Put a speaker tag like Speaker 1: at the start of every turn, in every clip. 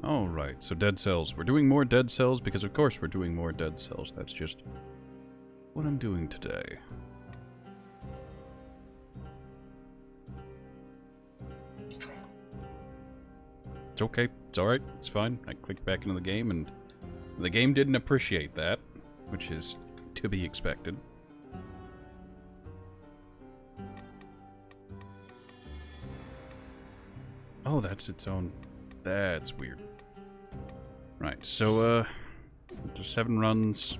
Speaker 1: Alright, so dead cells. We're doing more dead cells because of course we're doing more dead cells. That's just what I'm doing today. It's okay. It's alright. It's fine. I clicked back into the game and the game didn't appreciate that, which is to be expected. Oh, that's its own... That's weird. Right, so, there's 7 runs.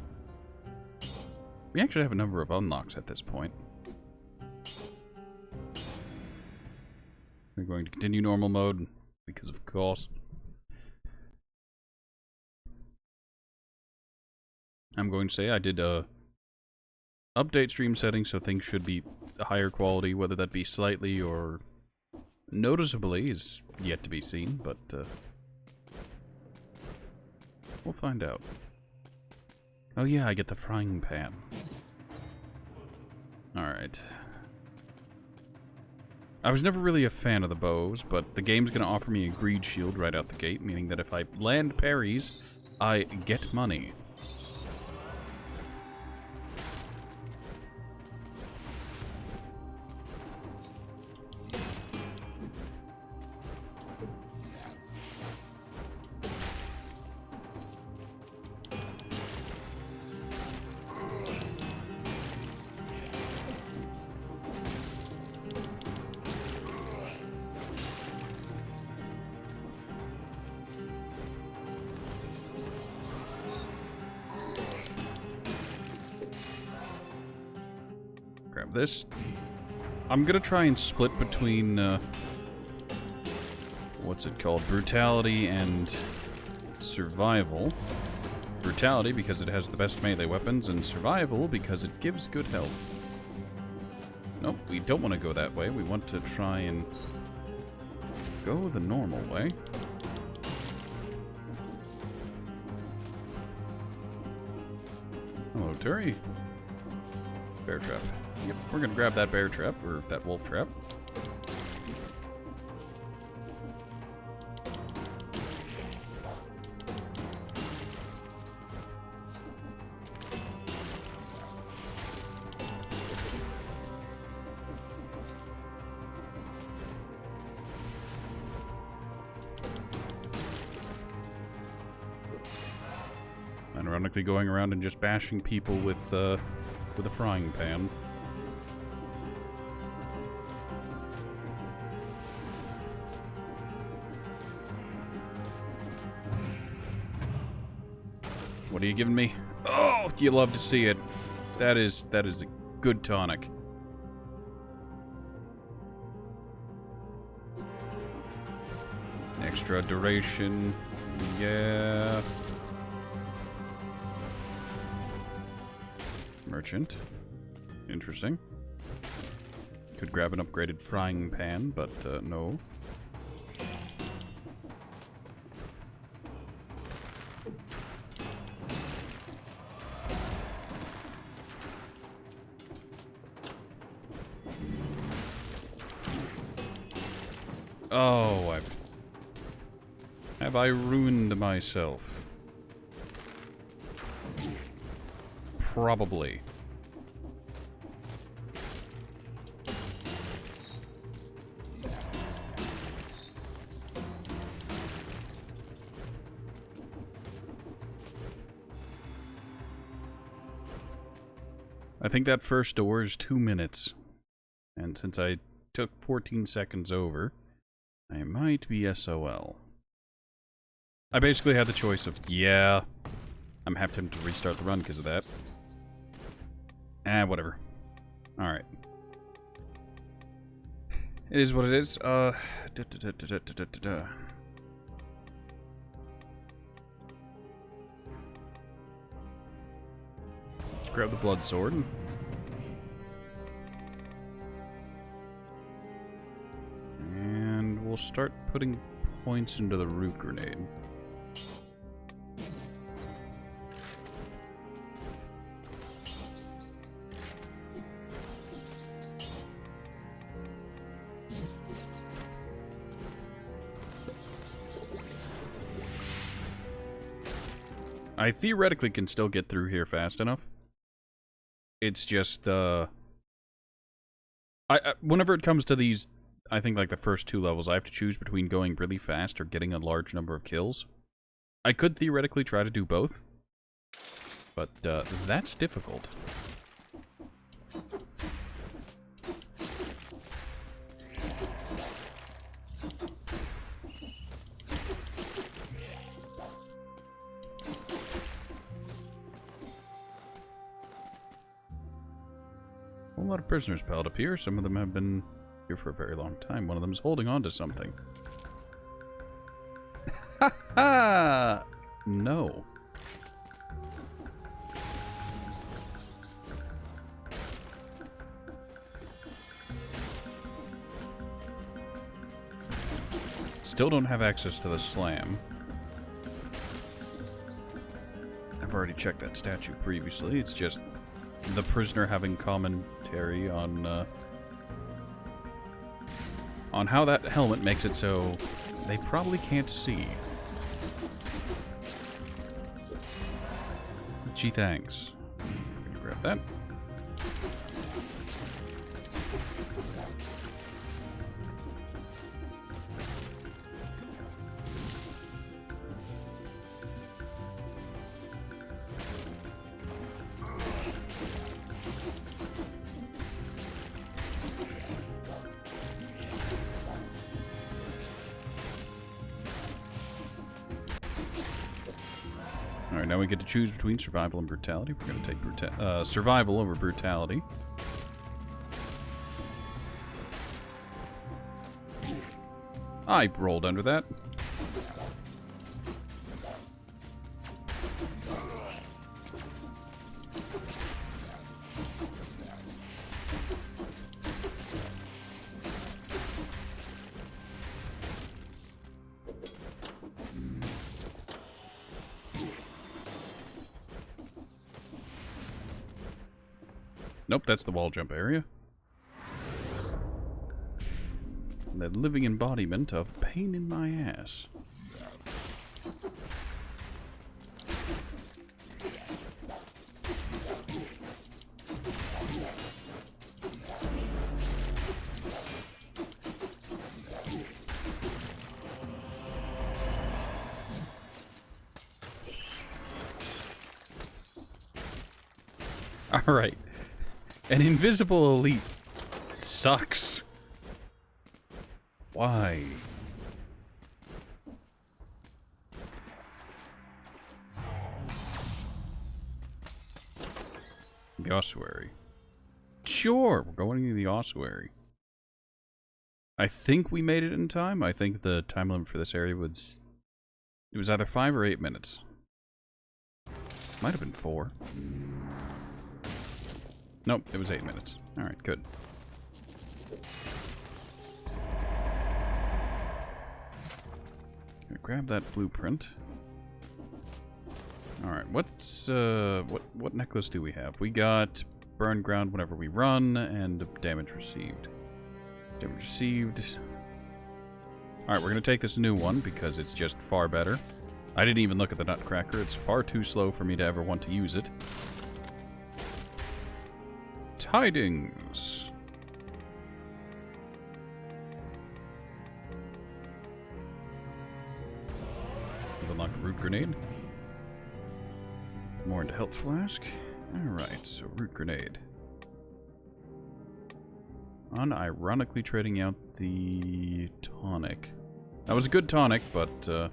Speaker 1: We actually have a number of unlocks at this point. We're going to continue normal mode, because of course. I'm going to say I did, update stream settings, so things should be a higher quality, whether that be slightly or noticeably is yet to be seen, but, we'll find out. Oh yeah, I get the frying pan. Alright. I was never really a fan of the bows, but the game's gonna offer me a greed shield right out the gate, meaning that if I land parries, I get money. Grab this. I'm gonna try and split between, what's it called? Brutality and survival. Brutality because it has the best melee weapons, and survival because it gives good health. Nope, we don't want to go that way. We want to try and go the normal way. Hello, Turi. Bear trap. Yep, we're gonna grab that bear trap, or that wolf trap. And ironically going around and just bashing people with a frying pan. What are you giving me? Oh, you love to see it. That is a good tonic. Extra duration. Yeah. Merchant. Interesting. Could grab an upgraded frying pan, but no. Oh, have I ruined myself? Probably. I think that first door is 2 minutes. And since I took 14 seconds over, I might be SOL. I basically had the choice of, yeah, I'm half tempted to restart the run because of that. Whatever. Alright. It is what it is. Let's grab the blood sword. And we'll start putting points into the root grenade. I theoretically can still get through here fast enough. It's just, whenever it comes to these, I think like the first 2 levels, I have to choose between going really fast or getting a large number of kills. I could theoretically try to do both, but that's difficult. A lot of prisoners piled up here. Some of them have been here for a very long time. One of them is holding on to something. Ha ha! No. Still don't have access to the slam. I've already checked that statue previously. It's just the prisoner having commentary on how that helmet makes it so they probably can't see. Gee, thanks. Gonna grab that. Alright, now we get to choose between survival and brutality. We're going to take survival over brutality. I rolled under that. Nope, that's the wall jump area. The living embodiment of pain in my ass. Alright. An invisible elite sucks. Why? The ossuary. Sure, we're going to the ossuary. I think we made it in time. I think the time limit for this area was... It was either 5 or 8 minutes. Might have been 4. Nope, it was 8 minutes. Alright, good. Gonna grab that blueprint. Alright, what's what necklace do we have? We got burn ground whenever we run, and damage received. Damage received. Alright, we're gonna take this new one because it's just far better. I didn't even look at the nutcracker. It's far too slow for me to ever want to use it. Tidings. We've unlocked the root grenade. More into health flask. Alright, so root grenade. Unironically trading out the tonic. That was a good tonic, but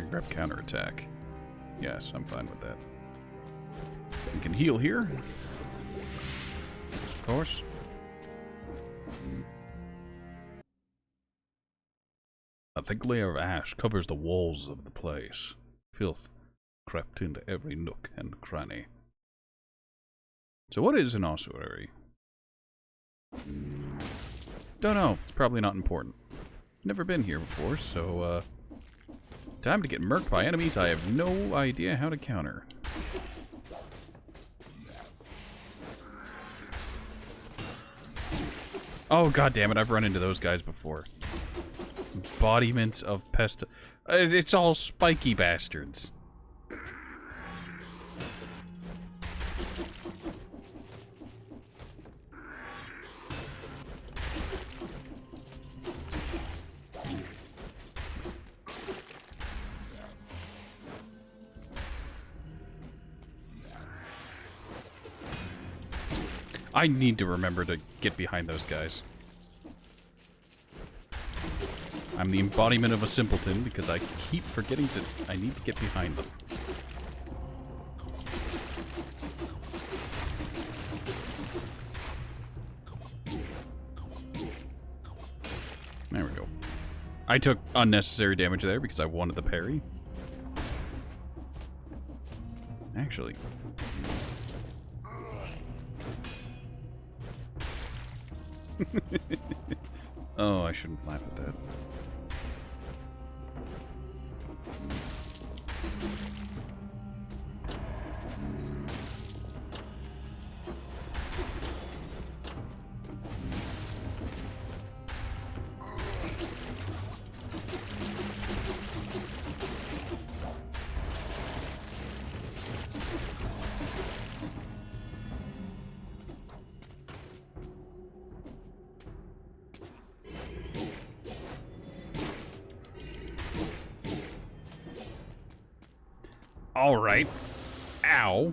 Speaker 1: grab counterattack. Yes, I'm fine with that. We can heal here. Yes, of course. A thick layer of ash covers the walls of the place. Filth crept into every nook and cranny. So what is an ossuary? Don't know. It's probably not important. Never been here before, so, time to get murked by enemies I have no idea how to counter. Oh, god damn it, I've run into those guys before. Embodiments of pest... it's all spiky bastards. I need to remember to get behind those guys. I'm the embodiment of a simpleton because I keep forgetting to... I need to get behind them. There we go. I took unnecessary damage there because I wanted the parry. Actually... oh, I shouldn't laugh at that. All right. Ow.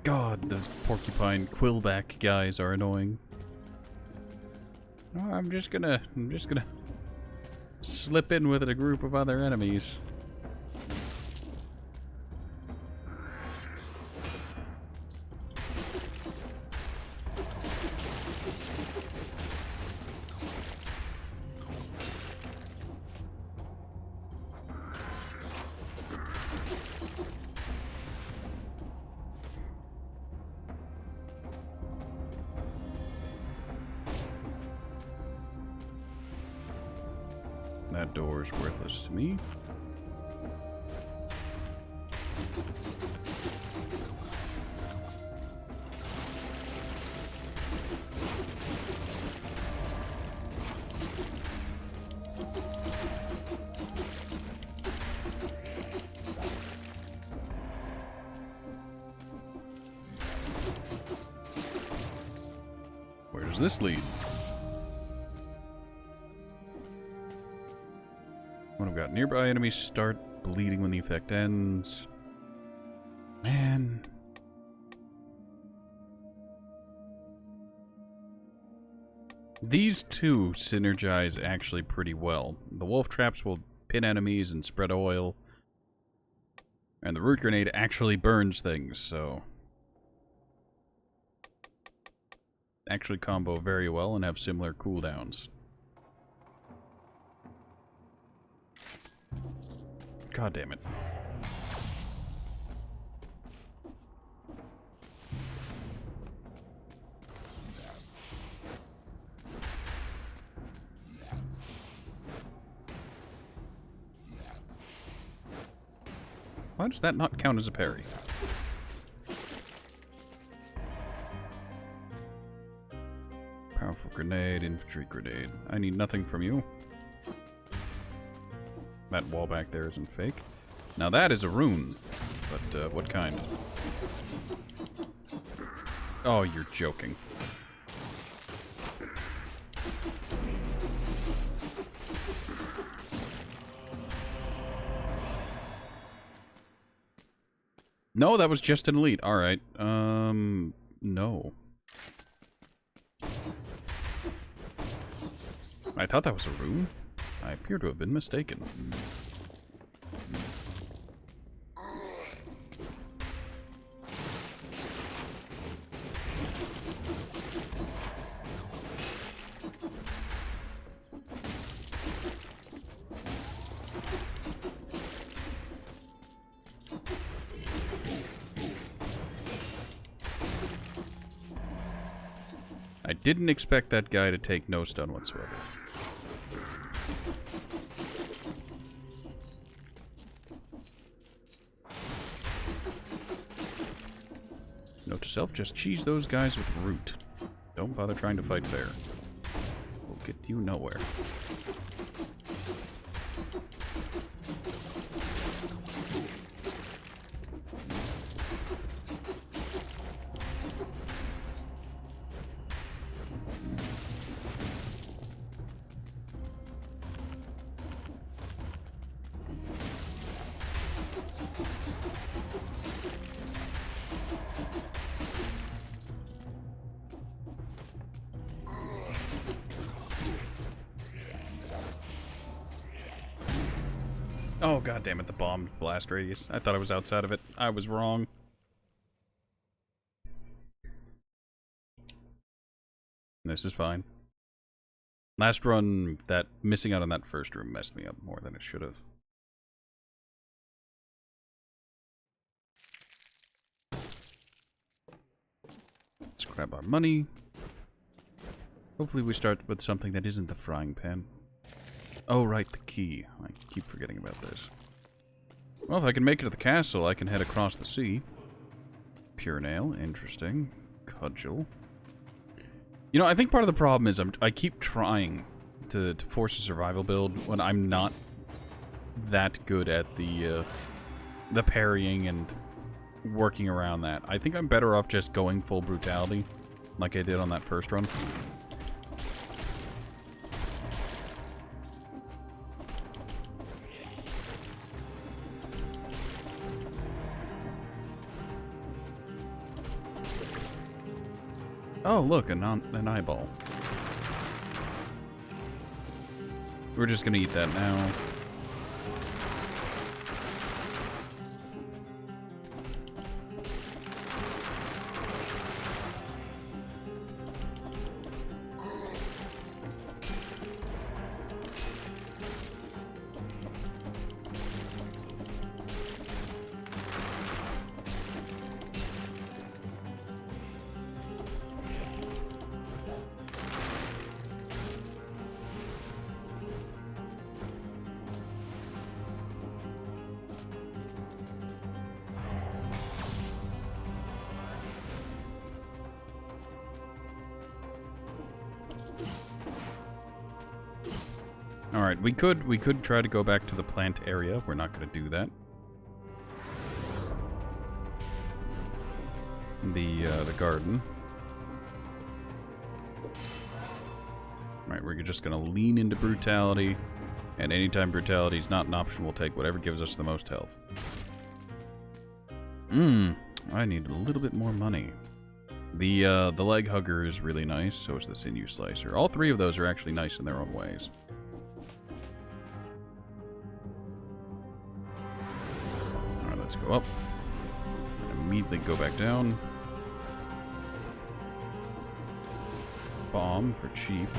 Speaker 1: God, those porcupine quillback guys are annoying. Oh, I'm just gonna slip in with a group of other enemies. That door is worthless to me. Where does this lead? What I've got? Nearby enemies start bleeding when the effect ends. Man. These two synergize actually pretty well. The wolf traps will pin enemies and spread oil. And the root grenade actually burns things, so... actually combo very well and have similar cooldowns. God damn it. Why does that not count as a parry? Powerful grenade, infantry grenade. I need nothing from you. That wall back there isn't fake. Now that is a rune. But, what kind? Oh, you're joking. No, that was just an elite. Alright. No. I thought that was a rune. I appear to have been mistaken. I didn't expect that guy to take no stun whatsoever. Note to self, just cheese those guys with root. Don't bother trying to fight fair. We'll get you nowhere. Oh, god damn it, the bomb blast radius. I thought I was outside of it. I was wrong. This is fine. Last run, that missing out on that first room messed me up more than it should have. Let's grab our money. Hopefully we start with something that isn't the frying pan. Oh, right, the key. I keep forgetting about this. Well, if I can make it to the castle, I can head across the sea. Pure nail, interesting. Cudgel. You know, I think part of the problem is I keep trying to force a survival build when I'm not that good at the parrying and working around that. I think I'm better off just going full brutality, like I did on that first run. Oh, look, an eyeball. We're just gonna eat that now. Alright, we could try to go back to the plant area. We're not going to do that. The garden. Alright, we're just going to lean into brutality. And anytime brutality is not an option, we'll take whatever gives us the most health. I need a little bit more money. The leg hugger is really nice, so is the sinew slicer. All three of those are actually nice in their own ways. Alright, let's go up. And immediately go back down. Bomb for cheap.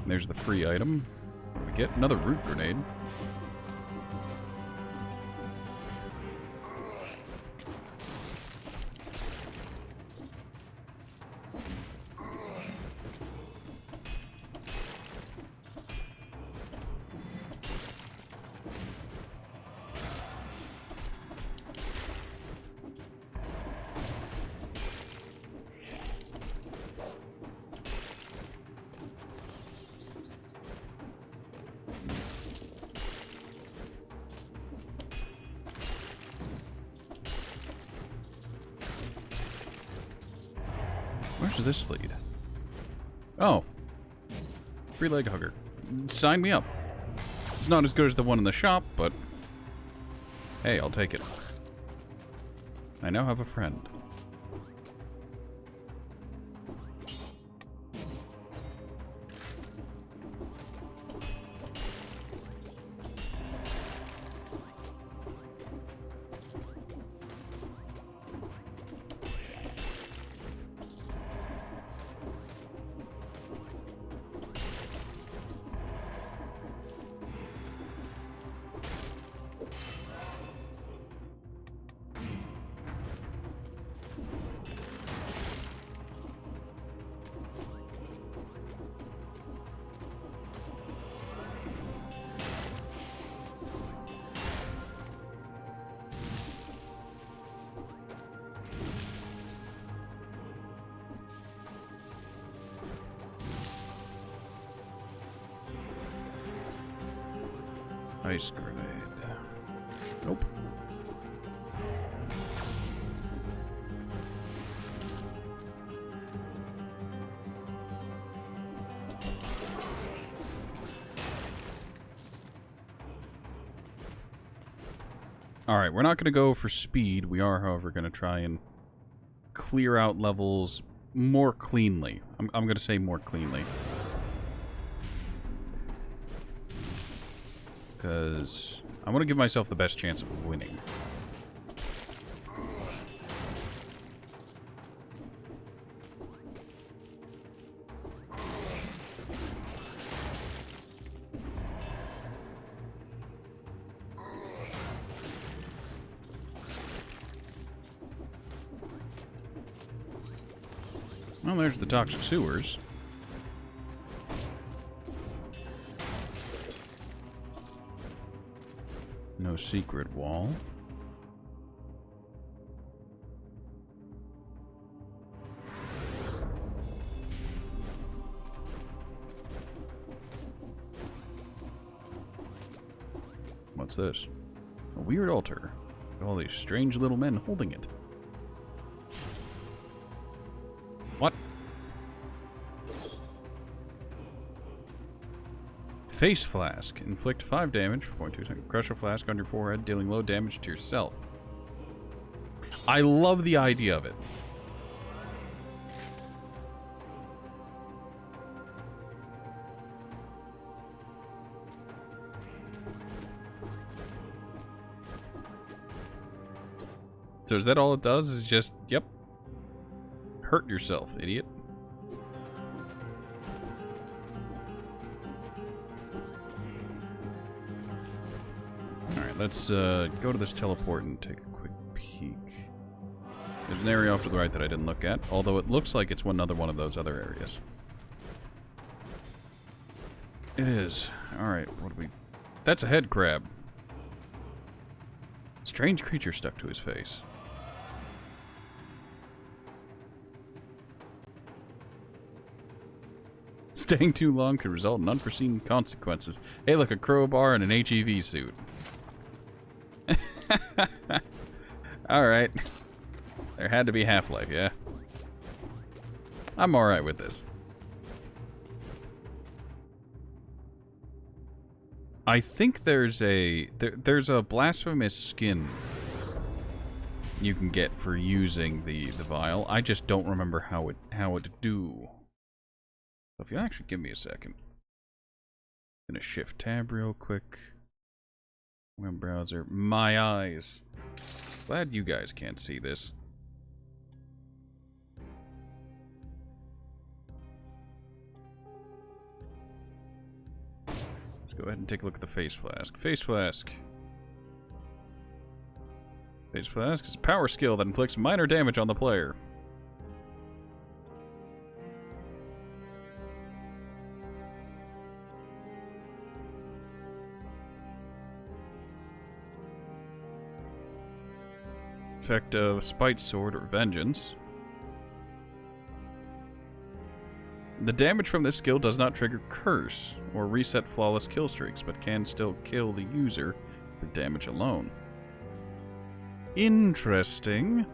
Speaker 1: And there's the free item. What do we get? Another root grenade. Where does this lead? Oh. Free leg hugger. Sign me up. It's not as good as the one in the shop, but hey, I'll take it. I now have a friend. Ice grenade. Nope. Alright, we're not going to go for speed. We are, however, going to try and clear out levels more cleanly. I'm going to say more cleanly. Because I want to give myself the best chance of winning. Well, there's the toxic sewers. No secret wall. What's this? A weird altar. With all these strange little men holding it. What? Face Flask. Inflict 5 damage for 0.2 seconds. Crush a flask on your forehead, dealing low damage to yourself. I love the idea of it. So is that all it does? Is just, yep. Hurt yourself, idiot. Alright, let's go to this teleport and take a quick peek. There's an area off to the right that I didn't look at, although it looks like it's another one of those other areas. It is. Alright, what do we... That's a head crab. Strange creature stuck to his face. Staying too long could result in unforeseen consequences. Hey, look, a crowbar and an HEV suit. Alright. There had to be Half-Life, yeah? I'm alright with this. I think there's a blasphemous skin you can get for using the vial. I just don't remember how it do. So if you actually give me a second. I'm gonna shift tab real quick. Web browser. My eyes. Glad you guys can't see this. Let's go ahead and take a look at the Face Flask. Face Flask. Face Flask is a power skill that inflicts minor damage on the player. Effect of Spite Sword or Vengeance. The damage from this skill does not trigger Curse or reset flawless kill streaks, but can still kill the user for damage alone. Interesting.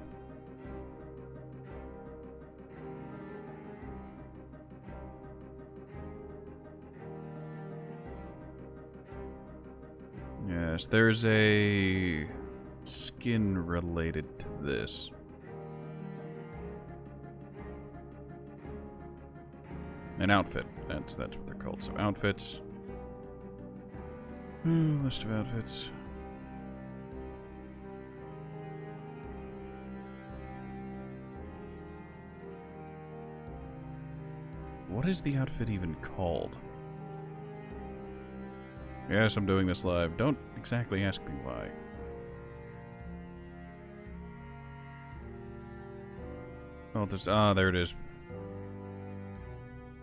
Speaker 1: Yes, there's a skin related to this. An outfit. That's what they're called. So outfits. List of outfits. What is the outfit even called? Yes, I'm doing this live. Don't exactly ask me why. Oh, there it is.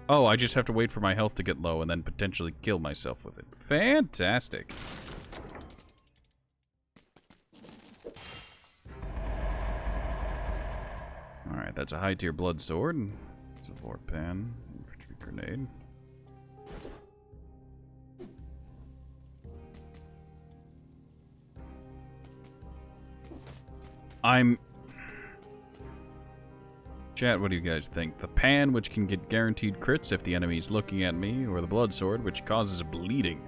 Speaker 1: Oh, I just have to wait for my health to get low and then potentially kill myself with it. Fantastic. Alright, that's a high tier blood sword. It's a vorp pan. Infantry grenade. Chat, what do you guys think? The pan, which can get guaranteed crits if the enemy's looking at me, or the blood sword, which causes bleeding?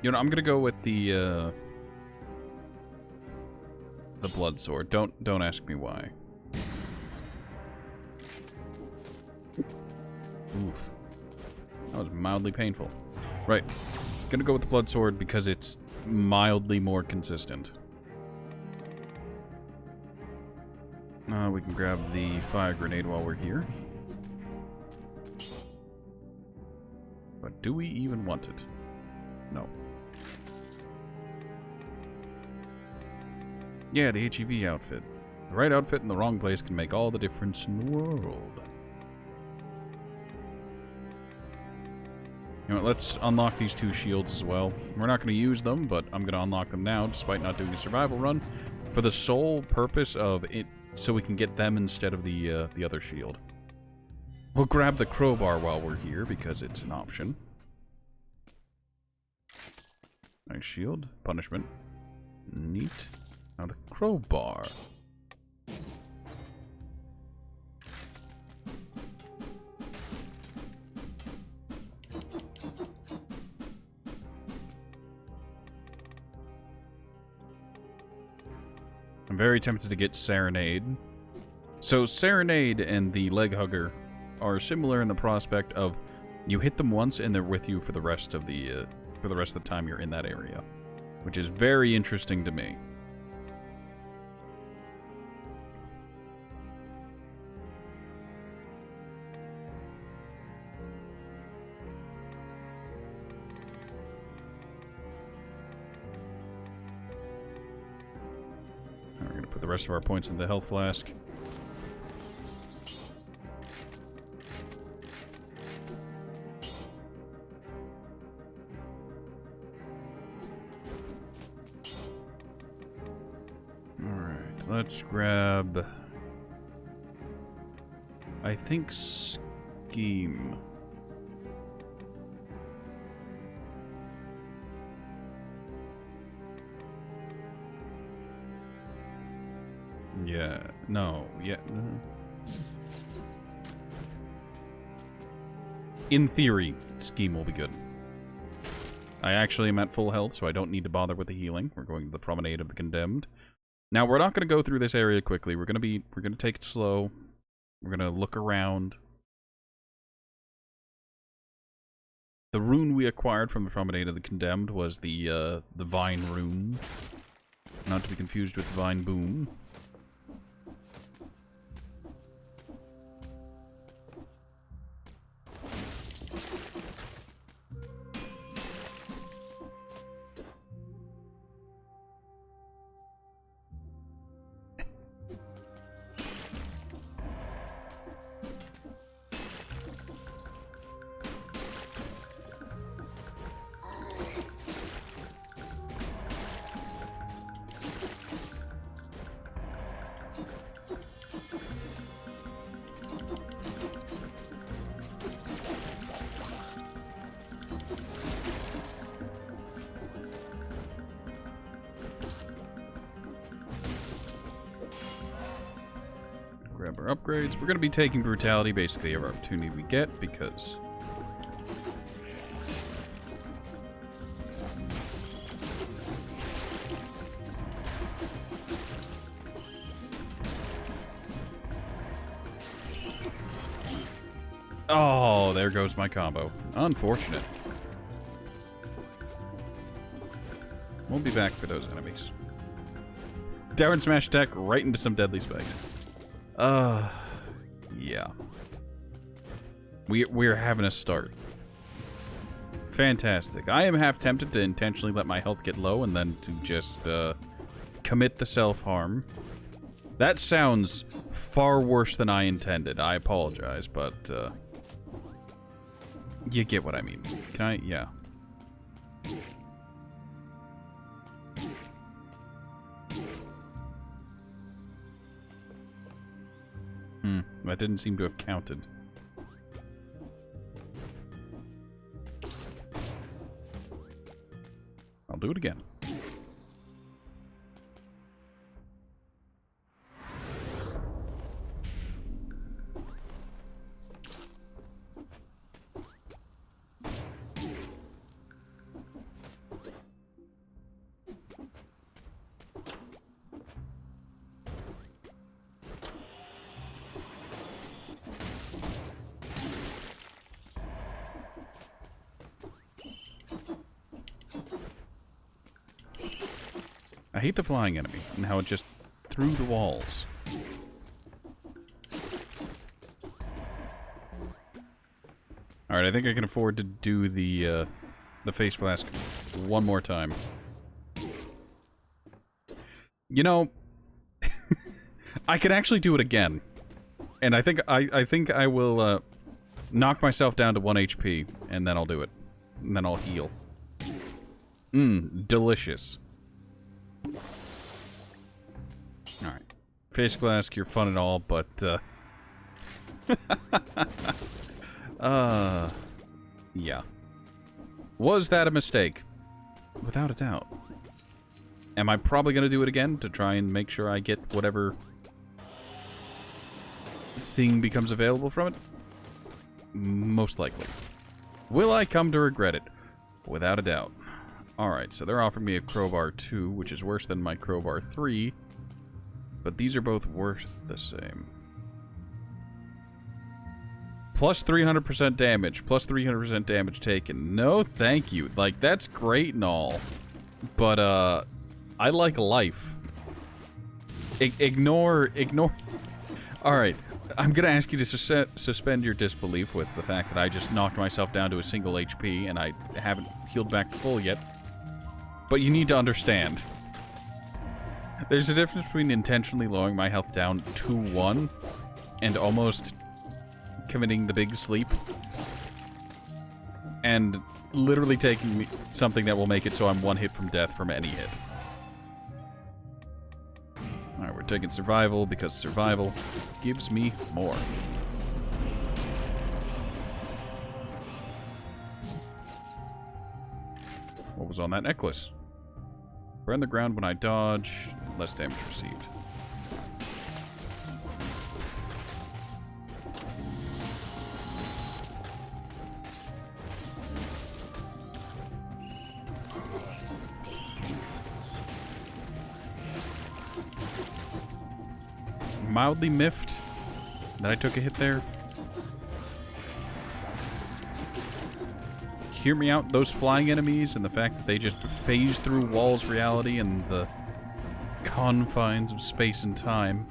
Speaker 1: You know, I'm gonna go with the blood sword. Don't ask me why. Oof. That was mildly painful. Right. Gonna go with the blood sword because it's mildly more consistent. We can grab the fire grenade while we're here. But do we even want it? No. Yeah, the HEV outfit. The right outfit in the wrong place can make all the difference in the world. You know what, let's unlock these 2 shields as well. We're not going to use them, but I'm going to unlock them now, despite not doing a survival run, for the sole purpose of it, so we can get them instead of the other shield. We'll grab the crowbar while we're here, because it's an option. Nice shield. Punishment. Neat. Now the crowbar. I'm very tempted to get Serenade. So Serenade and the Leg Hugger are similar in the prospect of you hit them once and they're with you for the rest of the time you're in that area, which is very interesting to me. We're going to put the rest of our points in the health flask. Alright, let's grab... I think Scheme. Yeah, no, yeah. No. In theory, Scheme will be good. I actually am at full health, so I don't need to bother with the healing. We're going to the Promenade of the Condemned. Now, we're not going to go through this area quickly. We're going to take it slow. We're going to look around. The rune we acquired from the Promenade of the Condemned was the Vine rune. Not to be confused with Vine Boom. Grab our upgrades. We're going to be taking Brutality basically every opportunity we get because... Oh, there goes my combo. Unfortunate. We'll be back for those enemies. Down smash attack right into some deadly spikes. Yeah. We're having a start. Fantastic. I am half tempted to intentionally let my health get low and then to just, commit the self-harm. That sounds far worse than I intended. I apologize, but, you get what I mean. Can I? Yeah. That didn't seem to have counted. I'll do it again. I hate the flying enemy and how it just threw the walls. Alright, I think I can afford to do the face flask one more time. You know, I can actually do it again. And I think I will knock myself down to 1 HP, and then I'll do it. And then I'll heal. Delicious. Alright. Face flask, you're fun and all, but yeah. Was that a mistake? Without a doubt. Am I probably gonna do it again to try and make sure I get whatever thing becomes available from it? Most likely. Will I come to regret it? Without a doubt. Alright, so they're offering me a crowbar 2, which is worse than my crowbar 3. But these are both worth the same. Plus 300% damage. Plus 300% damage taken. No, thank you. Like, that's great and all. But, I like life. Ignore... Alright, I'm gonna ask you to suspend your disbelief with the fact that I just knocked myself down to a single HP and I haven't healed back to full yet. But you need to understand. There's a difference between intentionally lowering my health down to 1 and almost committing the big sleep and literally taking something that will make it so I'm 1 hit from death from any hit. Alright, we're taking survival because survival gives me more. What was on that necklace? Burn the ground when I dodge. Less damage received. Mildly miffed that I took a hit there. Hear me out, those flying enemies and the fact that they just phase through walls reality and the confines of space and time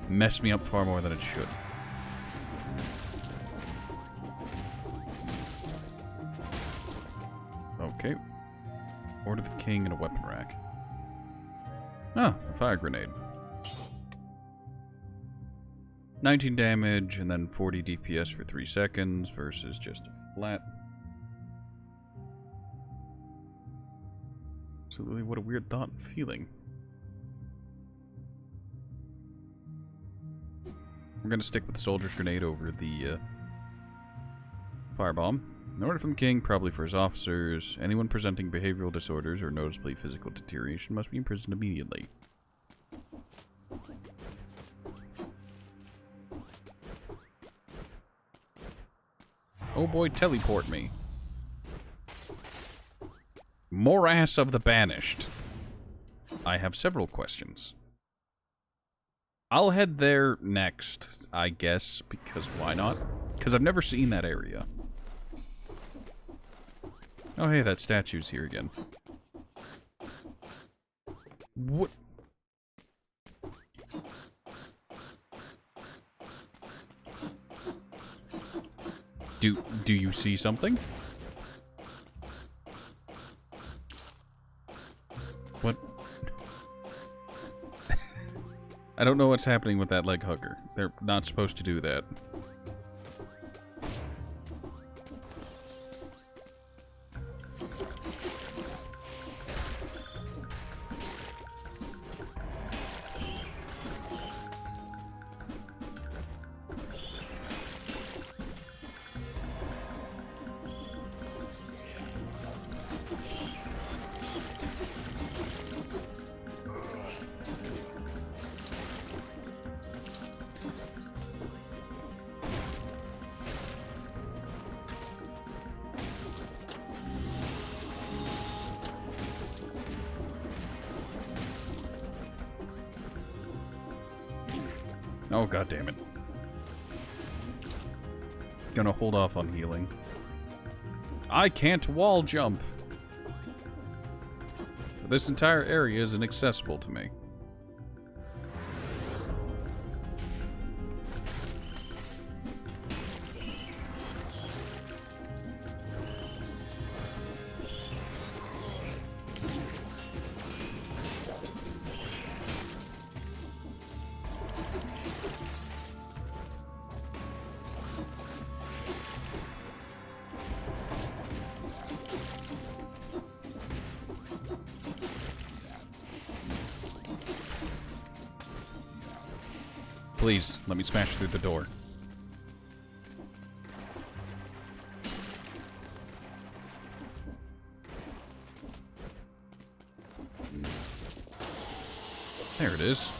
Speaker 1: mess me up far more than it should. Okay. Order the king and a weapon rack. Ah, a fire grenade. 19 damage and then 40 DPS for 3 seconds versus just a flat. Absolutely, what a weird thought and feeling. We're gonna stick with the soldier's grenade over the firebomb. In order from the king, probably for his officers, anyone presenting behavioral disorders or noticeably physical deterioration must be imprisoned immediately. Oh boy, teleport me. Morass of the Banished. I have several questions. I'll head there next, I guess, because why not? Because I've never seen that area. Oh hey, that statue's here again. What? Do you see something? What? I don't know what's happening with that leg hugger. They're not supposed to do that. Oh, god damn it. Gonna hold off on healing. I can't wall jump. This entire area is inaccessible to me. Please, let me smash through the door. There it is.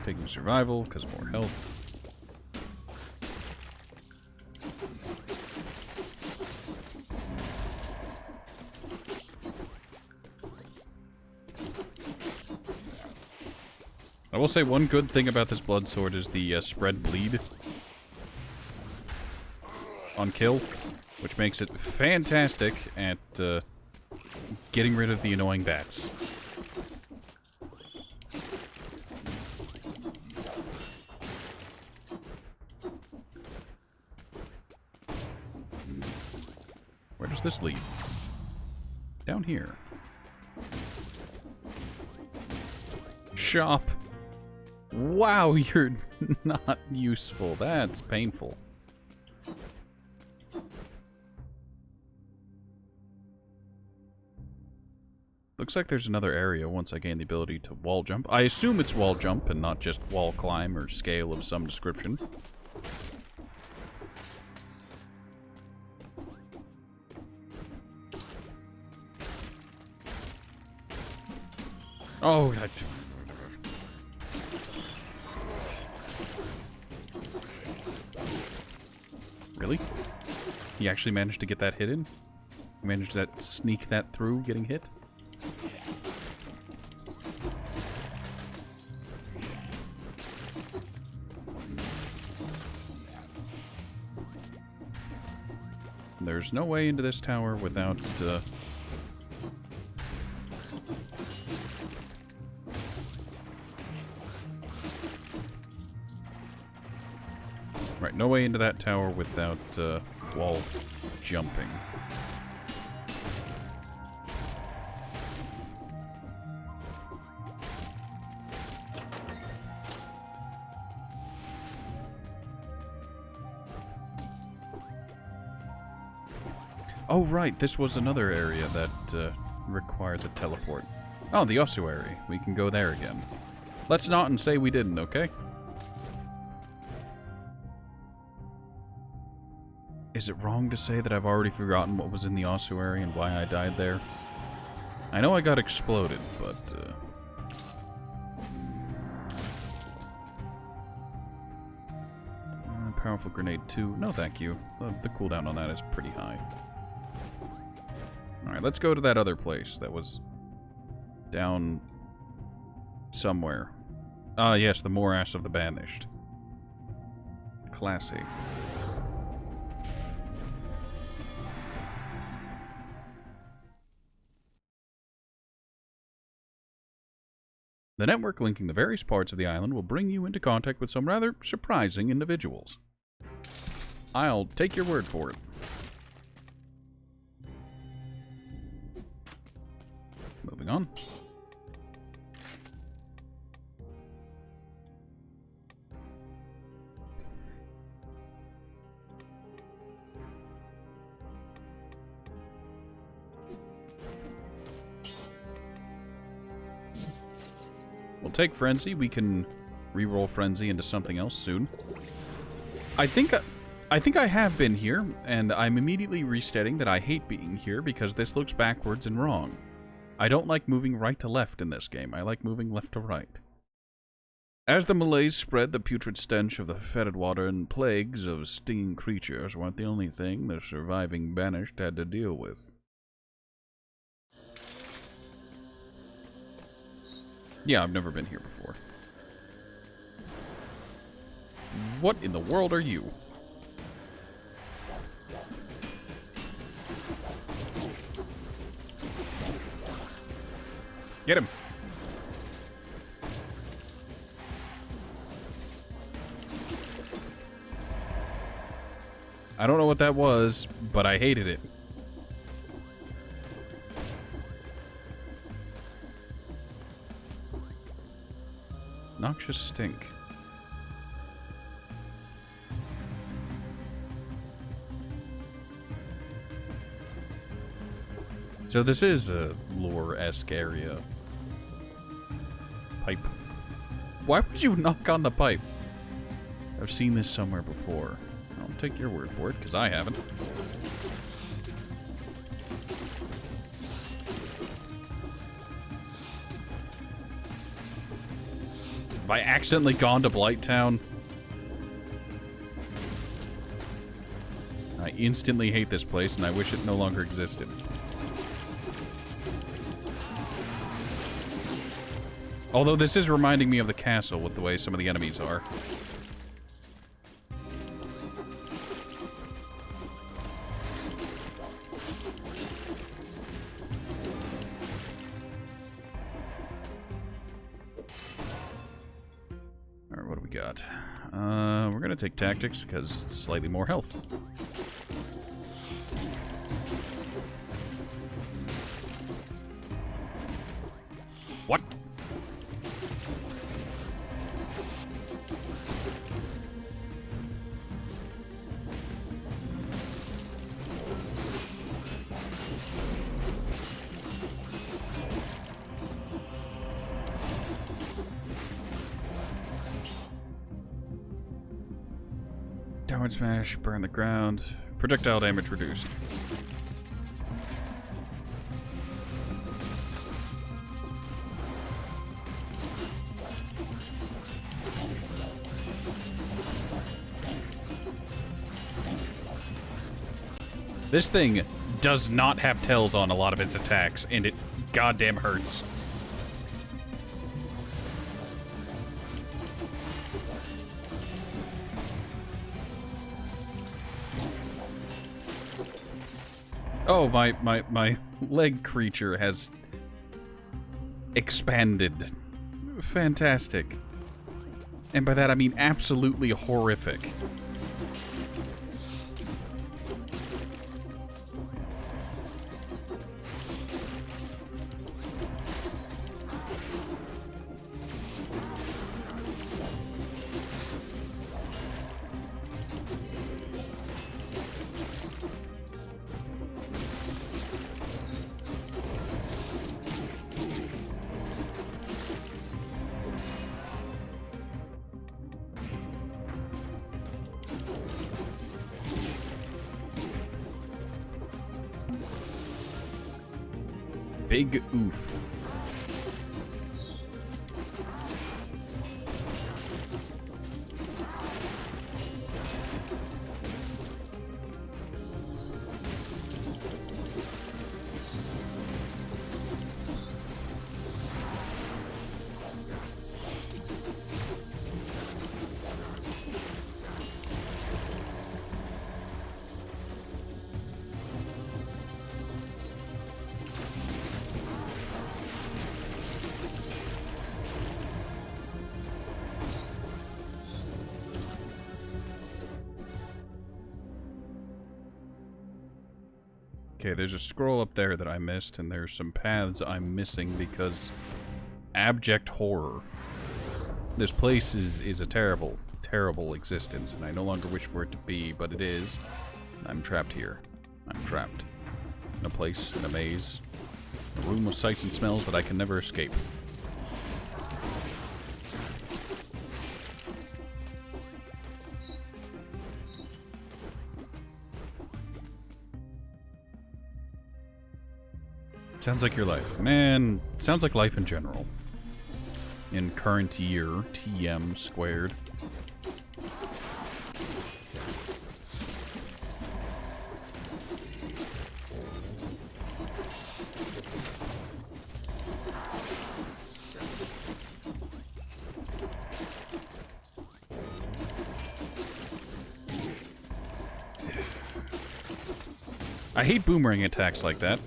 Speaker 1: Taking survival, because more health. I will say one good thing about this blood sword is the spread bleed on kill, which makes it fantastic at getting rid of the annoying bats. Where does this lead? Down here. Shop. Wow, you're not useful. That's painful. Looks like there's another area once I gain the ability to wall jump. I assume it's wall jump and not just wall climb or scale of some description. Oh, really? He actually managed to get that hit in? He managed to sneak that through getting hit? There's no way into this tower without, Right, no way into that tower without, wall jumping. Oh, right, this was another area that, required the teleport. Oh, the ossuary. We can go there again. Let's not and say we didn't, okay? Is it wrong to say that I've already forgotten what was in the ossuary and why I died there? I know I got exploded, but, powerful grenade 2. No, thank you. The cooldown on that is pretty high. Alright, let's go to that other place that was down somewhere. Ah, yes, the morass of the banished. Classy. The network linking the various parts of the island will bring you into contact with some rather surprising individuals. I'll take your word for it. Moving on. We'll take Frenzy. We can re-roll Frenzy into something else soon. I think I have been here, and I'm immediately restating that I hate being here because this looks backwards and wrong. I don't like moving right to left in this game. I like moving left to right. As the malaise spread, the putrid stench of the fetid water and plagues of stinging creatures weren't the only thing the surviving banished had to deal with. Yeah, I've never been here before. What in the world are you? Get him! I don't know what that was, but I hated it. Noxious stink. So this is a lore-esque area. Pipe. Why would you knock on the pipe? I've seen this somewhere before. I'll take your word for it, because I haven't. Have I accidentally gone to Blighttown? I instantly hate this place, and I wish it no longer existed. Although this is reminding me of the castle with the way some of the enemies are. Alright, what do we got? We're gonna take tactics because it's slightly more health. What? Downward smash, burn the ground. Projectile damage reduced. This thing does not have tells on a lot of its attacks, and it goddamn hurts. Oh, my leg creature has expanded. Fantastic. And by that I mean absolutely horrific. Big oof. Okay, there's a scroll up there that I missed, and there's some paths I'm missing because abject horror. This place is a terrible, terrible existence, and I no longer wish for it to be, but it is. I'm trapped here. I'm trapped. In a place, in a maze. A room with sights and smells that I can never escape. Sounds like your life. Man, sounds like life in general. In current year, TM squared. I hate boomerang attacks like that.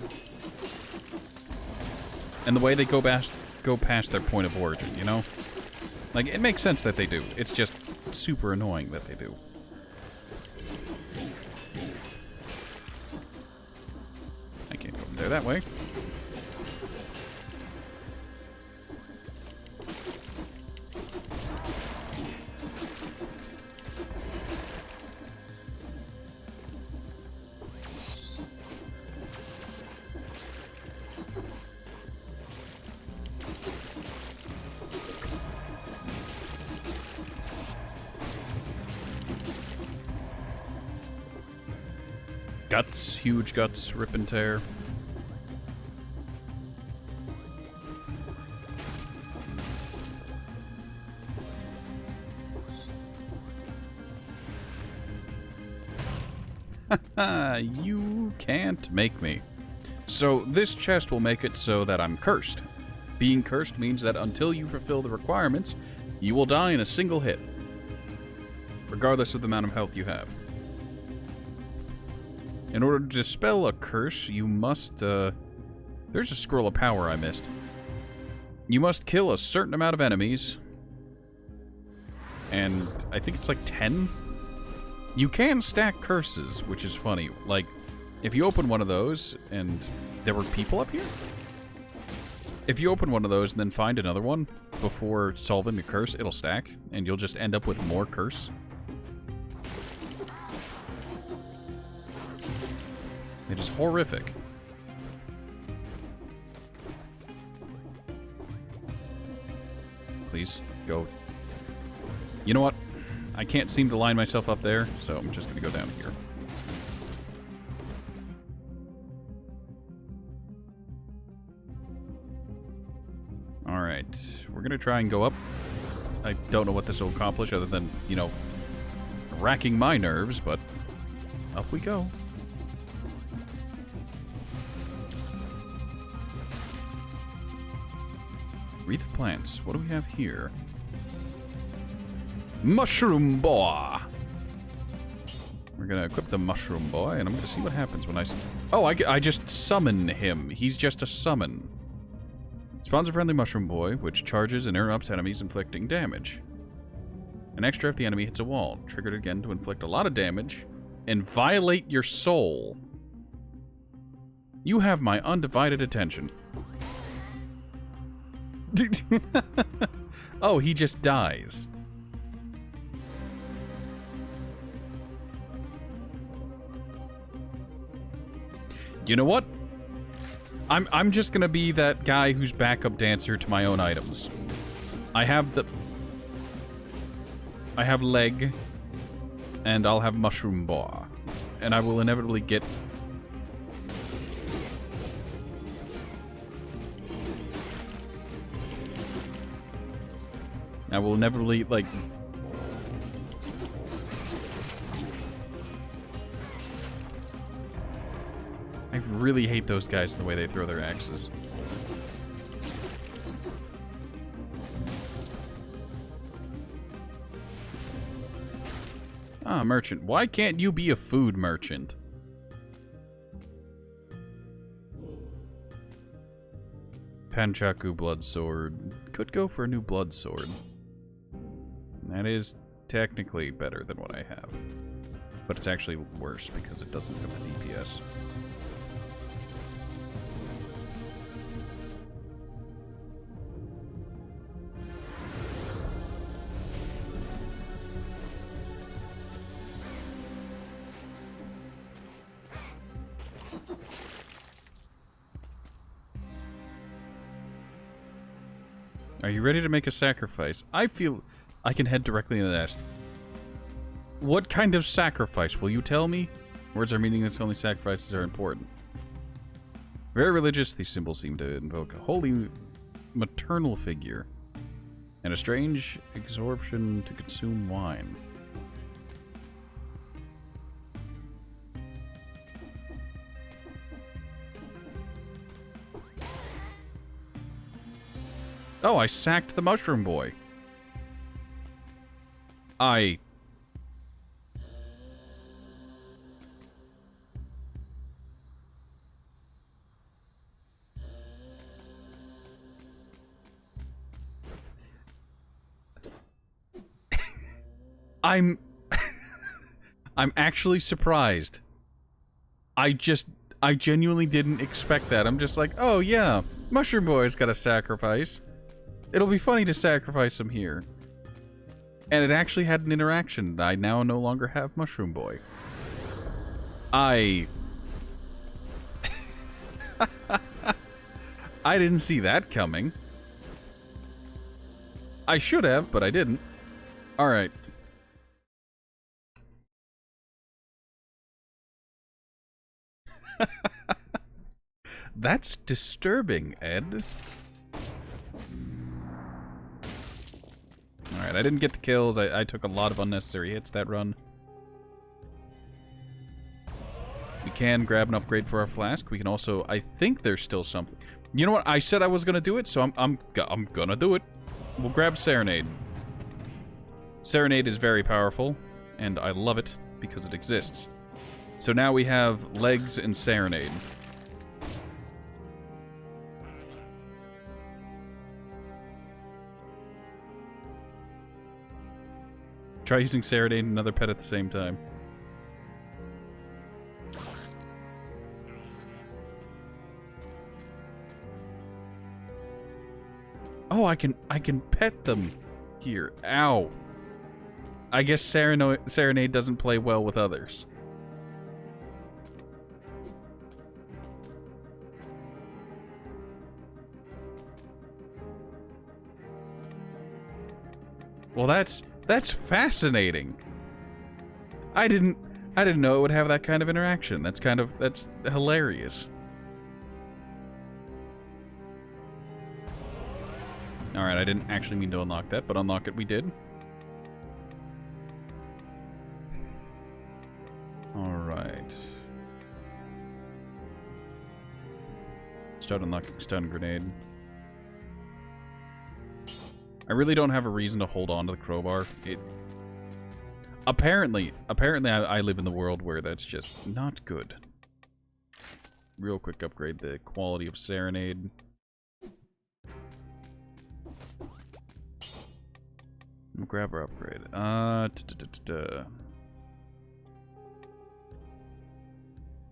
Speaker 1: And the way they go past their point of origin, you know? Like, it makes sense that they do. It's just super annoying that they do. I can't go over there that way. Guts, huge guts, rip and tear. You can't make me. So this chest will make it so that I'm cursed. Being cursed means that until you fulfill the requirements, you will die in a single hit, regardless of the amount of health you have. In order to dispel a curse, you must, there's a scroll of power I missed. You must kill a certain amount of enemies. And I think it's like 10? You can stack curses, which is funny. Like, if you open one of those, and there were people up here? If you open one of those and then find another one before solving the curse, it'll stack, and you'll just end up with more curse. It is horrific. Please, go. You know what? I can't seem to line myself up there, so I'm just going to go down here. Alright, we're going to try and go up. I don't know what this will accomplish other than, you know, racking my nerves, but up we go. Wreath of plants. What do we have here? Mushroom boy. We're gonna equip the mushroom boy, and I'm gonna see what happens when I. Oh, I just summon him. He's just a summon. Spawns a friendly mushroom boy, which charges and interrupts enemies, inflicting damage. An extra if the enemy hits a wall, triggered again to inflict a lot of damage and violate your soul. You have my undivided attention. Oh, he just dies. You know what? I'm just gonna be that guy who's backup dancer to my own items. I have leg, and I'll have mushroom boa, and I will inevitably get. I will inevitably, like... I really hate those guys and the way they throw their axes. Ah, merchant. Why can't you be a food merchant? Panchaku blood sword. Could go for a new blood sword. That is technically better than what I have. But it's actually worse because it doesn't have the DPS. Are you ready to make a sacrifice? I feel I can head directly into the nest. What kind of sacrifice? Will you tell me? Words are meaningless, only sacrifices are important. Very religious, these symbols seem to invoke a holy maternal figure. And a strange absorption to consume wine. Oh, I sacked the mushroom boy. I'm actually surprised. I genuinely didn't expect that. I'm just like, oh yeah, Mushroom Boy's got a sacrifice. It'll be funny to sacrifice him here. And it actually had an interaction. I now no longer have Mushroom Boy. I didn't see that coming. I should have, but I didn't. Alright. That's disturbing, Ed. Alright, I didn't get the kills. I took a lot of unnecessary hits that run. We can grab an upgrade for our flask. We can also... I think there's still something. You know what? I said I was gonna do it, so I'm gonna do it. We'll grab Serenade. Serenade is very powerful, and I love it because it exists. So now we have Legs and Serenade. Try using Serenade and another pet at the same time. Oh, I can pet them here. Ow. I guess Serenade doesn't play well with others. Well, that's fascinating. I didn't know it would have that kind of interaction. That's hilarious. Alright, I didn't actually mean to unlock that, but unlock it we did. Alright. Start unlocking stun grenade. I really don't have a reason to hold on to the crowbar. Apparently I live in the world where that's just not good. Real quick upgrade the quality of Serenade. We'll grab our upgrade.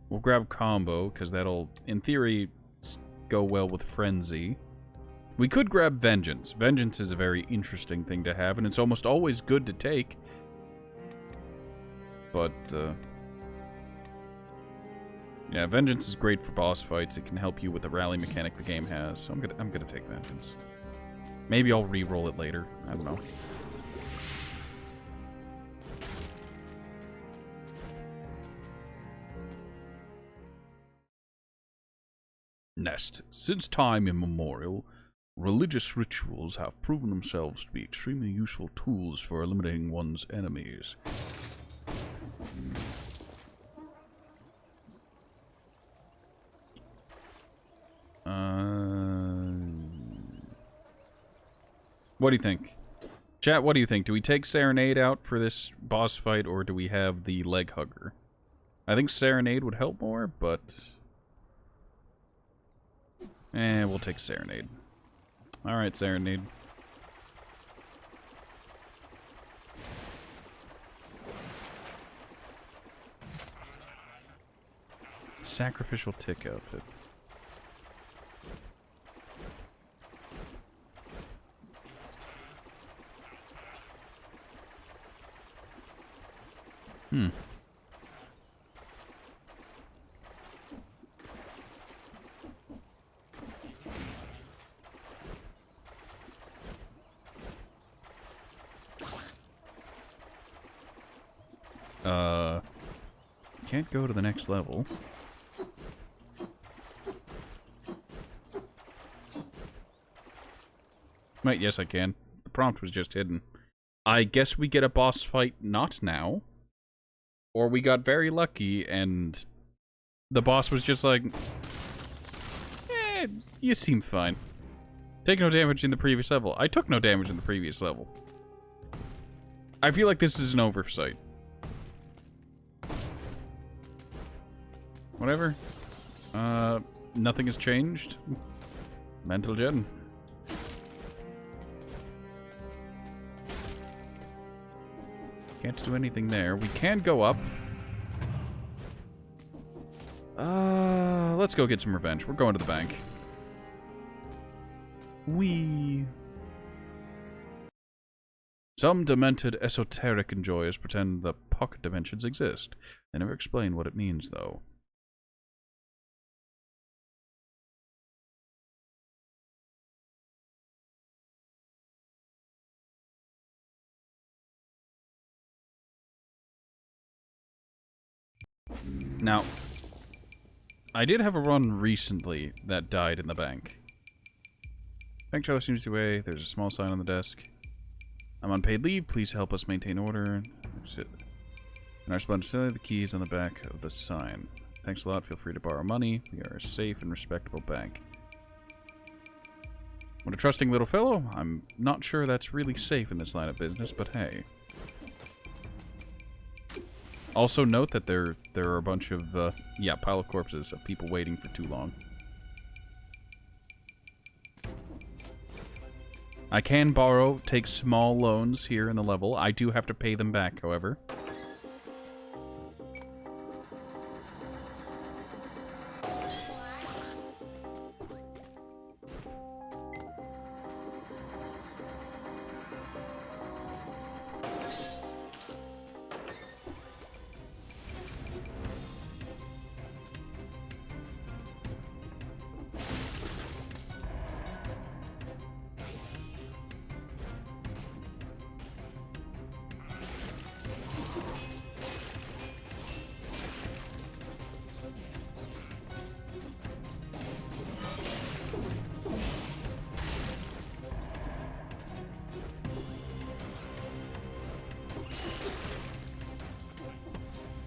Speaker 1: We'll grab combo, because that'll, in theory, go well with Frenzy. We could grab Vengeance. Vengeance is a very interesting thing to have, and it's almost always good to take. But, yeah, Vengeance is great for boss fights. It can help you with the rally mechanic the game has, so I'm gonna take Vengeance. Maybe I'll re-roll it later. I don't know. Nest. Since time immemorial, religious rituals have proven themselves to be extremely useful tools for eliminating one's enemies. What do you think? Chat, what do you think? Do we take Serenade out for this boss fight, or do we have the leg hugger? I think Serenade would help more, but... we'll take Serenade. Alright, Serenade. Sacrificial tick outfit. Can't go to the next level. Wait, yes I can. The prompt was just hidden. I guess we get a boss fight not now. Or we got very lucky and the boss was just like, you seem fine. Take no damage in the previous level. I took no damage in the previous level. I feel like this is an oversight. Whatever. Nothing has changed. Mental gen. Can't do anything there. We can go up. Let's go get some revenge. We're going to the bank. Some demented esoteric enjoyers pretend that pocket dimensions exist. They never explain what it means, though. Now, I did have a run recently that died in the bank. Bank teller seems to be away. There's a small sign on the desk. I'm on paid leave. Please help us maintain order. In our sponge, the keys on the back of the sign. Thanks a lot. Feel free to borrow money. We are a safe and respectable bank. What a trusting little fellow. I'm not sure that's really safe in this line of business, but hey. Also note that there are a bunch of, pile of corpses of people waiting for too long. I can take small loans here in the level. I do have to pay them back, however.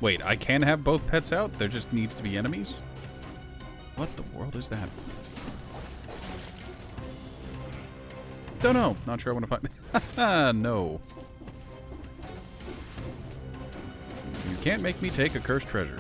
Speaker 1: Wait, I can have both pets out? There just needs to be enemies? What the world is that? Don't know. Not sure I want to find... No. You can't make me take a cursed treasure.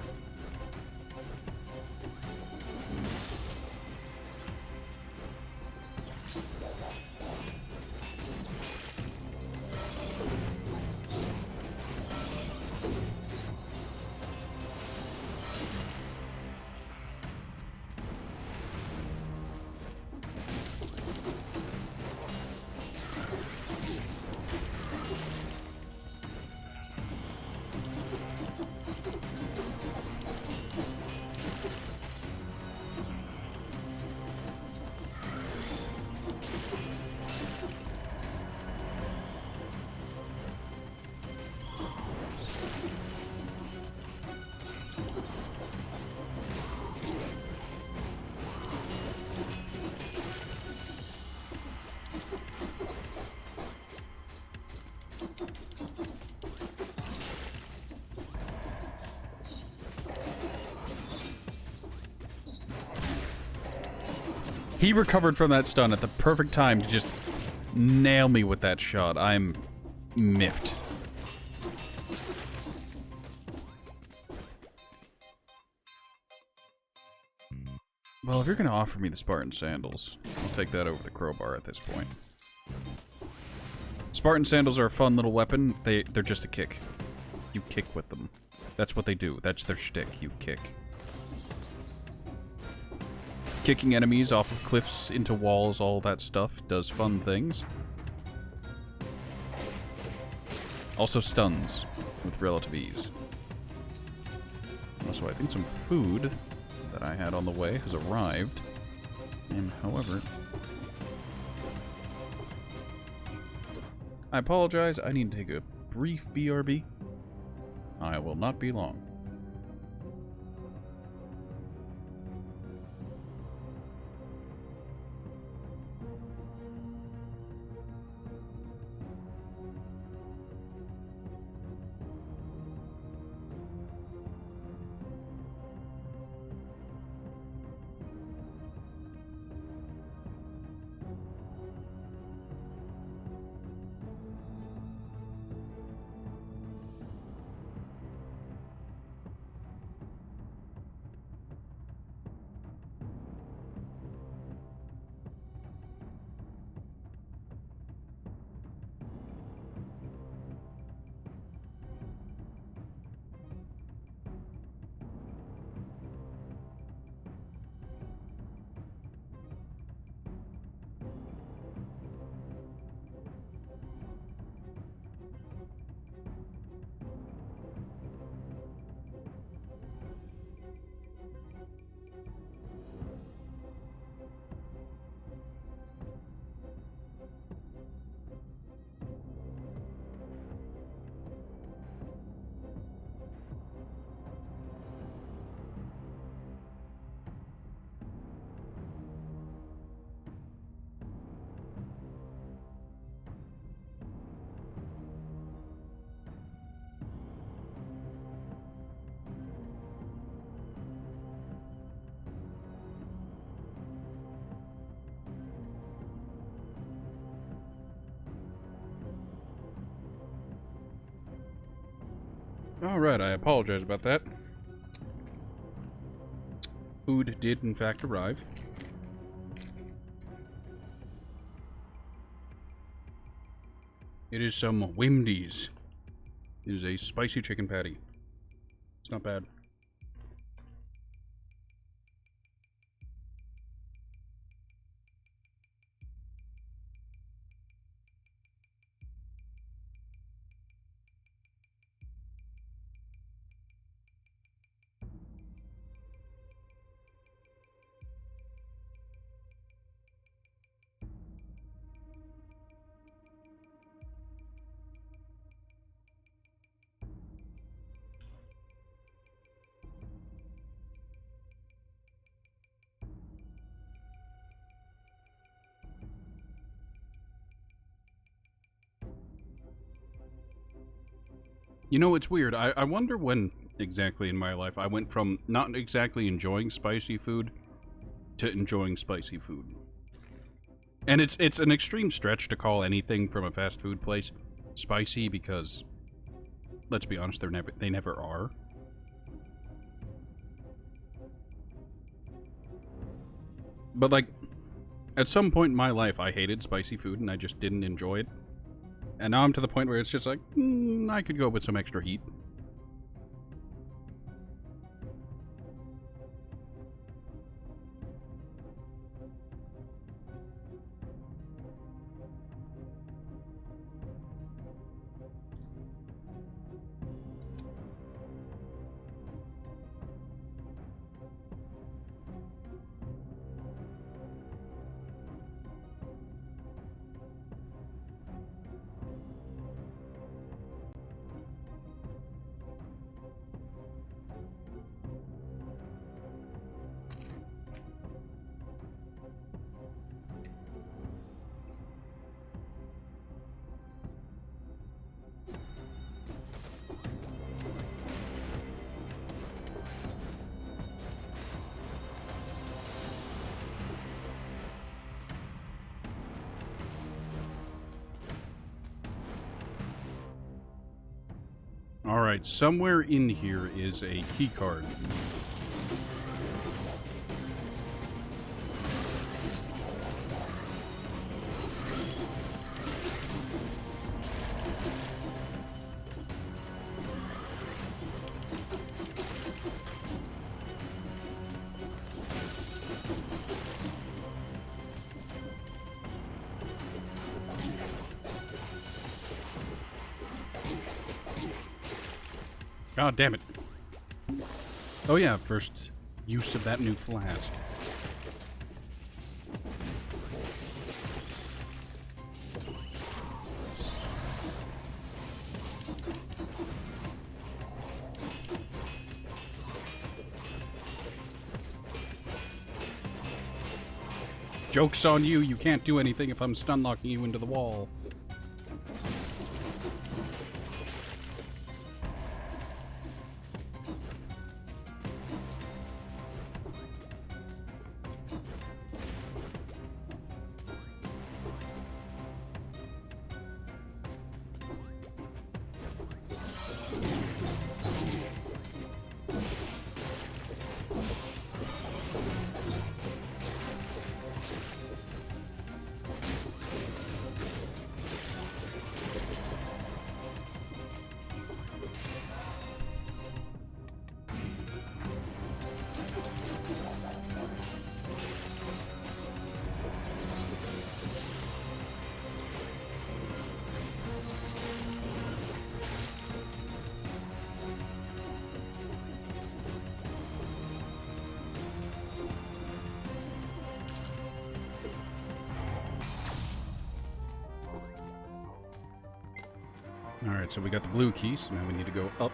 Speaker 1: He recovered from that stun at the perfect time to just nail me with that shot. I'm miffed. Well, if you're going to offer me the Spartan Sandals, I'll take that over the crowbar at this point. Spartan Sandals are a fun little weapon. They're just a kick. You kick with them. That's what they do. That's their shtick. You kick. Kicking enemies off of cliffs into walls, all that stuff, does fun things. Also stuns with relative ease. Also, I think some food that I had on the way has arrived. And, however... I apologize, I need to take a brief BRB. I will not be long. Alright, I apologize about that. Food did in fact arrive. It is some Wimdies. It is a spicy chicken patty. It's not bad. You know, it's weird. I wonder when exactly in my life I went from not exactly enjoying spicy food to enjoying spicy food. And it's an extreme stretch to call anything from a fast food place spicy because, let's be honest, they never are. But like, at some point in my life, I hated spicy food and I just didn't enjoy it. And now I'm to the point where it's just like, I could go with some extra heat. Alright, somewhere in here is a key card. God damn it. Oh yeah, first use of that new flask. Joke's on you, you can't do anything if I'm stun locking you into the wall. Alright, so we got the blue key, so now we need to go up.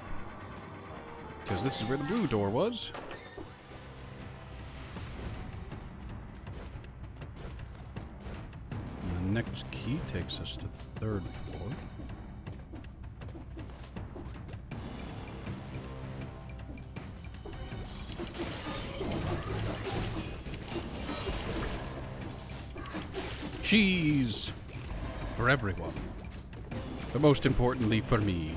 Speaker 1: Because this is where the blue door was. And the next key takes us to the 3rd floor. Cheese! For everyone. But most importantly, for me.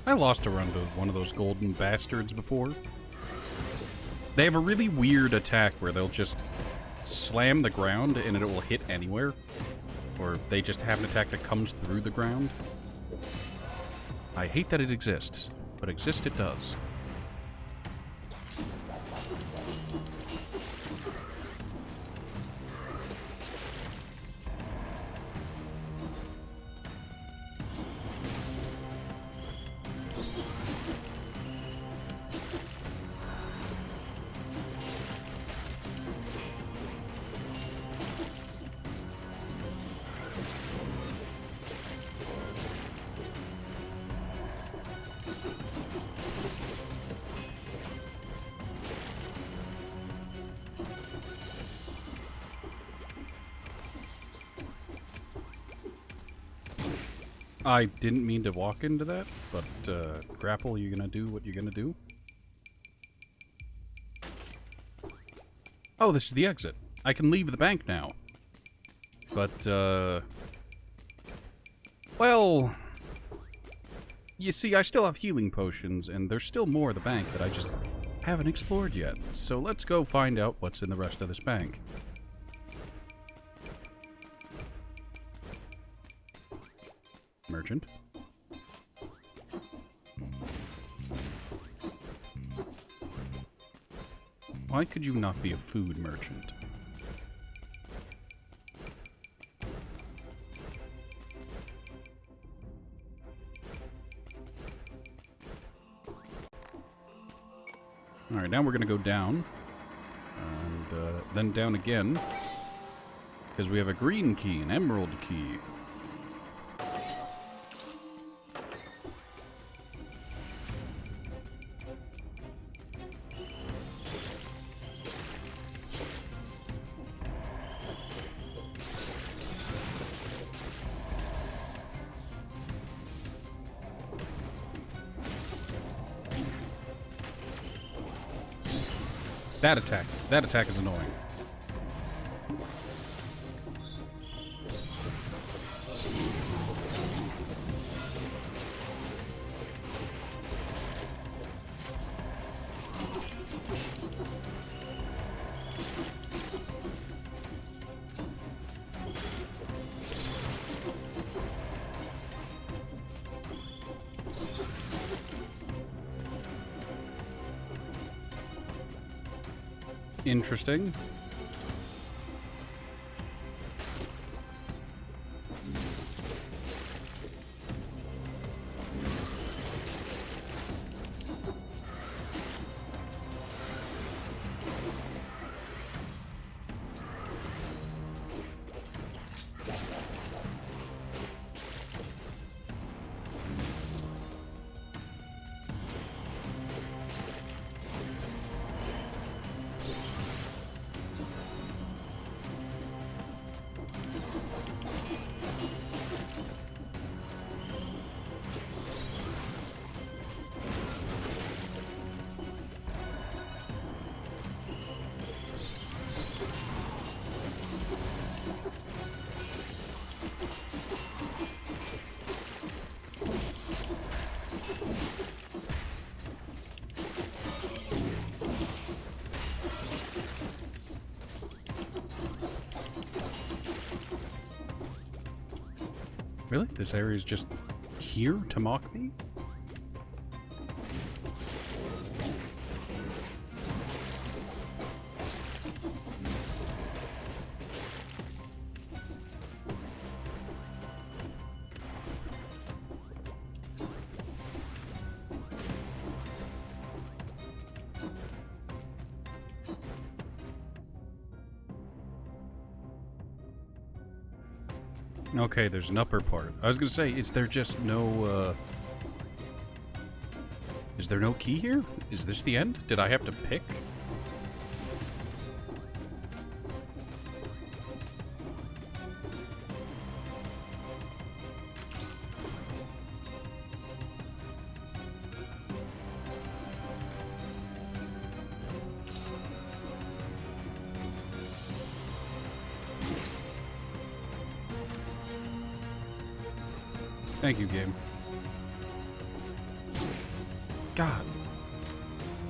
Speaker 1: I lost a run to one of those golden bastards before. They have a really weird attack where they'll just slam the ground and it will hit anywhere. Or they just have an attack that comes through the ground. I hate that it exists, but exist it does. I didn't mean to walk into that, but Grapple, you gonna do what you're gonna do? Oh, this is the exit. I can leave the bank now. But, well, you see, I still have healing potions, and there's still more of the bank that I just haven't explored yet. So let's go find out what's in the rest of this bank. Merchant. Why could you not be a food merchant? Alright, now we're gonna go down. And then down again. Because we have a green key, an emerald key. That attack is annoying. Interesting. Really? This area is just here to mock me? Okay, there's an upper part. I was gonna say, is there just no, is there no key here? Is this the end? Did I have to pick? Thank you, game. God.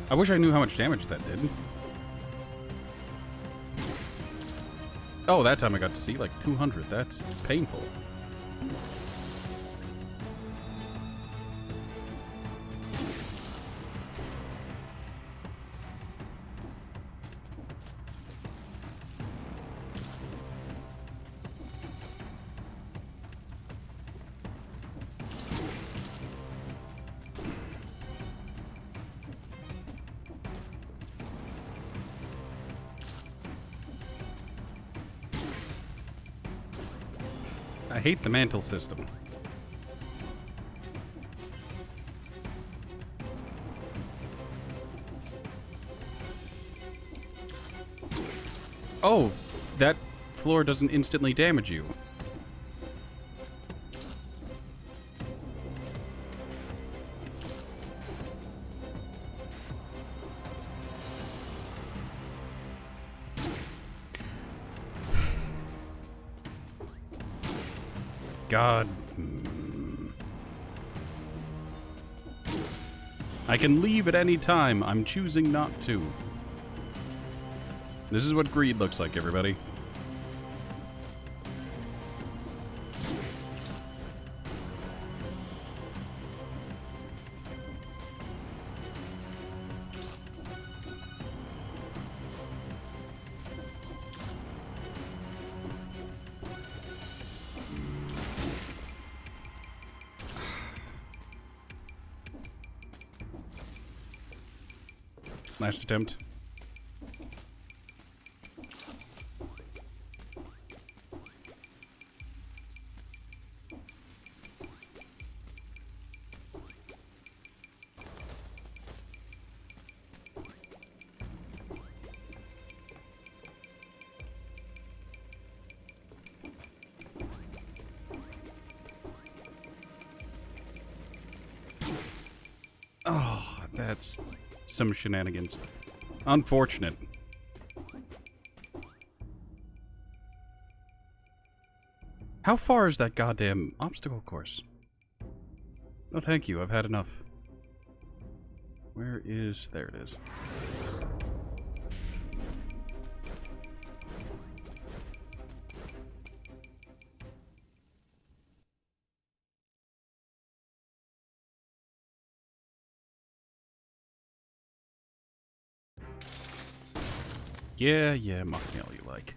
Speaker 1: I wish I knew how much damage that did. Oh, that time I got to see like 200. That's painful. I hate the mantle system. Oh, that floor doesn't instantly damage you. God. I can leave at any time. I'm choosing not to. This is what greed looks like, everybody. Last attempt. Oh, that's some shenanigans. Unfortunate. How far is that goddamn obstacle course? Oh, thank you. I've had enough. Where is... There it is. Yeah, mock me all you like.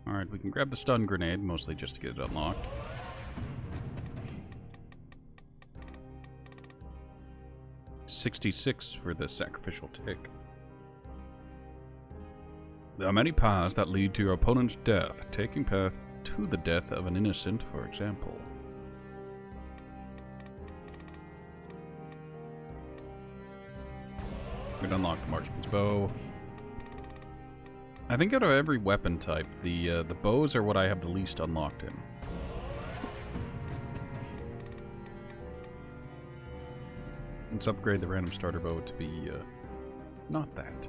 Speaker 1: Alright, we can grab the stun grenade, mostly just to get it unlocked. $66 for the sacrificial tick. There are many paths that lead to your opponent's death, taking path to the death of an innocent, for example. We can unlock the marksman's bow. I think out of every weapon type, the bows are what I have the least unlocked in. Let's upgrade the random starter bow to be not that.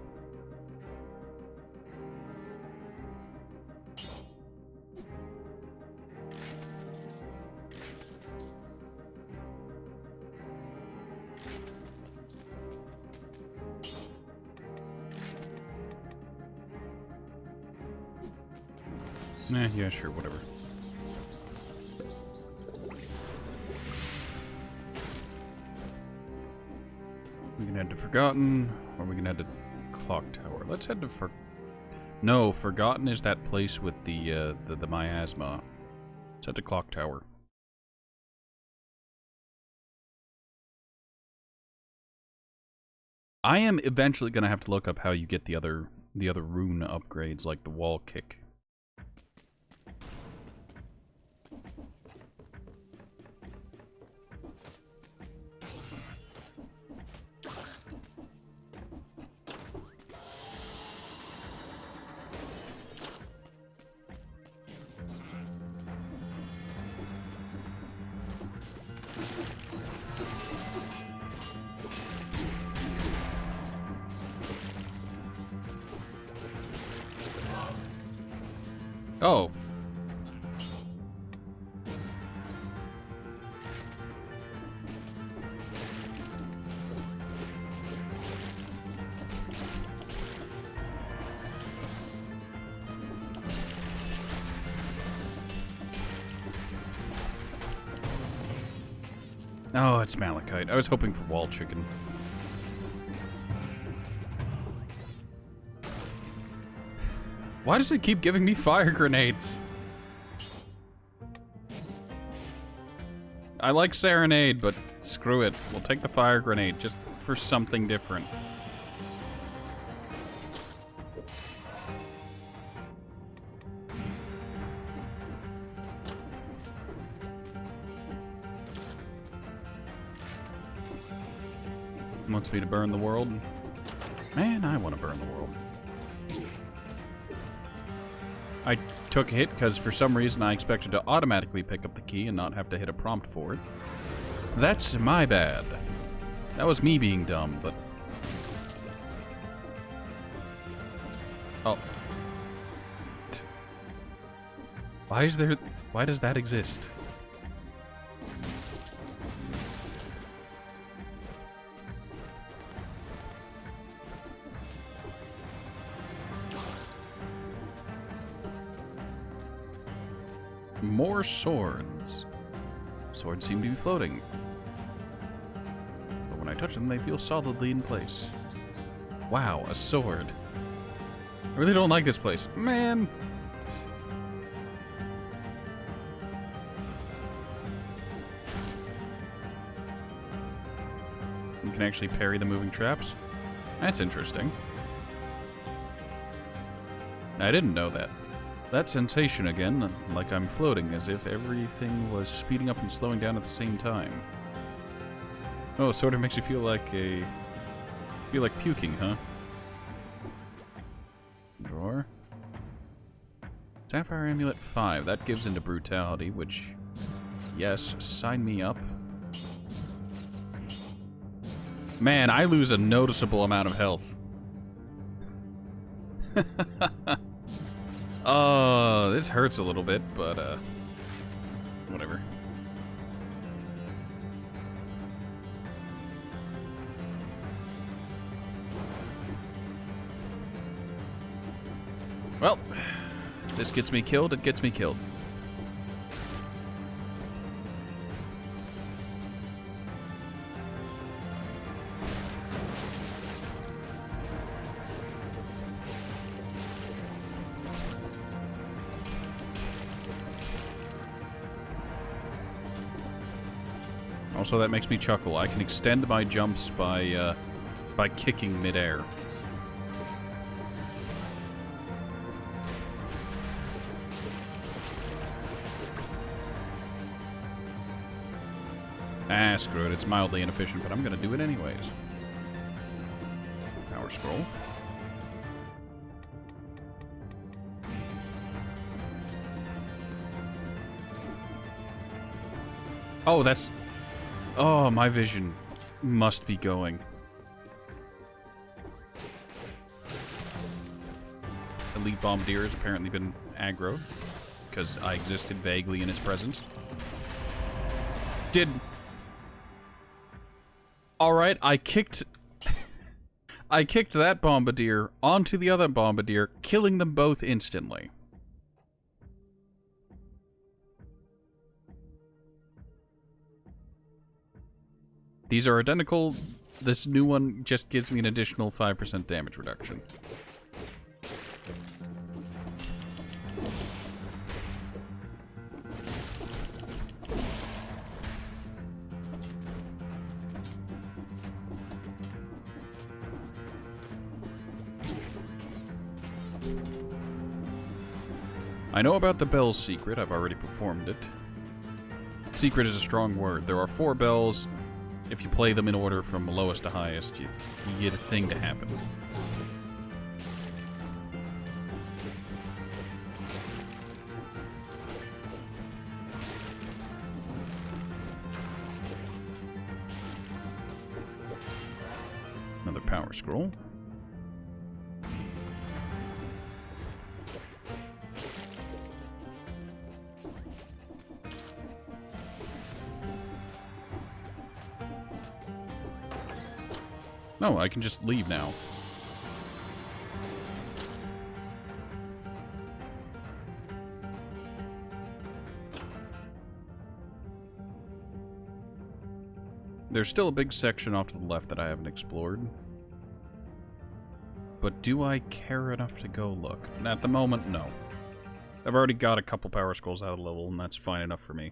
Speaker 1: Yeah, sure, whatever. We can head to Forgotten, or we can head to Clock Tower. Let's head to No, Forgotten is that place with the miasma. Let's head to Clock Tower. I am eventually gonna have to look up how you get the other rune upgrades, like the wall kick. Oh. Oh, it's malachite. I was hoping for wall chicken. Why does it keep giving me fire grenades? I like Serenade, but screw it. We'll take the fire grenade just for something different. Wants me to burn the world? Man, I want to burn the world. I took a hit because for some reason I expected to automatically pick up the key and not have to hit a prompt for it. That's my bad. That was me being dumb, but... Oh. Why does that exist? More swords. Swords seem to be floating. But when I touch them, they feel solidly in place. Wow, a sword. I really don't like this place. Man! You can actually parry the moving traps? That's interesting. I didn't know that. That sensation again, like I'm floating, as if everything was speeding up and slowing down at the same time. Oh, it sort of makes you feel like puking, huh? Drawer. Sapphire Amulet 5, that gives into brutality, which, yes, sign me up. Man, I lose a noticeable amount of health. Oh, this hurts a little bit, but, whatever. Well, if this gets me killed, it gets me killed. Also, that makes me chuckle. I can extend my jumps by kicking midair. Ah, screw it. It's mildly inefficient, but I'm gonna do it anyways. Power scroll. Oh, that's... Oh, my vision must be going. Elite Bombardier has apparently been aggroed, because I existed vaguely in its presence. Alright, I kicked... I kicked that Bombardier onto the other Bombardier, killing them both instantly. These are identical. This new one just gives me an additional 5% damage reduction. I know about the bell's secret. I've already performed it. Secret is a strong word. There are 4 bells. If you play them in order from lowest to highest, you get a thing to happen. Another power scroll. No, I can just leave now. There's still a big section off to the left that I haven't explored. But do I care enough to go look? At the moment, no. I've already got a couple power skulls out of level, and that's fine enough for me.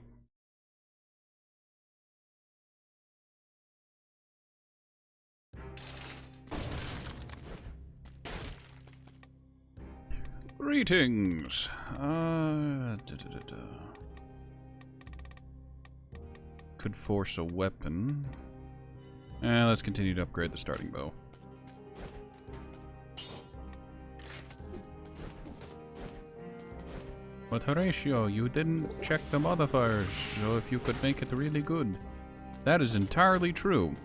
Speaker 1: Greetings! Could force a weapon. Let's continue to upgrade the starting bow. But Horatio, you didn't check the modifiers, so if you could make it really good. That is entirely true.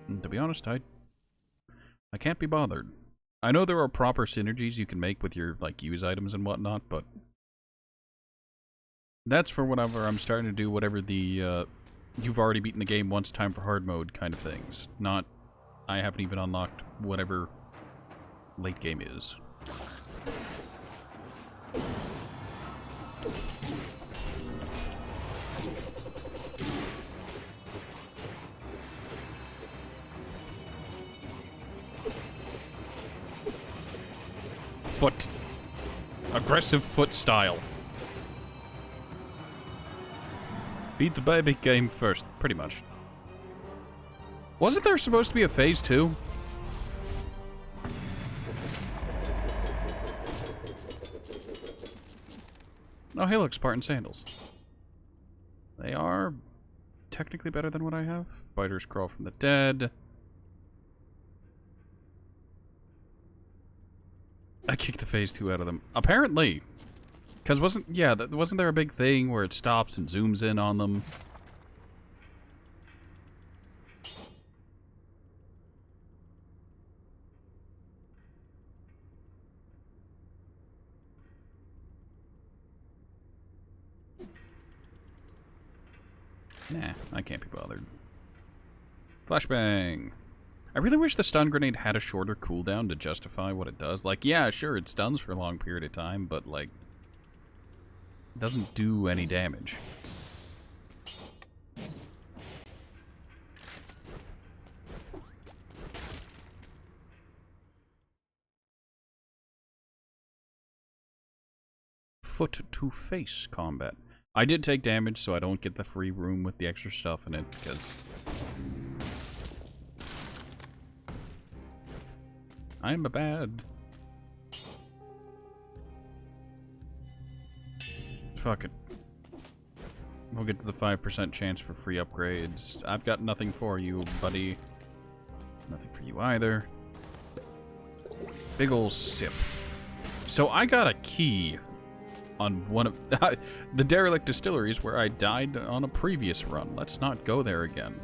Speaker 1: And to be honest, I can't be bothered. I know there are proper synergies you can make with your, like, use items and whatnot, but that's for whenever I'm starting to do whatever the, you've already beaten the game once, time for hard mode kind of things. Not, I haven't even unlocked whatever late game is. Foot. Aggressive foot style. Beat the baby game first, pretty much. Wasn't there supposed to be a phase 2? Oh, hey look, Spartan sandals. They are technically better than what I have. Biters crawl from the dead. I kicked the phase 2 out of them. Apparently. Because wasn't there a big thing where it stops and zooms in on them? Nah, I can't be bothered. Flashbang. I really wish the stun grenade had a shorter cooldown to justify what it does. Like, yeah, sure, it stuns for a long period of time, but, like, it doesn't do any damage. Foot-to-face combat. I did take damage, so I don't get the free room with the extra stuff in it, because I'm a bad. Fuck it. We'll get to the 5% chance for free upgrades. I've got nothing for you, buddy. Nothing for you either. Big ol' sip. So I got a key on one of the derelict distilleries where I died on a previous run. Let's not go there again.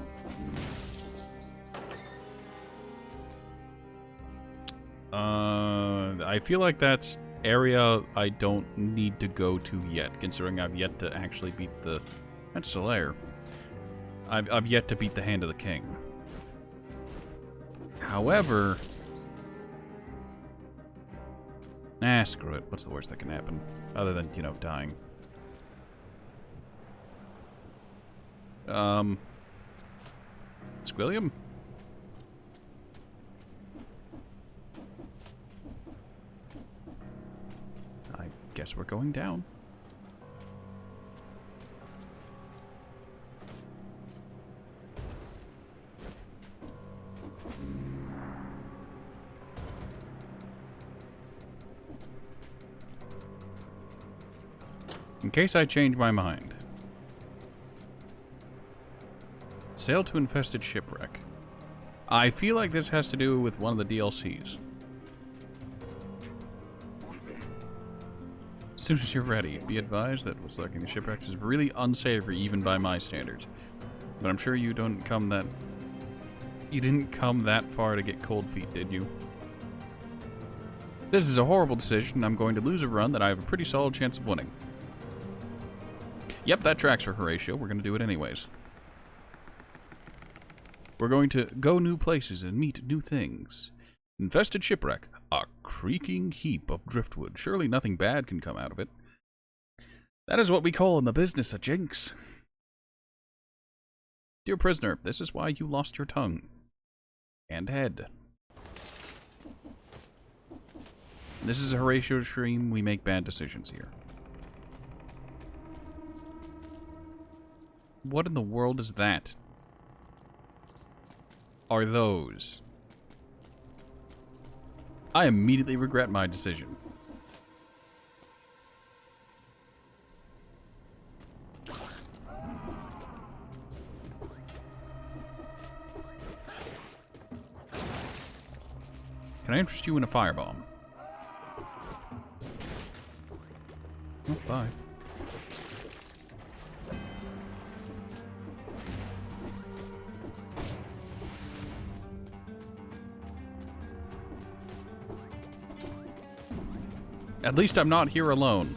Speaker 1: I feel like that's area I don't need to go to yet, considering I've yet to actually beat the... That's the lair. I've yet to beat the Hand of the King. However... Nah, screw it. What's the worst that can happen? Other than, you know, dying. Squilliam? I guess we're going down. In case I change my mind. Sail to infested shipwreck. I feel like this has to do with one of the DLCs. As soon as you're ready, be advised that what's lurking in the shipwreck is really unsavory even by my standards. But I'm sure you didn't come that far to get cold feet, did you? This is a horrible decision. I'm going to lose a run that I have a pretty solid chance of winning. Yep, that tracks for Horatio. We're going to do it anyways. We're going to go new places and meet new things. Infested shipwreck. A creaking heap of driftwood. Surely nothing bad can come out of it. That is what we call in the business a jinx. Dear prisoner, this is why you lost your tongue. And head. This is a Horatio stream. We make bad decisions here. What in the world is that? Are those? I immediately regret my decision. Can I interest you in a firebomb? Oh, bye. At least I'm not here alone.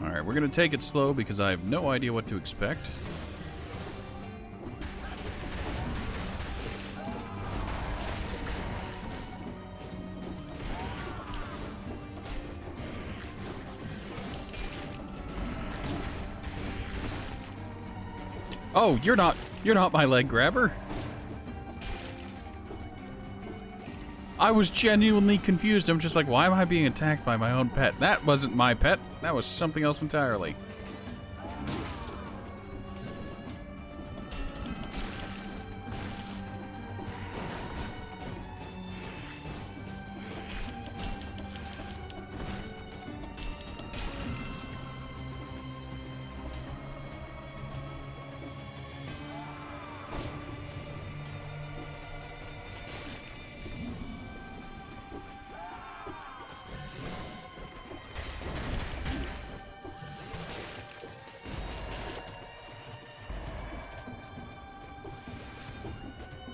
Speaker 1: Alright, we're gonna take it slow because I have no idea what to expect. Oh, you're not my leg grabber. I was genuinely confused. I'm just like, why am I being attacked by my own pet? That wasn't my pet. That was something else entirely.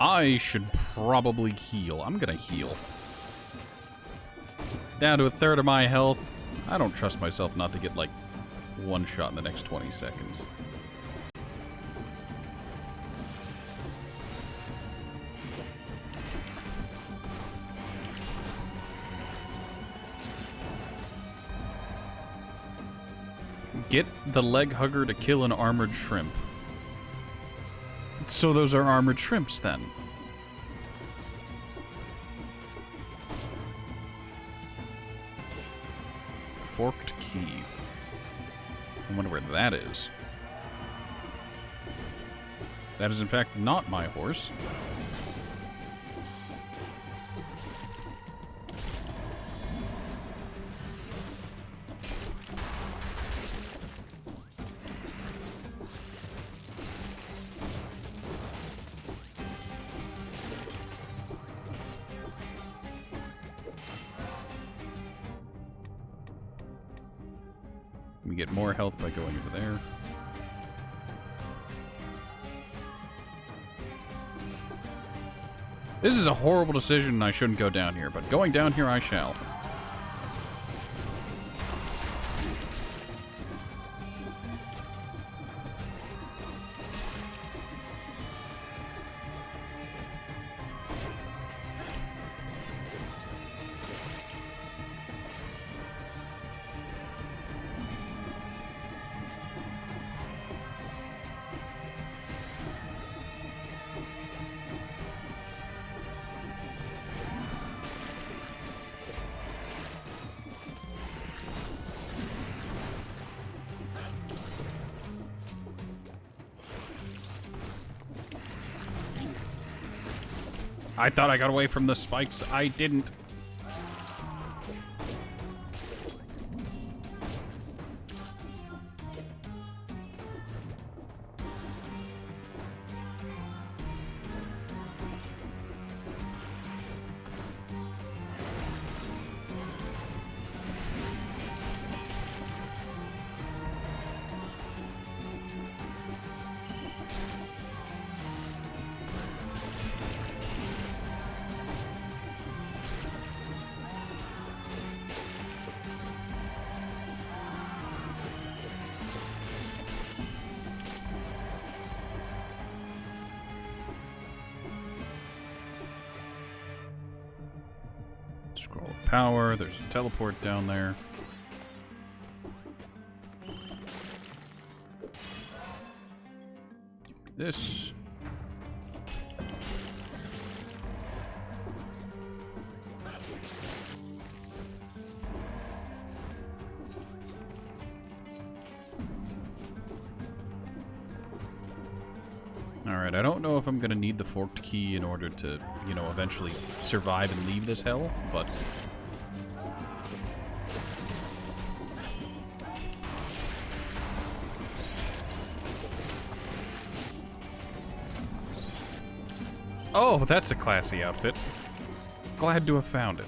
Speaker 1: I should probably heal. I'm gonna heal. Down to a third of my health. I don't trust myself not to get, like, one shot in the next 20 seconds. Get the leg hugger to kill an armored shrimp. So those are armored shrimps, then. Forked key. I wonder where that is. That is, in fact, not my horse. We get more health by going over there. This is a horrible decision and I shouldn't go down here, but going down here I shall. I thought I got away from the spikes. I didn't. Scroll of power. There's a teleport down there. This. Alright, I don't know if I'm gonna need the forked key in order to, you know, eventually survive and leave this hell, but... Oh, that's a classy outfit. Glad to have found it.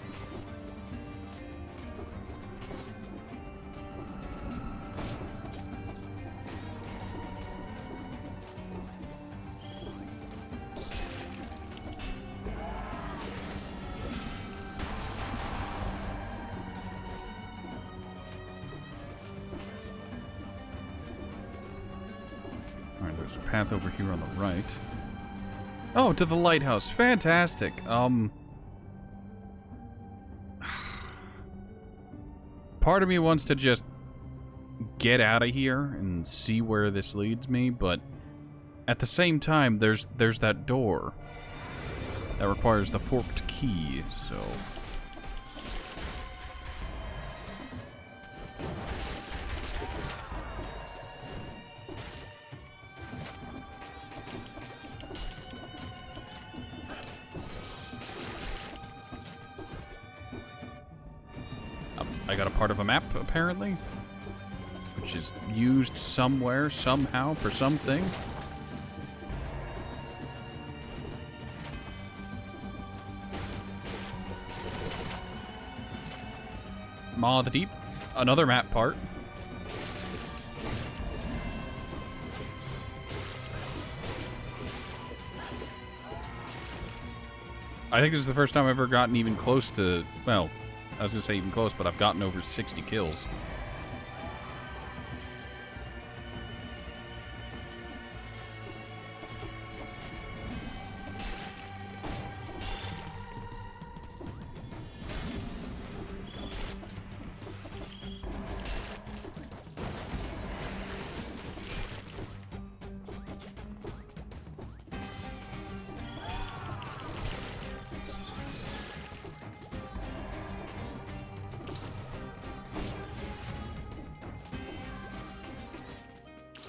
Speaker 1: Alright, there's a path over here on the right. Oh, to the lighthouse. Fantastic. Part of me wants to just get out of here and see where this leads me, but at the same time, there's that door that requires the forked key, so... I got a part of a map, apparently, which is used somewhere, somehow, for something. Maw of the Deep, another map part. I think this is the first time I've ever gotten even close to, well, I was gonna say even close, but I've gotten over 60 kills.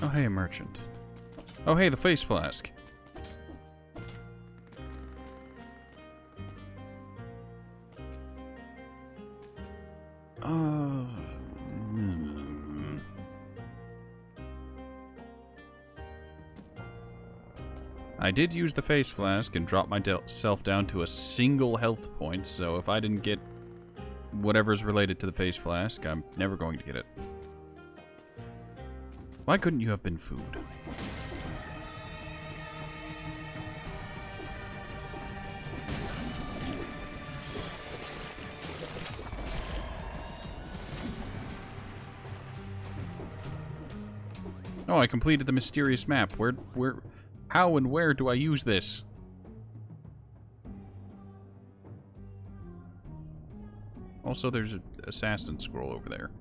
Speaker 1: Oh, hey, a merchant. Oh, hey, the face flask. I did use the face flask and drop myself down to a single health point, so if I didn't get whatever's related to the face flask, I'm never going to get it. Why couldn't you have been food? Oh, I completed the mysterious map. How and where do I use this? Also, there's an assassin scroll over there.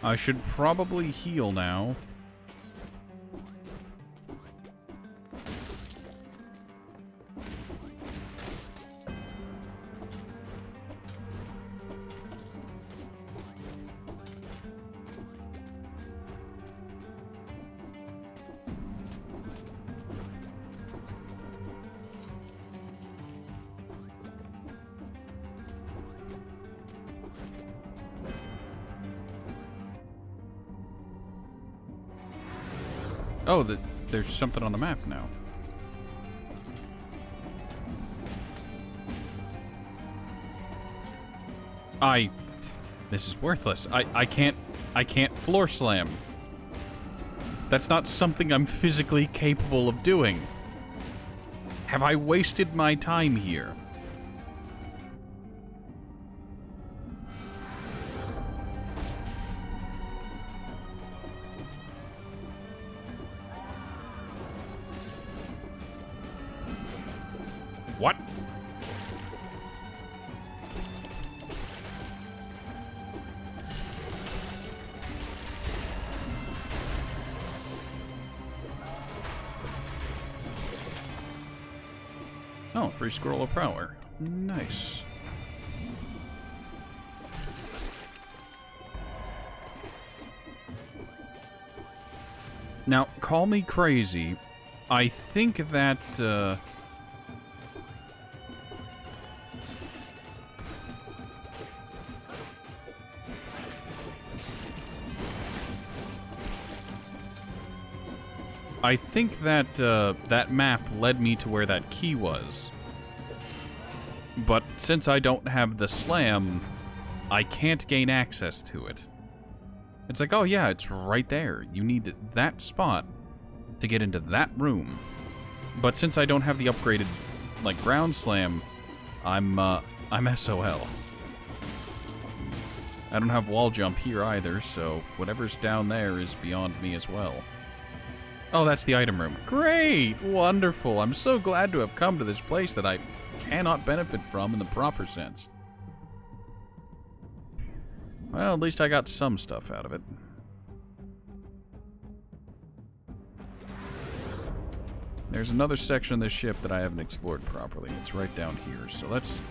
Speaker 1: I should probably heal now. Oh, there's something on the map now. This is worthless. I can't floor slam. That's not something I'm physically capable of doing. Have I wasted my time here? What? Oh, free scroll of power. Nice. Now, call me crazy. I think that, that map led me to where that key was. But since I don't have the slam, I can't gain access to it. It's like, oh yeah, it's right there. You need that spot to get into that room. But since I don't have the upgraded, like, ground slam, I'm SOL. I don't have wall jump here either, so whatever's down there is beyond me as well. Oh, that's the item room. Great! Wonderful! I'm so glad to have come to this place that I cannot benefit from in the proper sense. Well, at least I got some stuff out of it. There's another section of this ship that I haven't explored properly. It's right down here, so let's...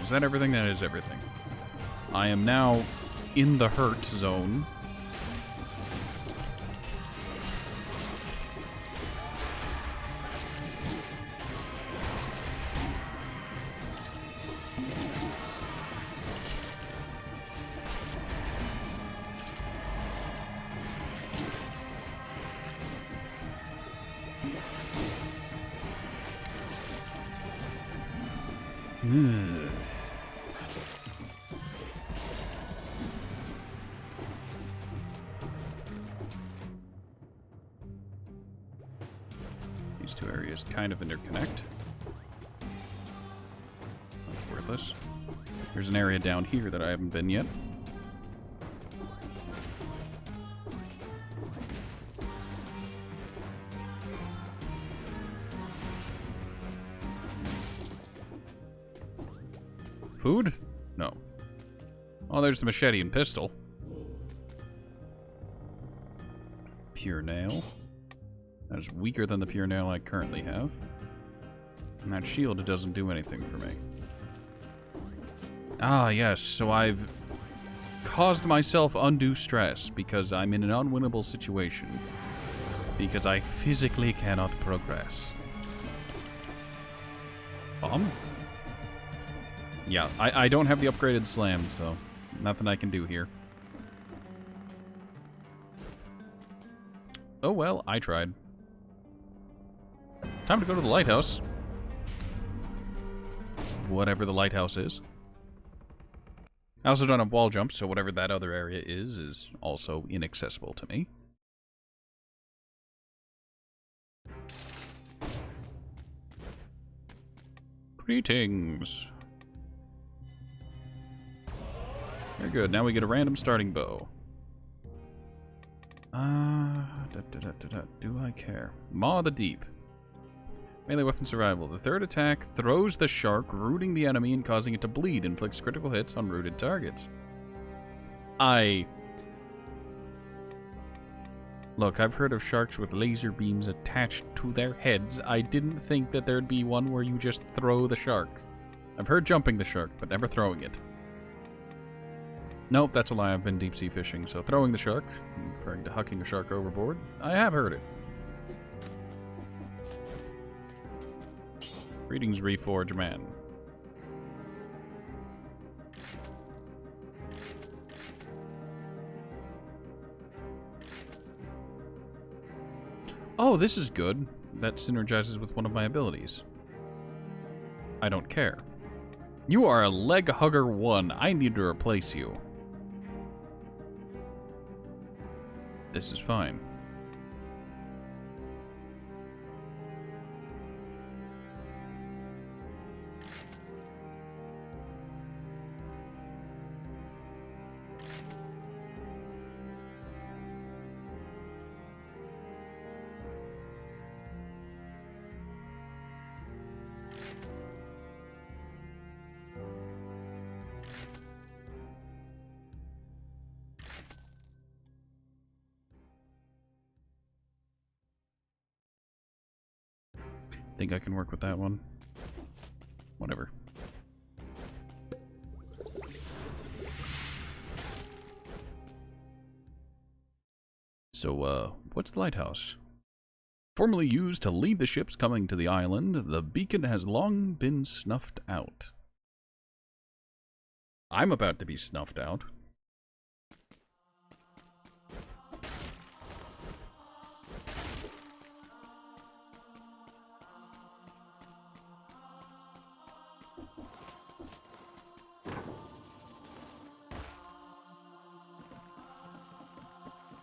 Speaker 1: Is that everything? That is everything. I am now in the hurt zone. These two areas kind of interconnect. That's worthless. There's an area down here that I haven't been yet. Food? No. Oh, there's the machete and pistol. Pure nail. That is weaker than the pure nail I currently have. And that shield doesn't do anything for me. Ah, yes, so I've caused myself undue stress because I'm in an unwinnable situation. Because I physically cannot progress. Bomb? Yeah, I don't have the upgraded slam, so nothing I can do here. Oh well, I tried. Time to go to the lighthouse. Whatever the lighthouse is. I also don't have wall jump, so whatever that other area is also inaccessible to me. Greetings. Very good. Now we get a random starting bow. Do I care? Maw of the Deep. Melee weapon survival. The third attack throws the shark, rooting the enemy and causing it to bleed. Inflicts critical hits on rooted targets. Look, I've heard of sharks with laser beams attached to their heads. I didn't think that there'd be one where you just throw the shark. I've heard jumping the shark, but never throwing it. Nope, that's a lie. I've been deep sea fishing. So throwing the shark, referring to hucking a shark overboard. I have heard it. Greetings, Reforge Man. Oh, this is good. That synergizes with one of my abilities. I don't care. You are a leg hugger 1. I need to replace you. This is fine. Think I can work with that one. Whatever. So, what's the lighthouse? Formerly used to lead the ships coming to the island, the beacon has long been snuffed out. I'm about to be snuffed out.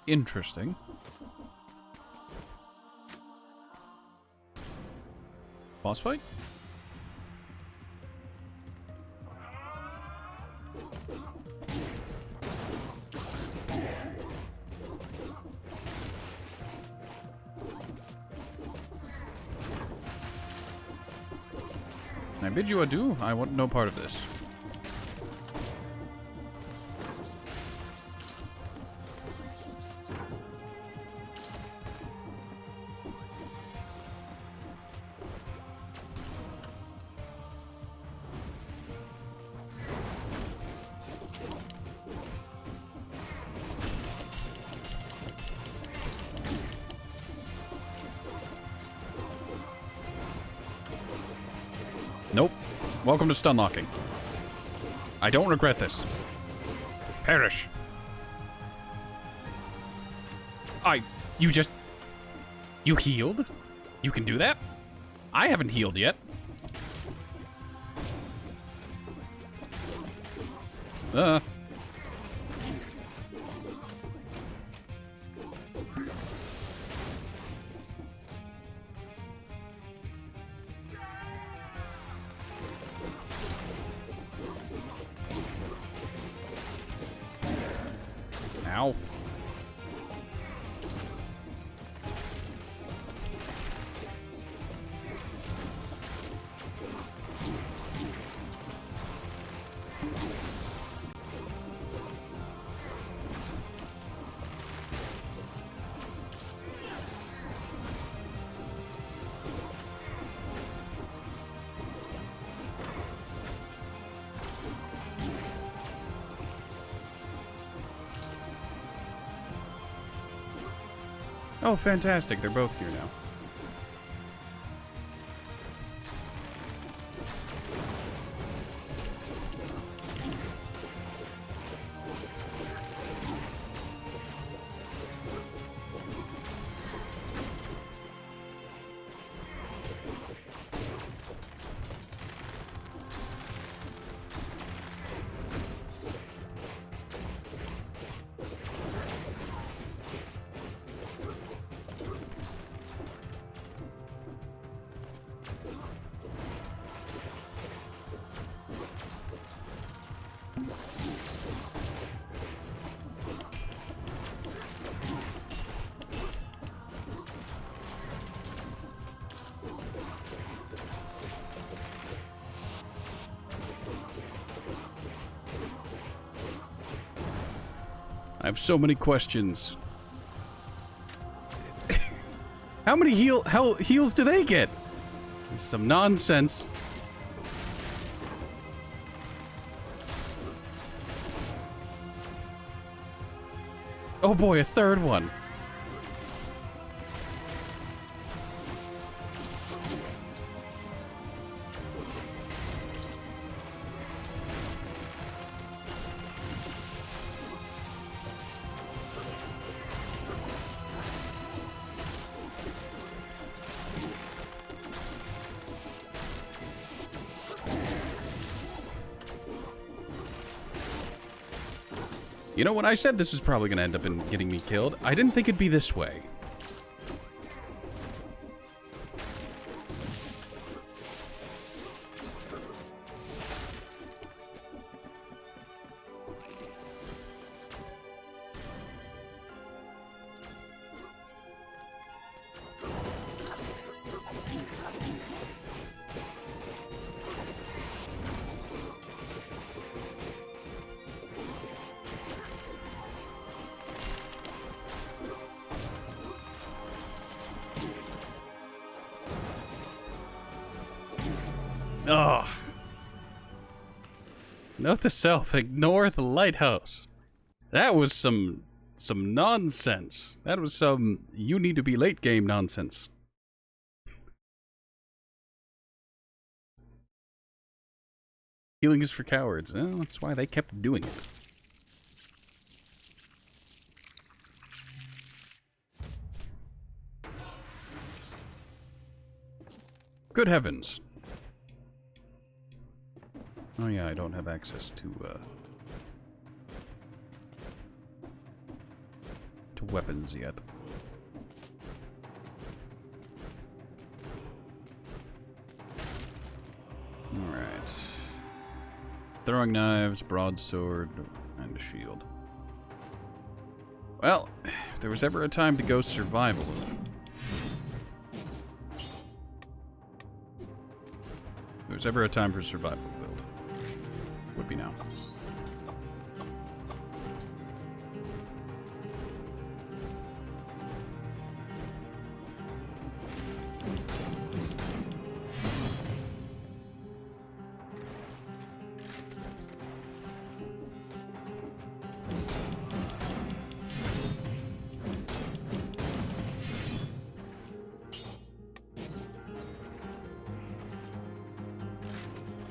Speaker 1: Interesting. Boss fight? I bid you adieu. I want no part of this. Nope. Welcome to stun locking. I don't regret this. Perish. You healed? You can do that? I haven't healed yet. Ow. Oh, fantastic. They're both here now. I have so many questions. How many heals do they get? This is some nonsense. Oh boy, a third one. You know, when I said this was probably going to end up in getting me killed, I didn't think it'd be this way. Ugh. Note to self, ignore the lighthouse. That was some nonsense. That was some you need to be late game nonsense. Healing is for cowards. Well, that's why they kept doing it. Good heavens. Oh yeah, I don't have access to weapons yet. Alright. Throwing knives, broadsword, and a shield. Well, if there was ever a time to go survival, if there was ever a time for survival build, would be now.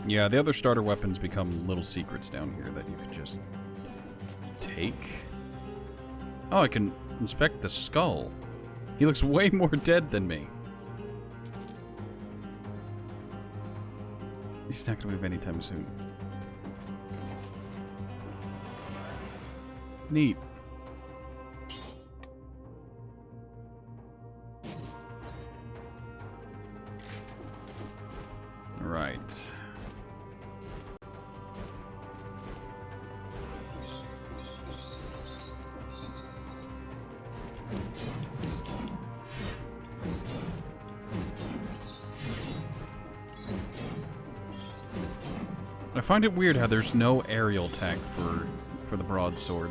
Speaker 1: Yeah, the other starter weapons become little secrets down here that you can just take. Oh, I can inspect the skull. He looks way more dead than me. He's not gonna move anytime soon. Neat. Right. I find it weird how there's no aerial attack for the broadsword.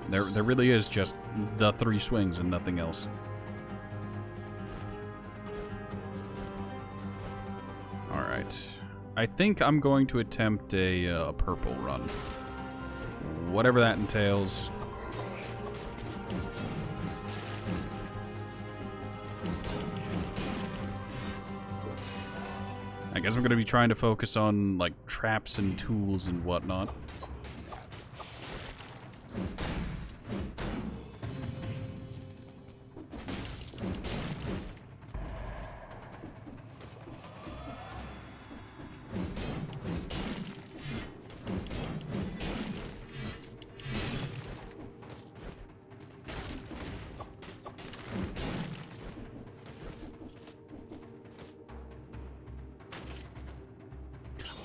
Speaker 1: There really is just the 3 swings and nothing else. Alright. I think I'm going to attempt a purple run. Whatever that entails. I guess I'm going to be trying to focus on, like, traps and tools and whatnot.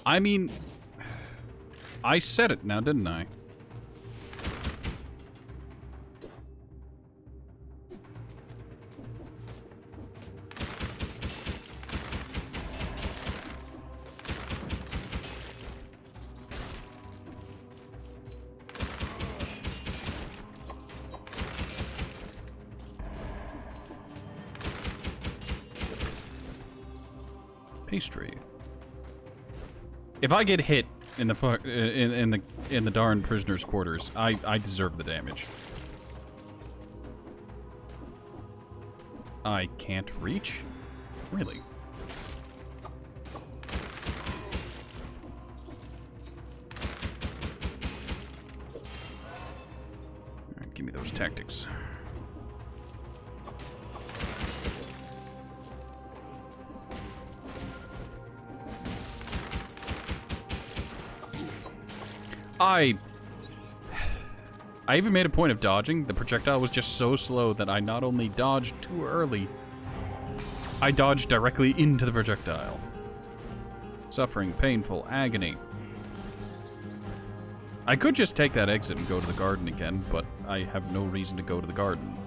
Speaker 1: I mean, I said it now, didn't I? Pastry. If I get hit In the darn prisoner's quarters. I deserve the damage. I can't reach? Really? Alright, give me those tactics. I even made a point of dodging. The projectile was just so slow that I not only dodged too early, I dodged directly into the projectile. Suffering, painful, agony. I could just take that exit and go to the garden again, but I have no reason to go to the garden.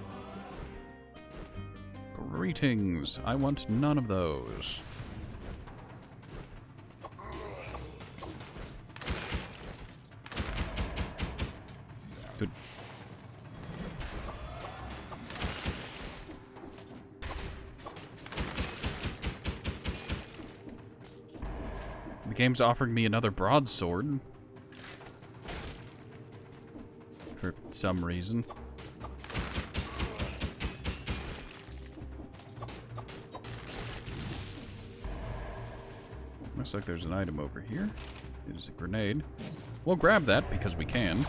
Speaker 1: Greetings. I want none of those. Good. The game's offering me another broadsword. For some reason. Looks like there's an item over here. It is a grenade. We'll grab that because we can.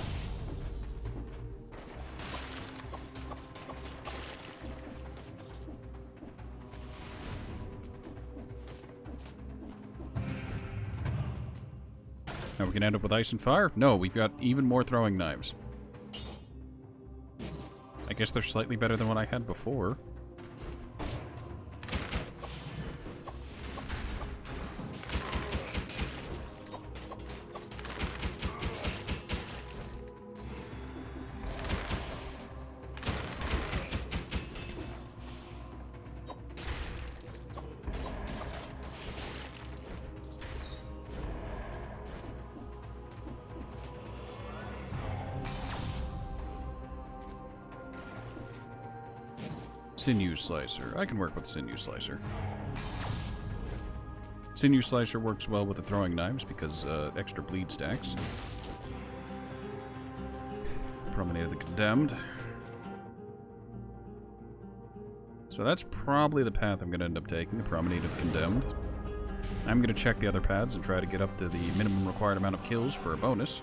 Speaker 1: Now we can end up with ice and fire? No, we've got even more throwing knives. I guess they're slightly better than what I had before. Sinew Slicer. I can work with Sinew Slicer. Sinew Slicer works well with the throwing knives because extra bleed stacks. Promenade of the Condemned. So that's probably the path I'm going to end up taking, the Promenade of the Condemned. I'm going to check the other paths and try to get up to the minimum required amount of kills for a bonus.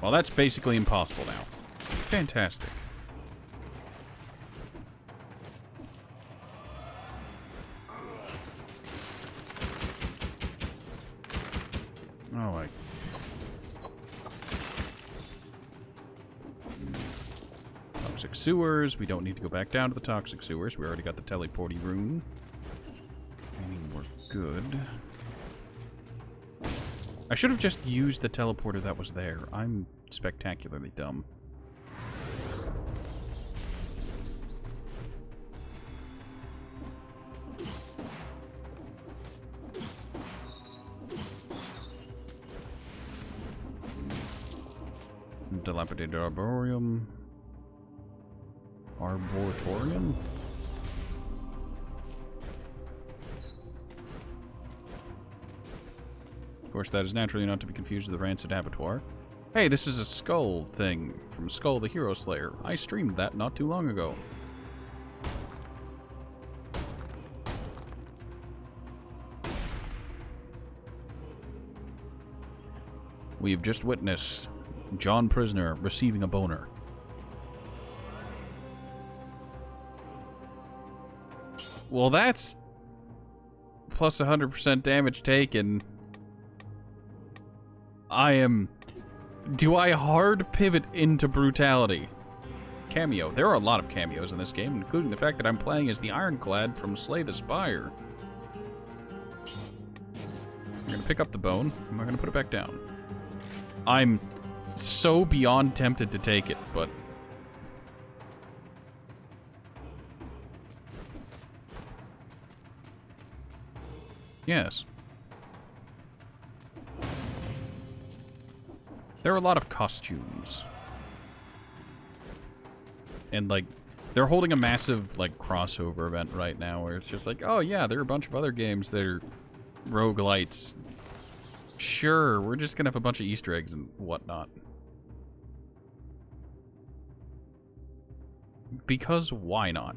Speaker 1: Well, that's basically impossible now. Fantastic. Oh, Toxic sewers. We don't need to go back down to the toxic sewers. We already got the teleporty rune. Meaning we're good. I should have just used the teleporter that was there. I'm spectacularly dumb. Dilapidated Arboretum. Arboretorium? Of course, that is naturally not to be confused with the Rancid Abattoir. Hey, this is a skull thing from Skull the Hero Slayer. I streamed that not too long ago. We've just witnessed John Prisoner receiving a boner. Well, that's plus 100% damage taken. Do I hard pivot into brutality? Cameo. There are a lot of cameos in this game, including the fact that I'm playing as the Ironclad from Slay the Spire. I'm gonna pick up the bone. I'm not gonna put it back down. I'm so beyond tempted to take it, but... Yes. There are a lot of costumes. And, like, They're holding a massive, like, crossover event right now where it's just like, oh yeah, there are a bunch of other games that are roguelites. Sure, we're just gonna have a bunch of Easter eggs and whatnot. Because why not?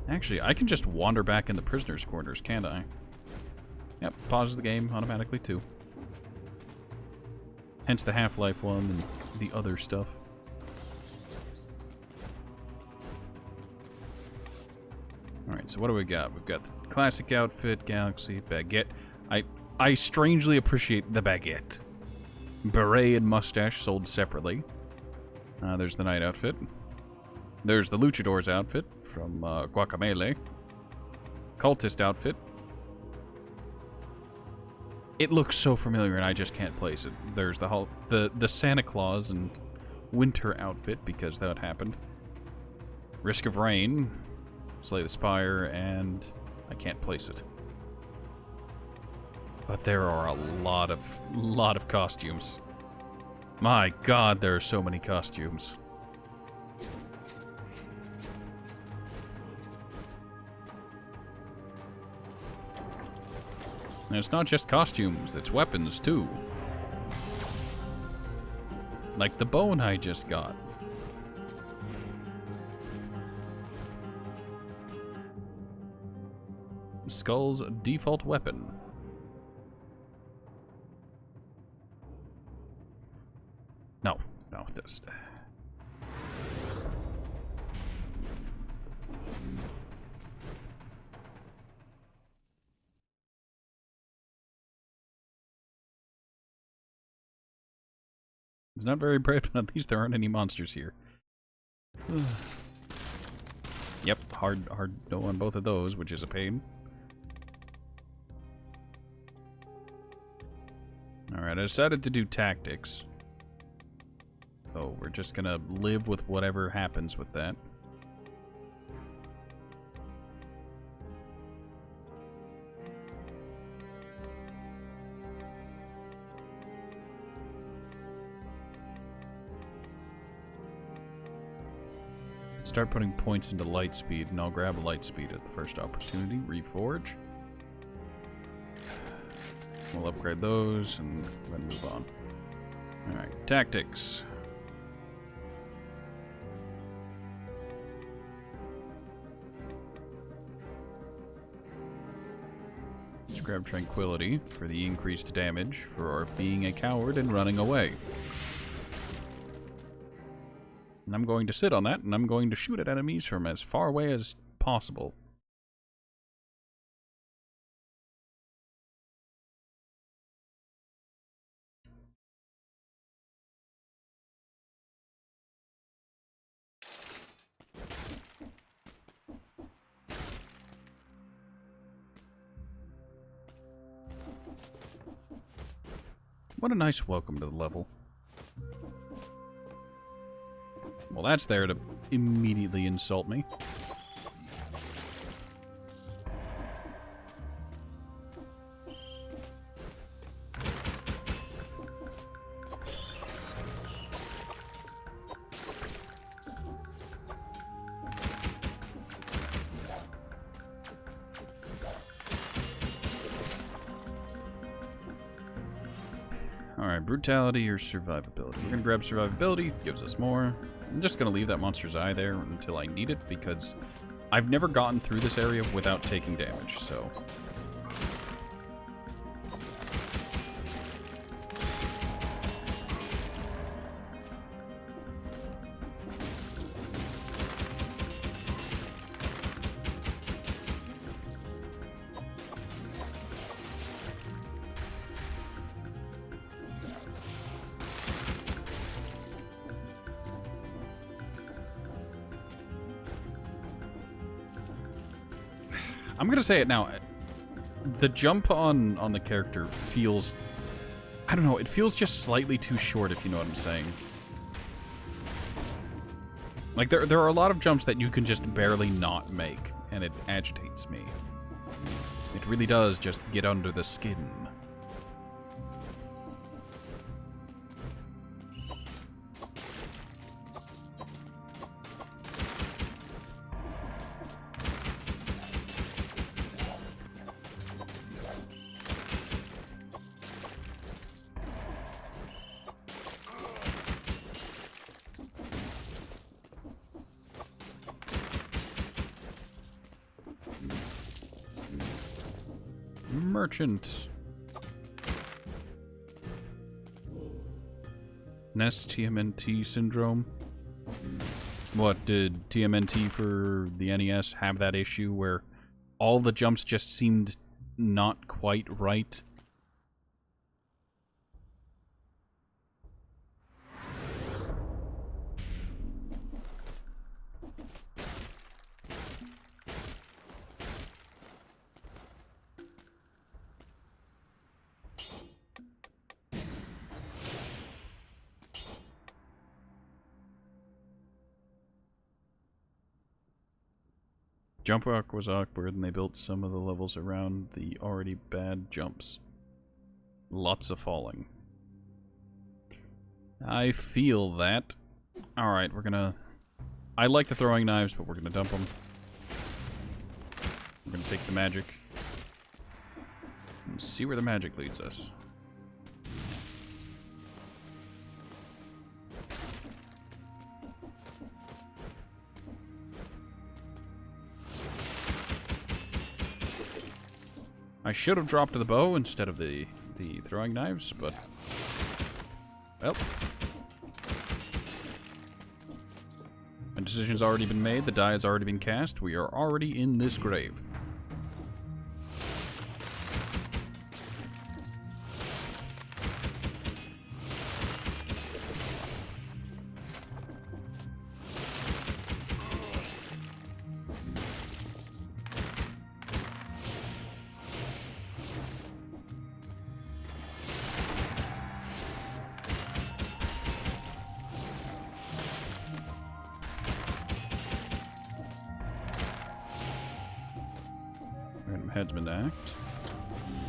Speaker 1: Actually, I can just wander back in the prisoners' quarters, can't I? Yep, pauses the game automatically too. Hence the Half-Life one and the other stuff. Alright, so what do we got? We've got the classic outfit, Galaxy, baguette. I strangely appreciate the baguette. Beret and mustache sold separately. There's the knight outfit. There's the luchador's outfit from Guacamole. Cultist outfit. It looks so familiar and I just can't place it. There's the Santa Claus and winter outfit because that happened. Risk of Rain. Slay the Spire, and I can't place it. But there are a lot of costumes. My god, there are so many costumes. And it's not just costumes, it's weapons too. Like the bone I just got. Skull's default weapon. No, this. It's not very bright, but at least there aren't any monsters here. Yep, hard no on both of those, which is a pain. Alright, I decided to do tactics. So we're just gonna live with whatever happens with that. Start putting points into light speed, and I'll grab a light speed at the first opportunity. Reforge. We'll upgrade those and then move on. Alright, tactics. Let's grab Tranquility for the increased damage for being a coward and running away. And I'm going to sit on that, and I'm going to shoot at enemies from as far away as possible. What a nice welcome to the level. Well, that's there to immediately insult me. Alright, brutality or survivability. We're gonna grab survivability, gives us more. I'm just gonna leave that monster's eye there until I need it, because I've never gotten through this area without taking damage, so... I'm gonna say it now. The jump on the character feels... I don't know, it feels just slightly too short, if you know what I'm saying. Like, there are a lot of jumps that you can just barely not make, and it agitates me. It really does just get under the skin. Merchant. Nest TMNT syndrome. What, did TMNT for the NES have that issue where all the jumps just seemed not quite right? Jump rock was awkward, and they built some of the levels around the already bad jumps. Lots of falling. I feel that. Alright, we're gonna... I like the throwing knives, but we're gonna dump them. We're gonna take the magic. And see where the magic leads us. I should have dropped the bow instead of the throwing knives, but... Well. My decision's already been made, the die has already been cast, we are already in this grave.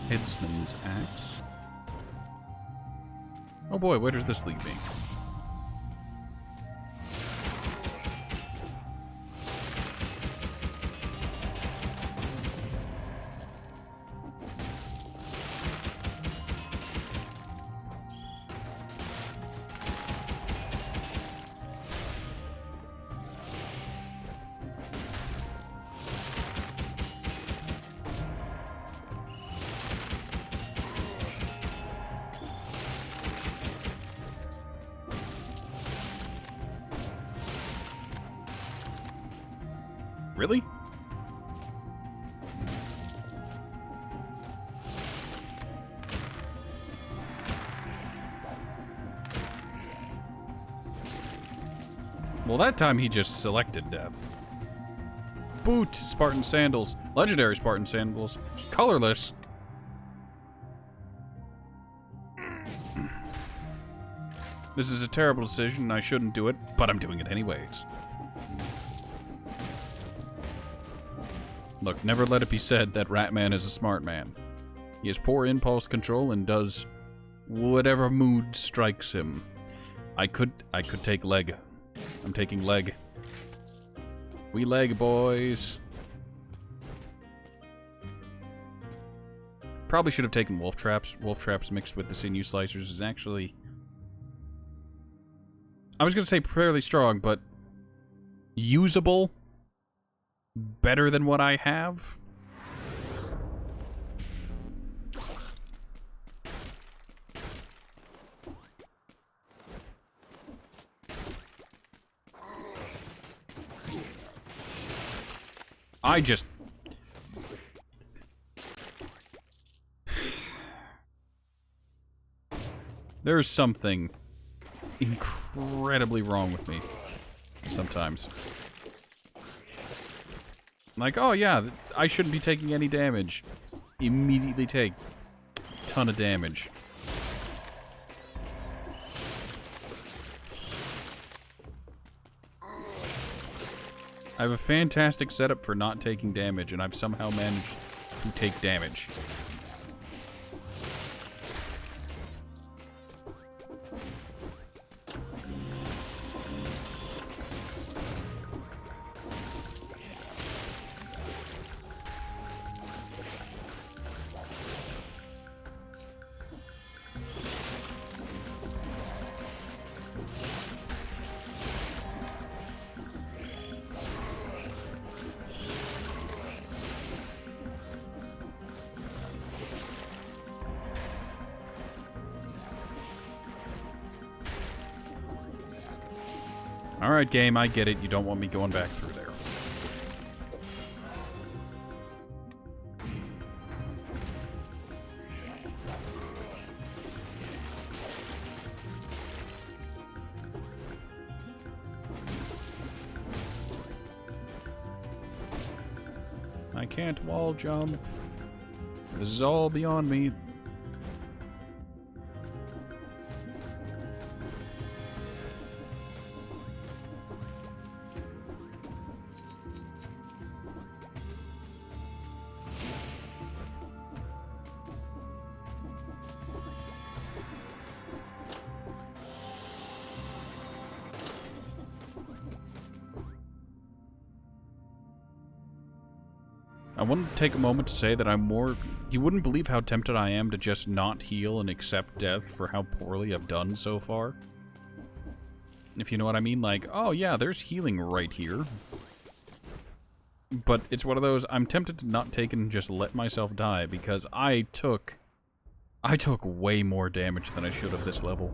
Speaker 1: Headsman's axe. Oh boy, where does this lead me? Really? Well, that time he just selected death. Boot, Spartan sandals. Legendary Spartan sandals. Colorless. This is a terrible decision, and I shouldn't do it, but I'm doing it anyways. Look, never let it be said that Ratman is a smart man. He has poor impulse control and does whatever mood strikes him. I could take leg. I'm taking leg. We leg, boys. Probably should have taken wolf traps. Wolf traps mixed with the sinew slicers is actually... I was going to say fairly strong, but usable. Better than what I have. I just... There's something incredibly wrong with me sometimes. Like, oh yeah, I shouldn't be taking any damage. Immediately take a ton of damage. I have a fantastic setup for not taking damage, and I've somehow managed to take damage. Alright, game, I get it. You don't want me going back through there. I can't wall jump. This is all beyond me. I want to take a moment to say that I'm more... You wouldn't believe how tempted I am to just not heal and accept death for how poorly I've done so far. If you know what I mean, like, oh yeah, there's healing right here. But it's one of those, I'm tempted to not take and just let myself die, because I took way more damage than I should have this level.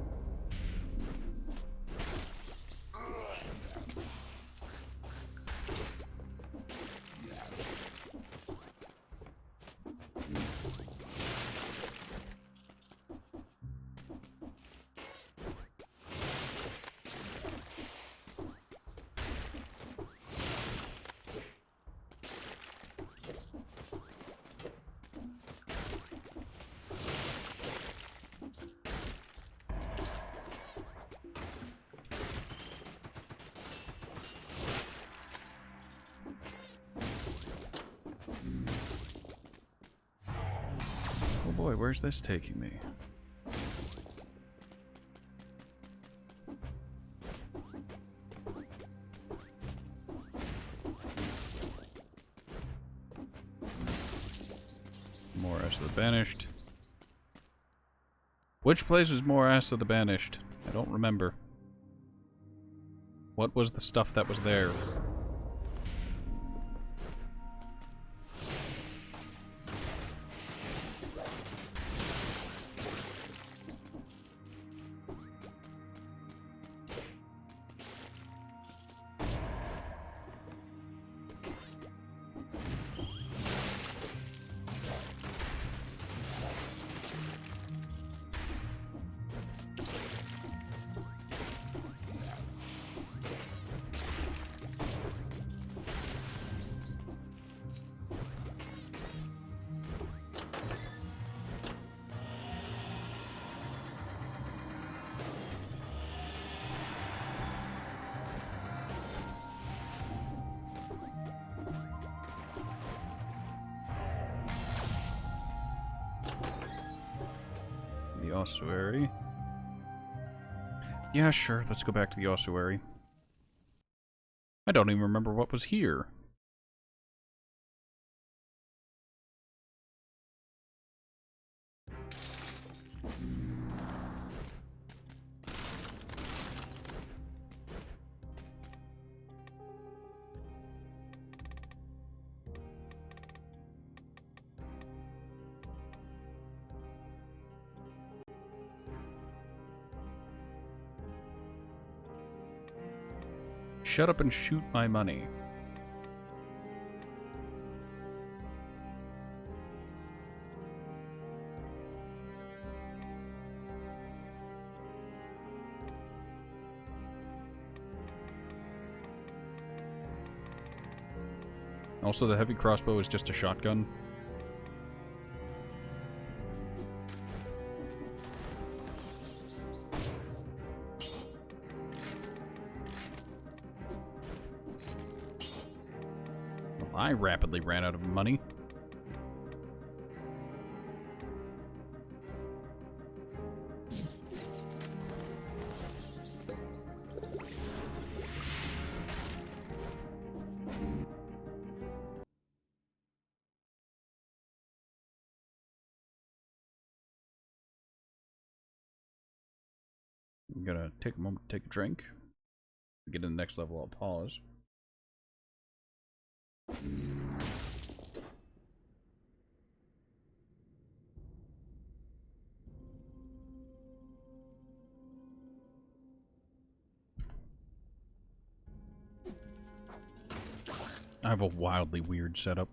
Speaker 1: Oh boy, where's this taking me? More Ass of the Banished. Which place was more Ass of the Banished? I don't remember. What was the stuff that was there? The ossuary. Yeah, sure, let's go back to the ossuary. I don't even remember what was here. Shut up and shoot my money. Also, the heavy crossbow is just a shotgun. I rapidly ran out of money. I'm gonna take a moment to take a drink. To get to the next level, I'll pause. I have a wildly weird setup.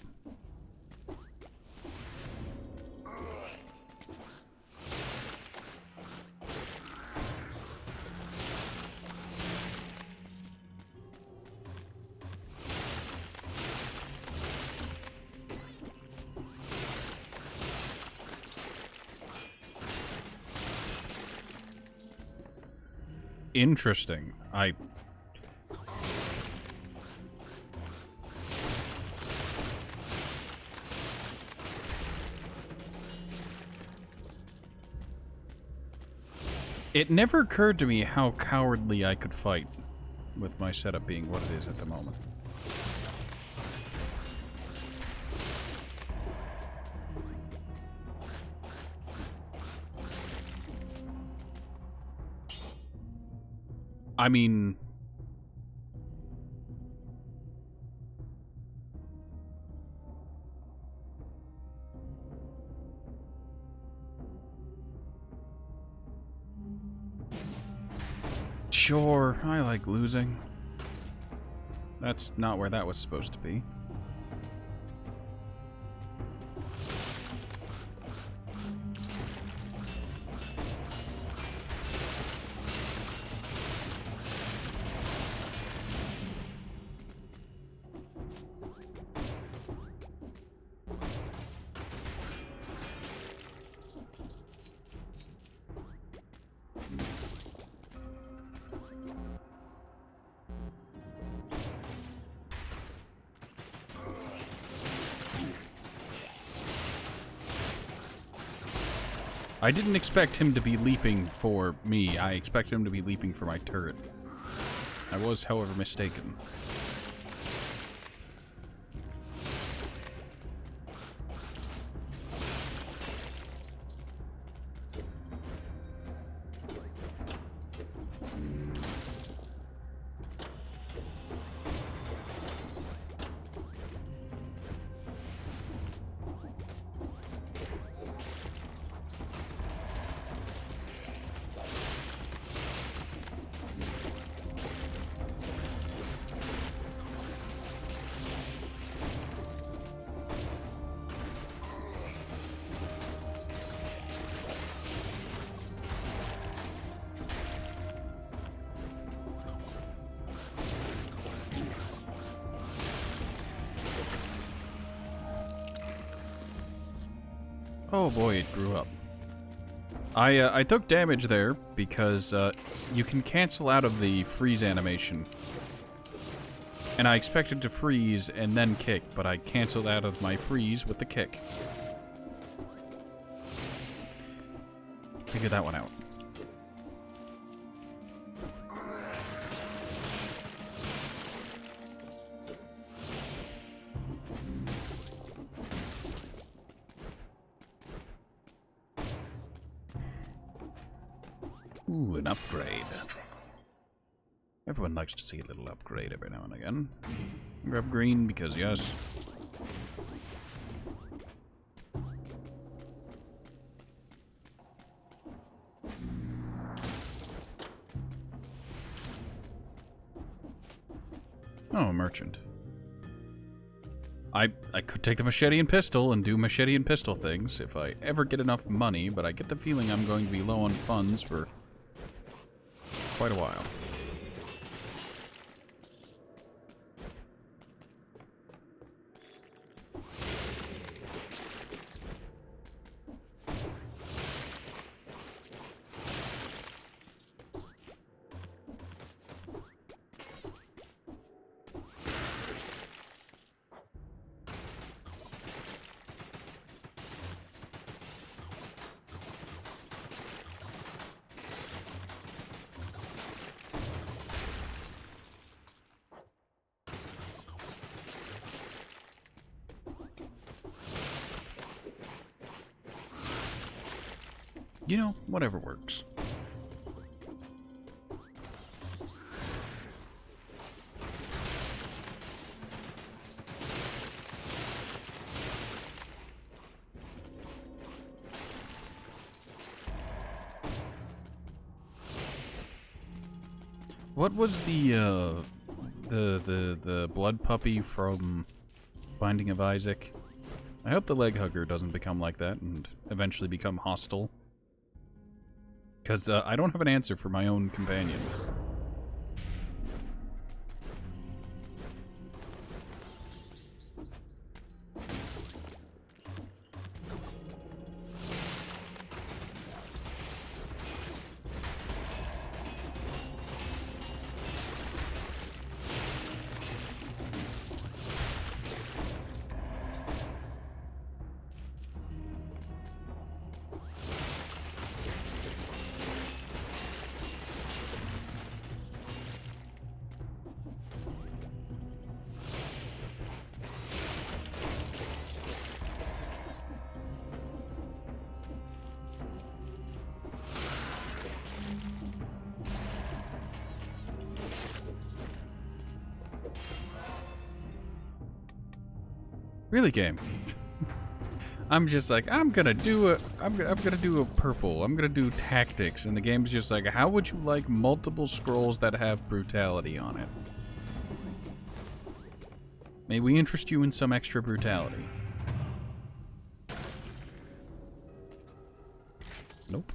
Speaker 1: Interesting. It never occurred to me how cowardly I could fight with my setup being what it is at the moment. I mean... Sure, I like losing. That's not where that was supposed to be. I didn't expect him to be leaping for me. I expected him to be leaping for my turret. I was, however, mistaken. Oh boy, it grew up. I took damage there because you can cancel out of the freeze animation. And I expected to freeze and then kick, but I canceled out of my freeze with the kick. Figure that one out. Ooh, an upgrade. Everyone likes to see a little upgrade every now and again. Grab green because yes. Oh, a merchant. I could take the machete and pistol and do machete and pistol things if I ever get enough money, but I get the feeling I'm going to be low on funds for quite a while. You know, whatever works. What was the The blood puppy from Binding of Isaac. I hope the leg hugger doesn't become like that and eventually become hostile. Because I don't have an answer for my own companion. Really, game? I'm just like, I'm gonna do a purple. I'm gonna do tactics, and the game's just like, how would you like multiple scrolls that have brutality on it? May we interest you in some extra brutality? Nope.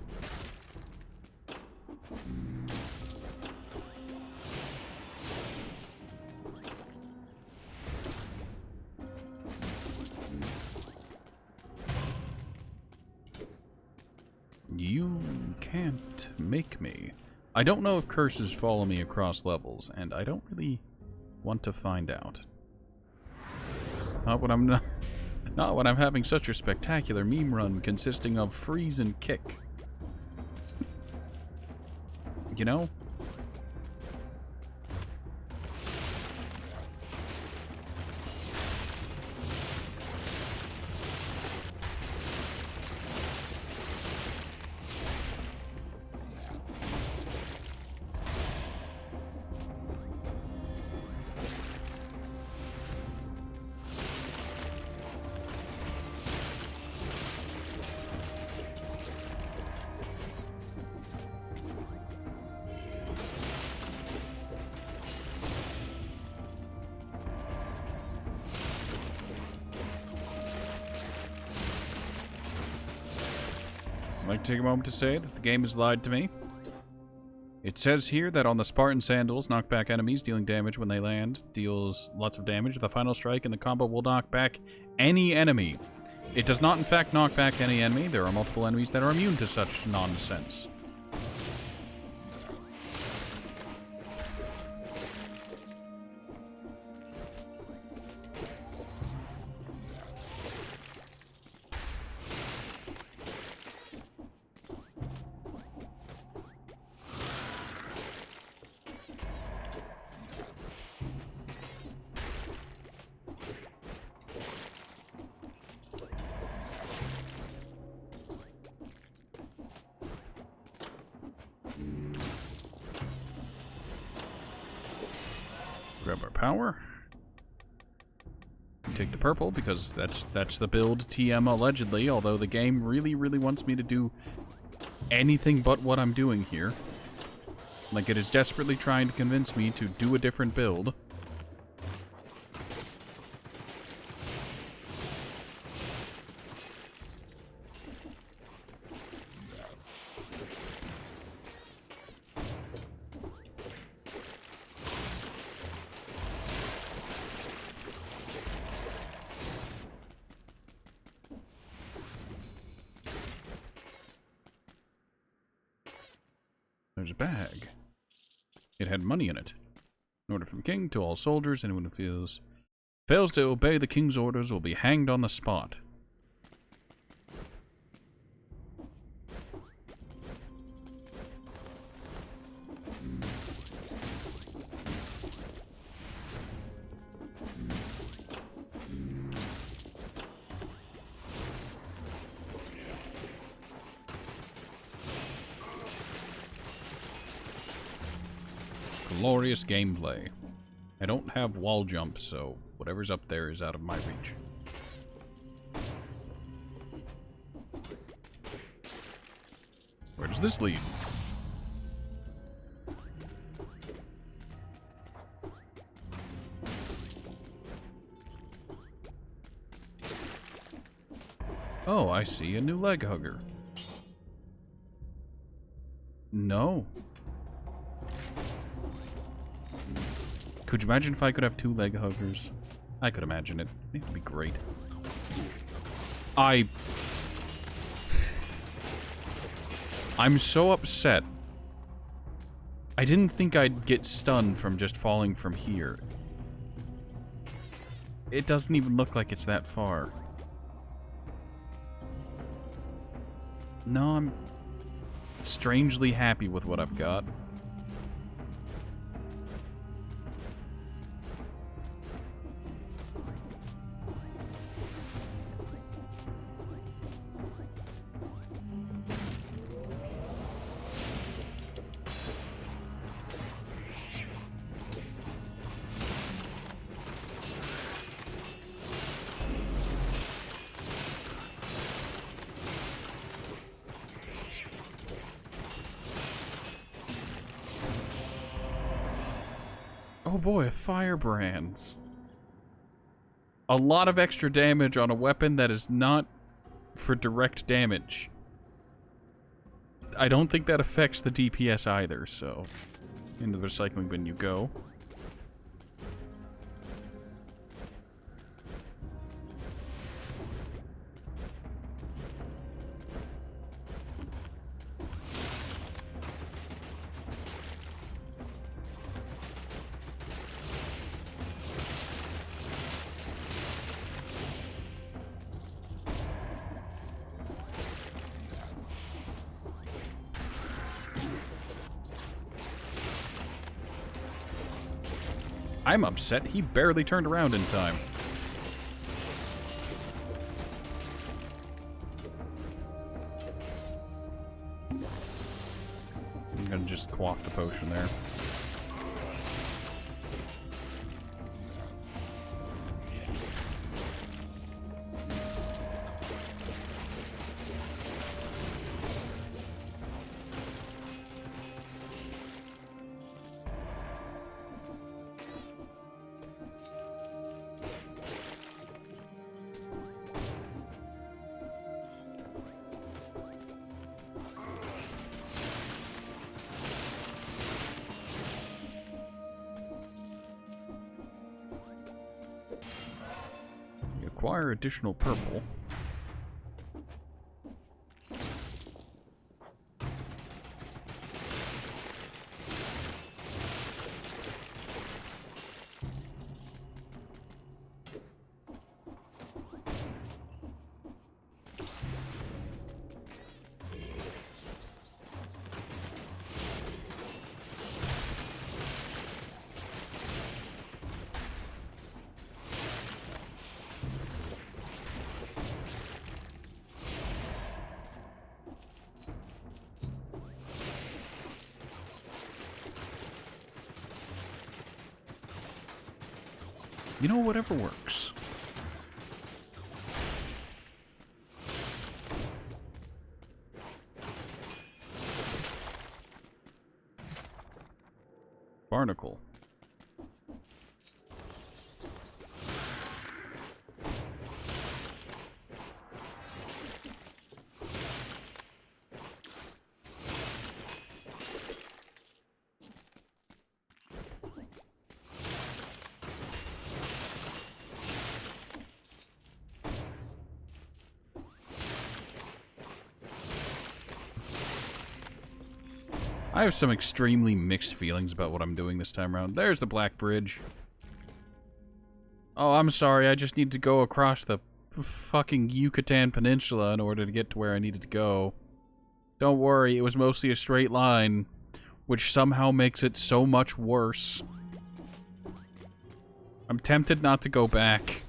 Speaker 1: You can't make me. I don't know if curses follow me across levels, and I don't really want to find out. Not when I'm having such a spectacular meme run consisting of freeze and kick. You know? I'd like to take a moment to say that the game has lied to me. It says here that on the Spartan Sandals, knock back enemies dealing damage when they land, deals lots of damage. The final strike in the combo will knock back any enemy. It does not in fact knock back any enemy. There are multiple enemies that are immune to such nonsense. Grab our power. Take the purple, because that's the build TM allegedly, although the game really, really wants me to do anything but what I'm doing here. Like, it is desperately trying to convince me to do a different build. There's a bag. It had money in it. An order from king to all soldiers. Anyone who fails to obey the king's orders will be hanged on the spot. Glorious gameplay. I don't have wall jump, so whatever's up there is out of my reach. Where does this lead? Oh, I see. A new leg hugger. No. Could you imagine if I could have 2 leg huggers? I could imagine it. It would be great. I'm so upset. I didn't think I'd get stunned from just falling from here. It doesn't even look like it's that far. No, I'm strangely happy with what I've got. Oh boy, firebrands. A lot of extra damage on a weapon that is not for direct damage. I don't think that affects the DPS either, so into the recycling bin you go. I'm upset. He barely turned around in time. I'm gonna just quaff the potion there. Acquire additional purple. You know, whatever works. Barnacle. I have some extremely mixed feelings about what I'm doing this time around. There's the Black Bridge. Oh, I'm sorry, I just need to go across the fucking Yucatan Peninsula in order to get to where I needed to go. Don't worry, it was mostly a straight line, which somehow makes it so much worse. I'm tempted not to go back.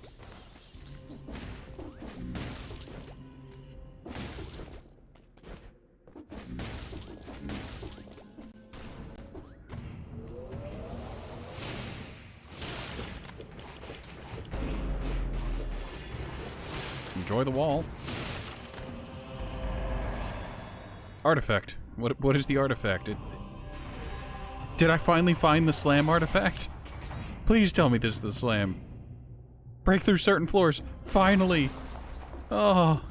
Speaker 1: Enjoy the wall. Artifact. What is the artifact? Did I finally find the slam artifact? Please tell me this is the slam. Break through certain floors. Finally. Oh.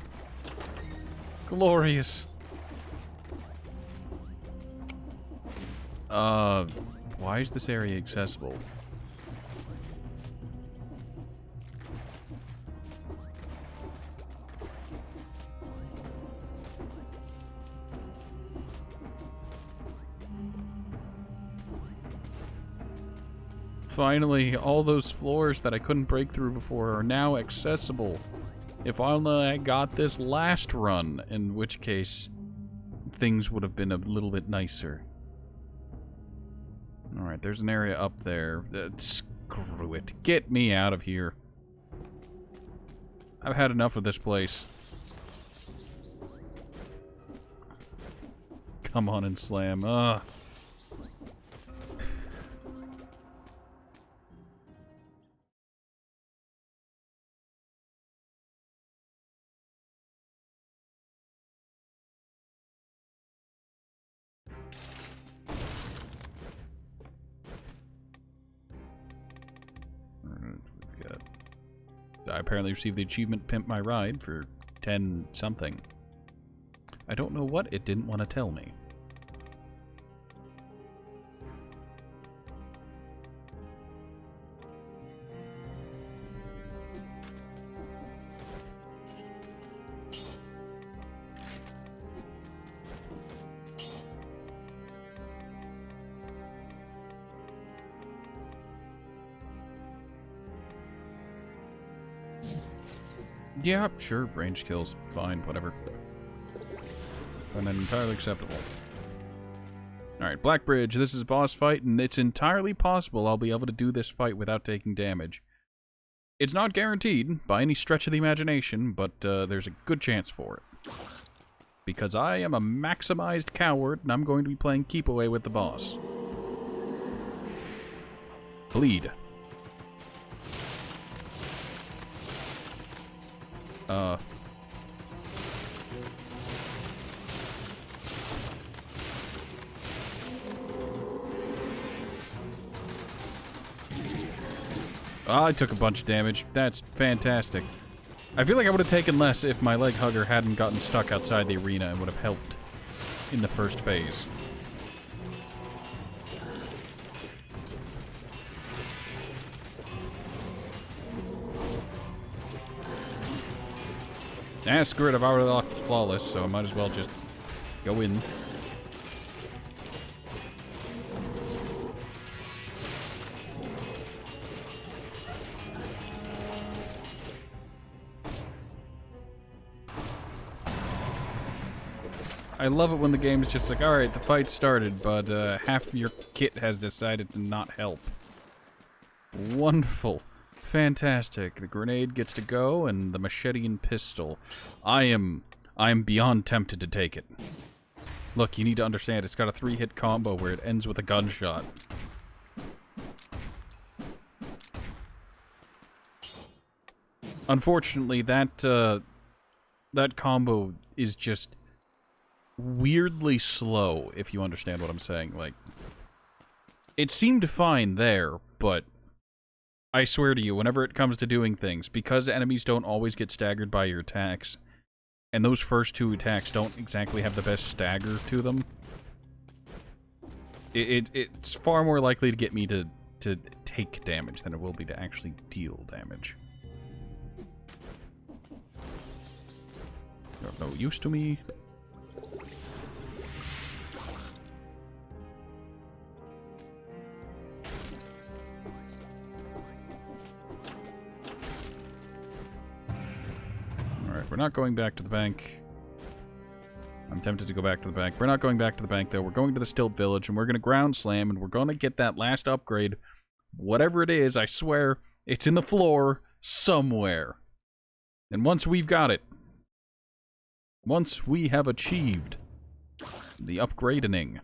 Speaker 1: Glorious. Why is this area accessible? Finally, all those floors that I couldn't break through before are now accessible. If only I got this last run, in which case things would have been a little bit nicer. Alright, there's an area up there. Screw it. Get me out of here. I've had enough of this place. Come on and slam. Ugh. I apparently received the achievement Pimp My Ride for 10 something. I don't know what it didn't want to tell me. Yeah, sure, range kills, fine, whatever. And then entirely acceptable. Alright, Black Bridge, this is a boss fight, and it's entirely possible I'll be able to do this fight without taking damage. It's not guaranteed, by any stretch of the imagination, but there's a good chance for it. Because I am a maximized coward, and I'm going to be playing keep away with the boss. Bleed. I took a bunch of damage. That's fantastic. I feel like I would have taken less if my leg hugger hadn't gotten stuck outside the arena and would have helped in the first phase. Ah, screw it, I've already locked flawless, so I might as well just go in. I love it when the game's just like, alright, the fight started, but half your kit has decided to not help. Wonderful. Fantastic. The grenade gets to go, and the machete and pistol. I am beyond tempted to take it. Look, you need to understand, it's got a 3-hit combo where it ends with a gunshot. Unfortunately, that combo is just weirdly slow, if you understand what I'm saying. Like, it seemed fine there, but I swear to you, whenever it comes to doing things, because enemies don't always get staggered by your attacks, and those first 2 attacks don't exactly have the best stagger to them, it's far more likely to get me to take damage than it will be to actually deal damage. You're of no use to me. Alright, we're not going back to the bank. I'm tempted to go back to the bank. We're not going back to the bank, though. We're going to the Stilt Village, and we're going to ground slam, and we're going to get that last upgrade. Whatever it is, I swear, it's in the floor somewhere. And once we've got it, once we have achieved the upgrading,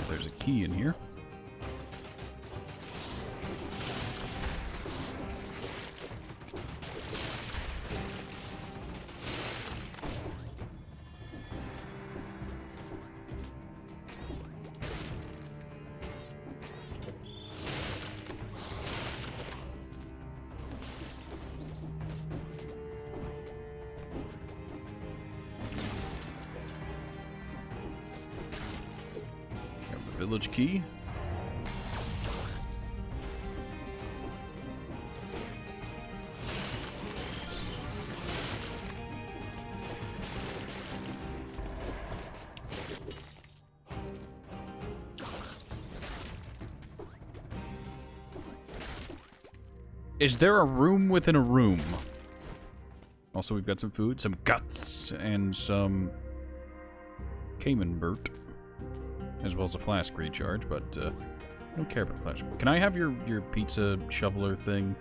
Speaker 1: There's a key in here. Village key. Is there a room within a room? Also, we've got some food, some guts, and some Cayman-burt. As well as a flask recharge, but I don't care about flask. Can I have your pizza shoveler thing?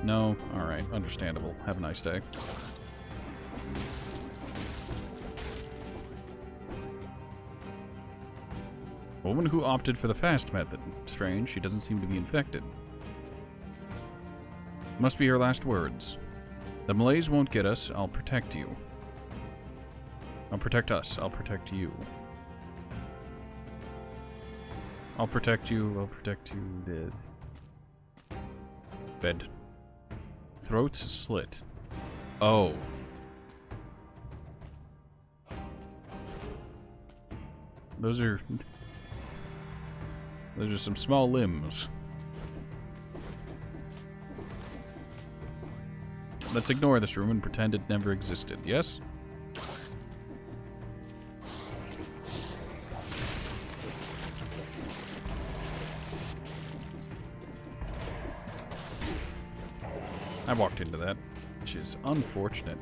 Speaker 1: No? Alright, understandable. Have a nice day. A woman who opted for the fast method. Strange, she doesn't seem to be infected. Must be her last words. The Malays won't get us, I'll protect you. I'll protect us, I'll protect you. I'll protect you, dead. Bed. Throats slit. Oh. Those are some small limbs. Let's ignore this room and pretend it never existed, yes? I walked into that, which is unfortunate.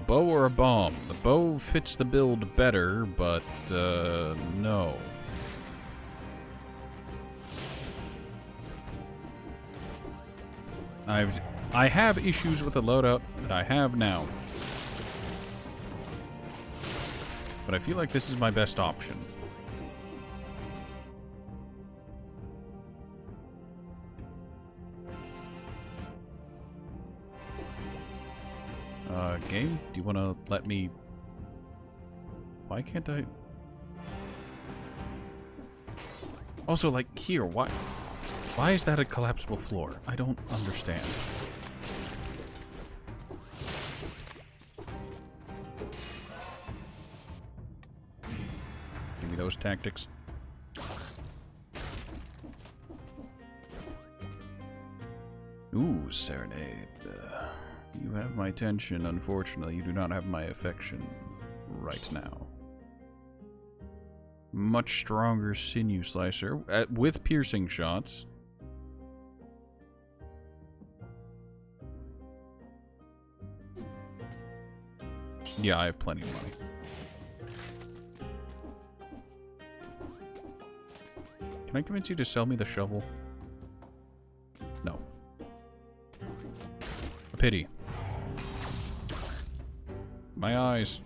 Speaker 1: Bow or a bomb? The bow fits the build better, but, no. I have issues with the loadout that I have now. But I feel like this is my best option. Game? Do you want to let me... Why can't I... Also, like, here, why is that a collapsible floor? I don't understand. Give me those tactics. Ooh, serenade. You have my attention. Unfortunately, you do not have my affection right now. Much stronger sinew slicer with piercing shots. Yeah, I have plenty of money. Can I convince you to sell me the shovel? No. A pity. My eyes.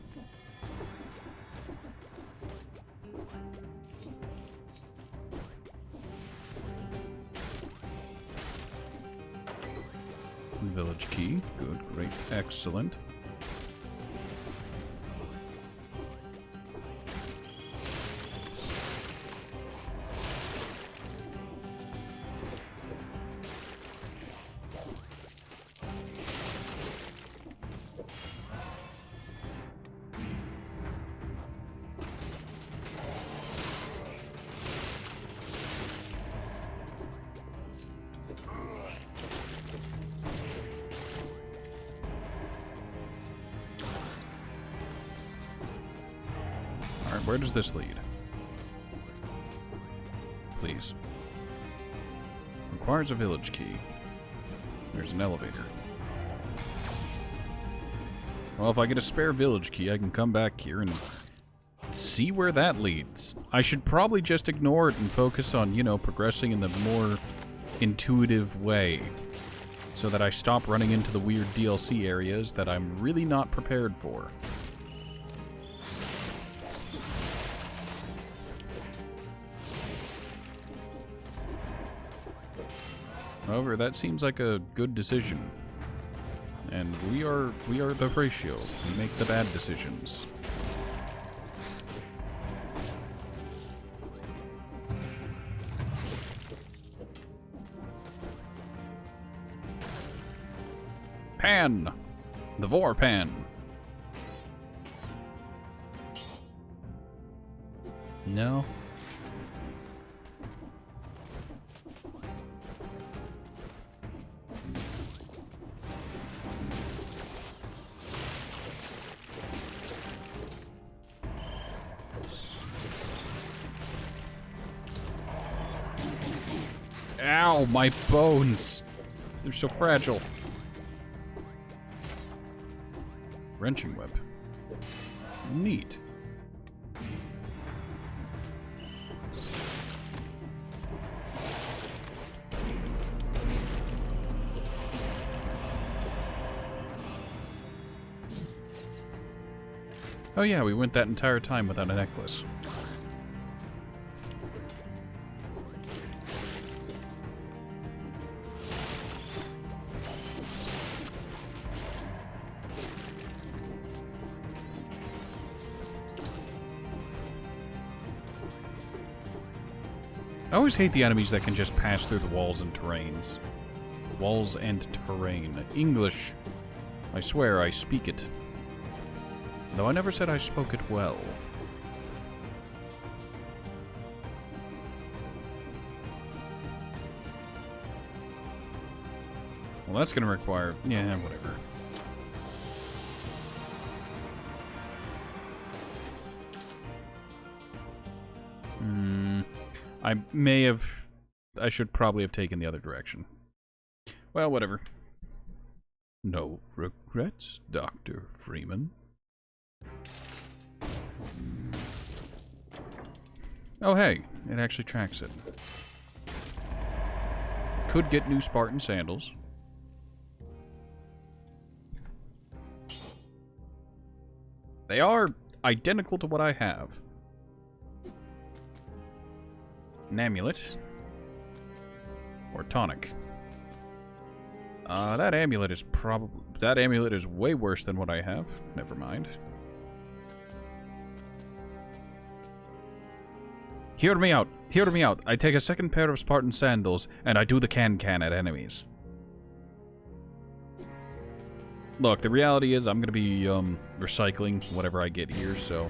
Speaker 1: Village key. Good, great, excellent. Where does this lead? Please. Requires a village key. There's an elevator. Well, if I get a spare village key, I can come back here and see where that leads. I should probably just ignore it and focus on, you know, progressing in the more intuitive way, so that I stop running into the weird DLC areas that I'm really not prepared for. However, that seems like a good decision. And we are the ratio. We make the bad decisions. Pan! The Vor Pan. No. Ow, my bones. They're so fragile. Wrenching whip. Neat. Oh yeah, we went that entire time without a necklace. I always hate the enemies that can just pass through the walls and terrains. Walls and terrain. English. I swear I speak it. Though I never said I spoke it well. Well, that's gonna require... yeah, whatever. I may have... I should probably have taken the other direction. Well, whatever. No regrets, Dr. Freeman. Oh, hey. It actually tracks it. Could get new Spartan sandals. They are identical to what I have. An amulet. Or tonic. That amulet is probably... that amulet is way worse than what I have. Never mind. Hear me out. Hear me out. I take a second pair of Spartan sandals, and I do the can-can at enemies. Look, the reality is I'm gonna be, recycling whatever I get here, so...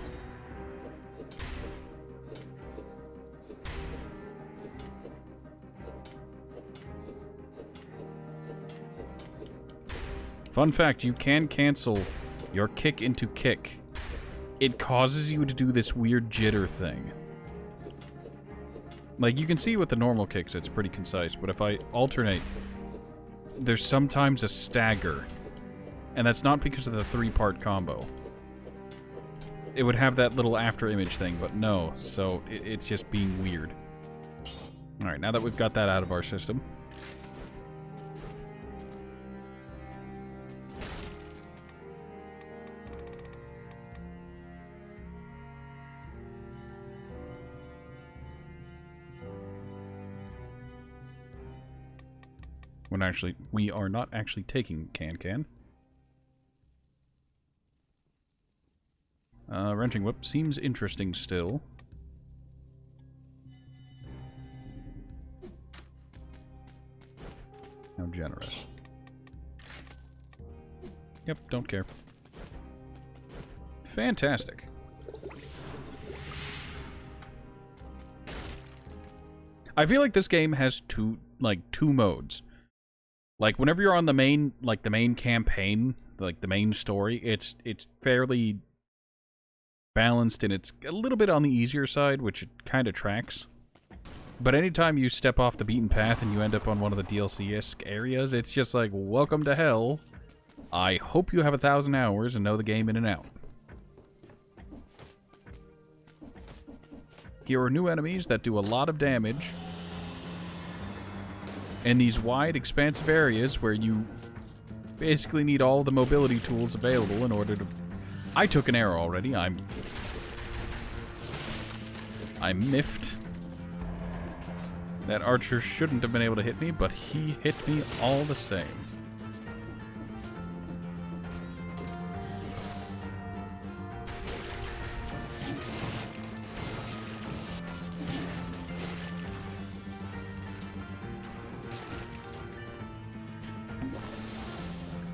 Speaker 1: Fun fact, you can cancel your kick into kick. It causes you to do this weird jitter thing. Like, you can see with the normal kicks, it's pretty concise, but if I alternate, there's sometimes a stagger. And that's not because of the 3-part combo. It would have that little after image thing, but no, so it's just being weird. Alright, now that we've got that out of our system. When actually, we are not actually taking can-can. Wrenching whip seems interesting still. How generous. Yep, don't care. Fantastic. I feel like this game has two modes. Like, whenever you're on the main, the main campaign, the main story, it's fairly balanced, and it's a little bit on the easier side, which it kind of tracks. But anytime you step off the beaten path and you end up on one of the DLC-esque areas, it's just like, welcome to hell. I hope you have 1,000 hours and know the game in and out. Here are new enemies that do a lot of damage. And these wide, expansive areas where you basically need all the mobility tools available in order to... I took an arrow already. I'm miffed. That archer shouldn't have been able to hit me, but he hit me all the same.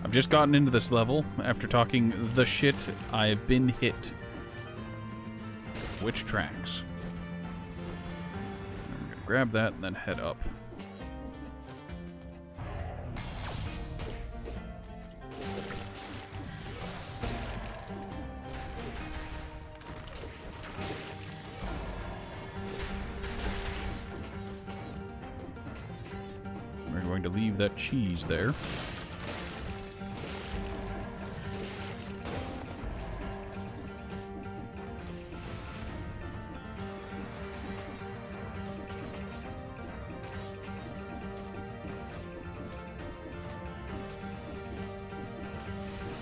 Speaker 1: I've just gotten into this level. After talking the shit, I've been hit. Which tracks? I'm gonna grab that and then head up. We're going to leave that cheese there.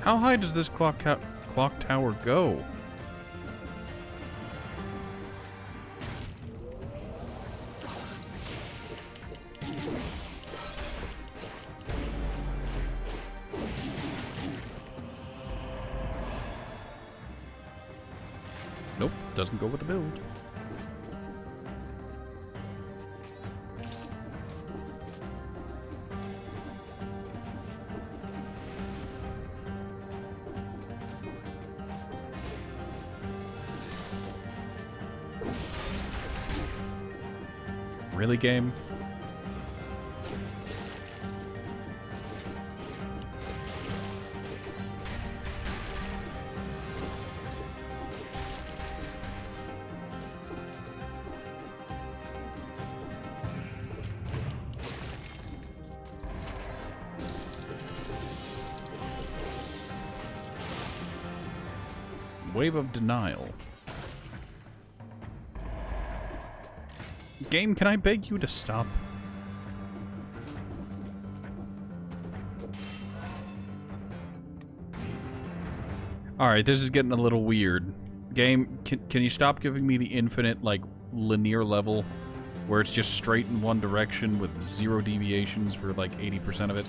Speaker 1: How high does this clock tower go? Nope, doesn't go with the build. Really, game? Wave of denial. Game, can I beg you to stop? Alright, this is getting a little weird. Game, can you stop giving me the infinite, like, linear level where it's just straight in one direction with 0 deviations for, like, 80% of it?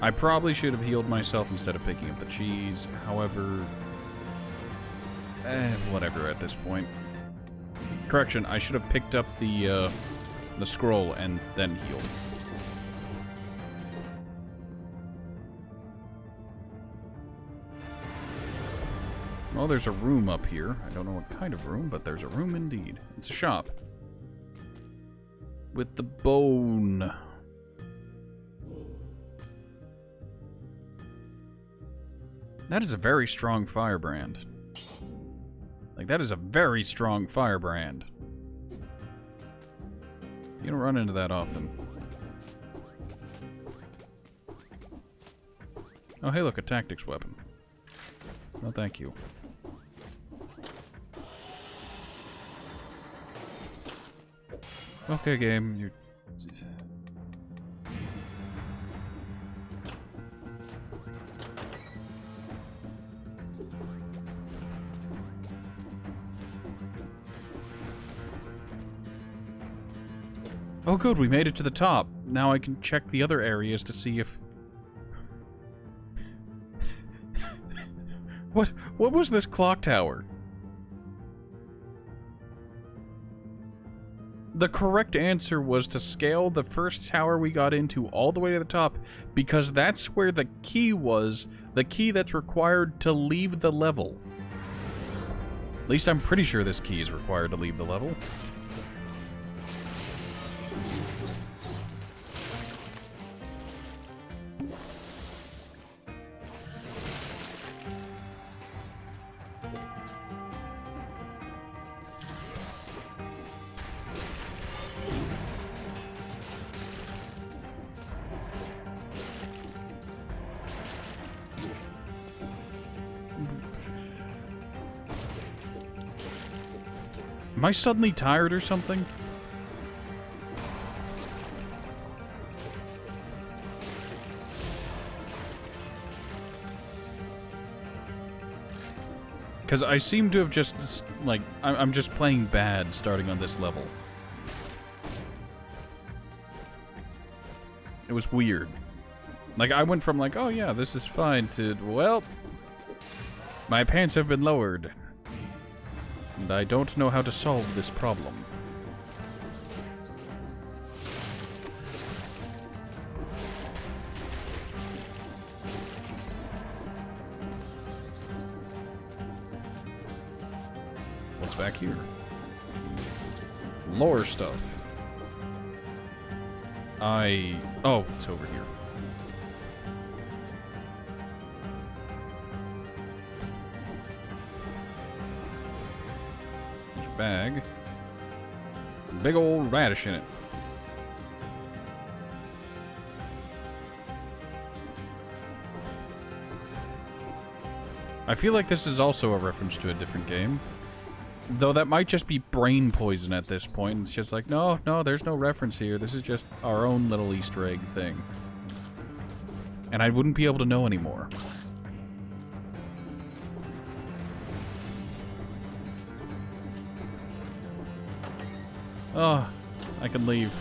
Speaker 1: I probably should have healed myself instead of picking up the cheese. However, whatever at this point. Correction, I should have picked up the scroll and then healed. Well, there's a room up here. I don't know what kind of room, but there's a room indeed. It's a shop. With the bone. That is a very strong firebrand. Like, that is a very strong firebrand. You don't run into that often. Oh, hey, look, a tactics weapon. No, thank you. Okay, game, you... Oh good, we made it to the top. Now I can check the other areas to see if... What was this clock tower? The correct answer was to scale the first tower we got into all the way to the top, because that's where the key was, the key that's required to leave the level. At least I'm pretty sure this key is required to leave the level. Am I suddenly tired or something? Because I seem to have just, like, I'm just playing bad starting on this level. It was weird. Like, I went from like, oh yeah, this is fine, to, well, my pants have been lowered. And I don't know how to solve this problem. What's back here? Lore stuff. Oh, it's over here. Bag. Big old radish in it. I feel like this is also a reference to a different game. Though that might just be brain poison at this point. It's just like, no, there's no reference here. This is just our own little Easter egg thing. And I wouldn't be able to know anymore. Oh, I can leave.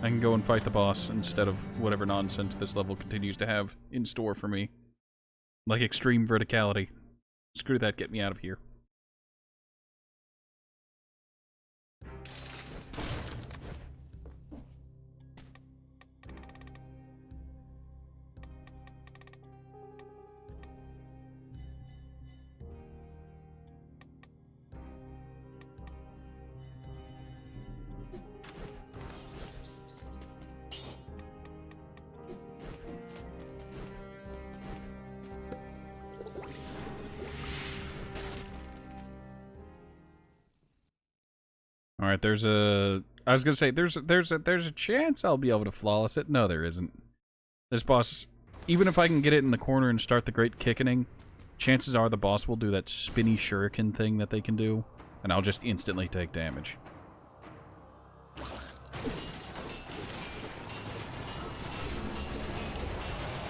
Speaker 1: I can go and fight the boss instead of whatever nonsense this level continues to have in store for me. Like extreme verticality. Screw that, get me out of here. Alright, there's a... I was gonna say, there's a chance I'll be able to flawless it. No, there isn't. This boss, even if I can get it in the corner and start the Great Kickening, chances are the boss will do that spinny shuriken thing that they can do, and I'll just instantly take damage.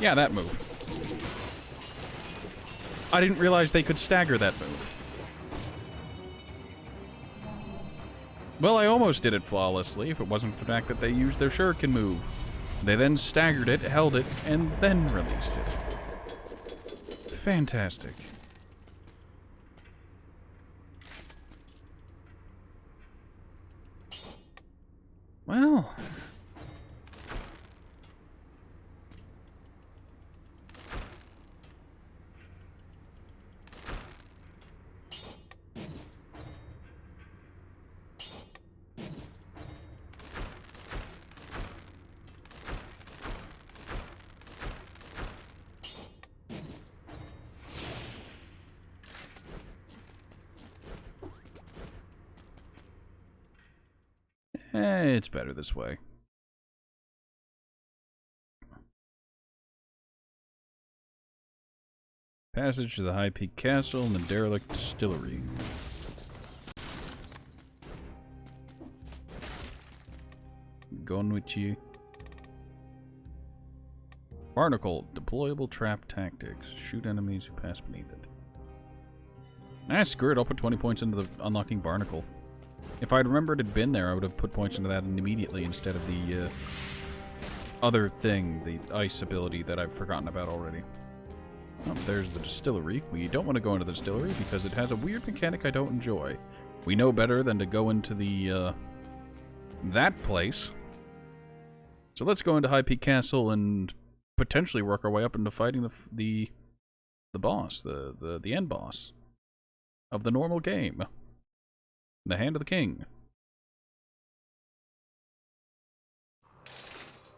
Speaker 1: Yeah, that move. I didn't realize they could stagger that move. Well, I almost did it flawlessly if it wasn't for the fact that they used their shuriken move. They then staggered it, held it, and then released it. Fantastic. Well... it's better this way. Passage to the High Peak Castle and the derelict distillery. Going with you. Barnacle, deployable trap tactics. Shoot enemies who pass beneath it. Ah, screw it. I'll put 20 points into the unlocking Barnacle. If I'd remembered it'd been there, I would have put points into that immediately instead of the other thing, the ice ability that I've forgotten about already. Oh, there's the distillery. We don't want to go into the distillery because it has a weird mechanic I don't enjoy. We know better than to go into the, that place. So let's go into High Peak Castle and potentially work our way up into fighting the boss, the end boss of the normal game. The Hand of the King.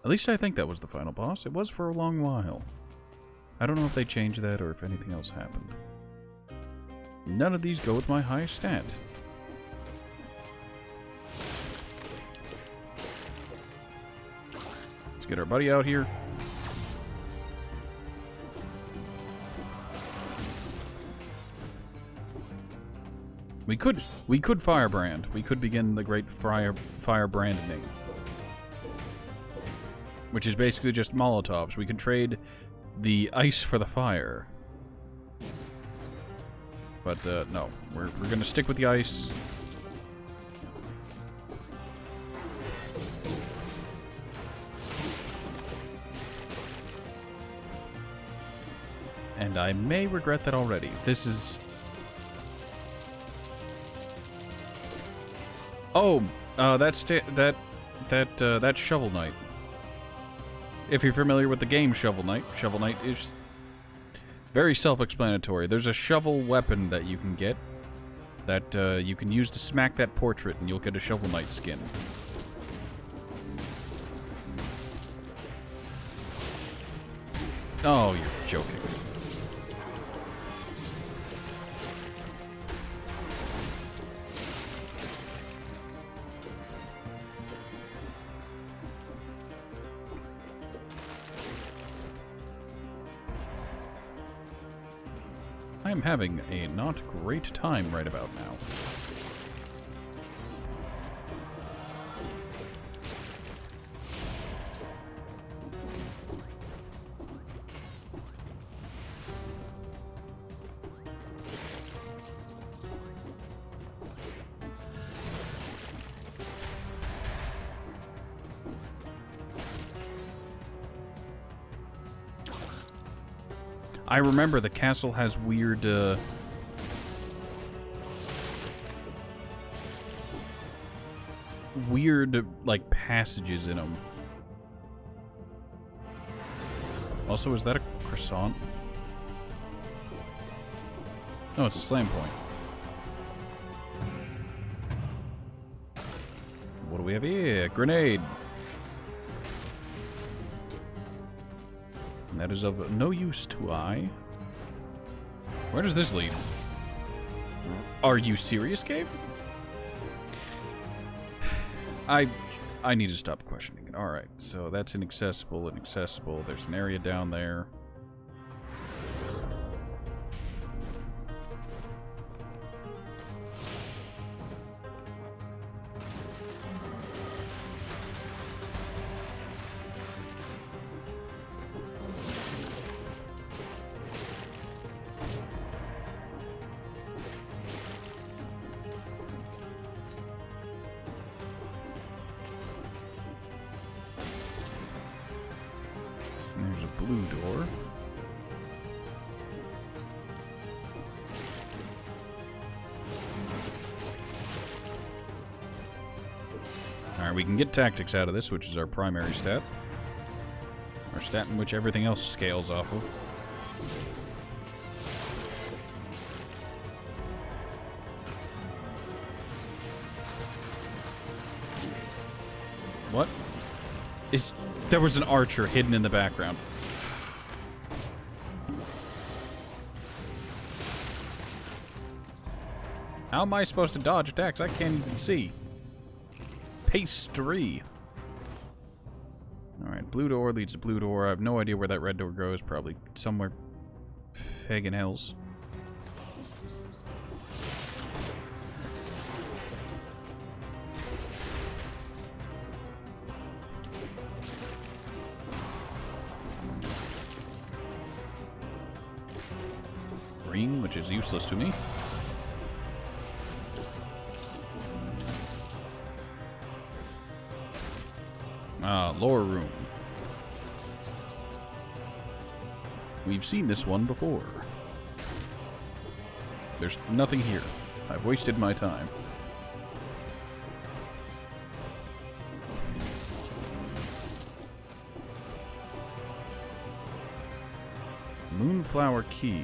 Speaker 1: At least I think that was the final boss. It was for a long while. I don't know if they changed that or if anything else happened. None of these go with my highest stat. Let's get our buddy out here. We could firebrand. We could begin the great firebranding. Which is basically just Molotovs. We can trade the ice for the fire. But, no. We're gonna stick with the ice. And I may regret that already. This is... Oh! That's Shovel Knight. If you're familiar with the game Shovel Knight is very self-explanatory. There's a shovel weapon that you can get that you can use to smack that portrait and you'll get a Shovel Knight skin. Oh, you're joking. I am having a not great time right about now. I remember the castle has weird, like, passages in them. Also, is that a croissant? No, it's a slam point. What do we have here? Grenade. And that is of no use to I. Where does this lead? Are you serious, Gabe? I need to stop questioning it. Alright, so that's inaccessible. There's an area down there. There's a blue door. Alright, we can get tactics out of this, which is our primary stat. Our stat in which everything else scales off of. What? There was an archer hidden in the background. How am I supposed to dodge attacks? I can't even see. Pastry. Alright, blue door leads to blue door. I have no idea where that red door goes. Probably somewhere friggin' else. Green, which is useless to me. Lower room. We've seen this one before. There's nothing here. I've wasted my time. Moonflower key.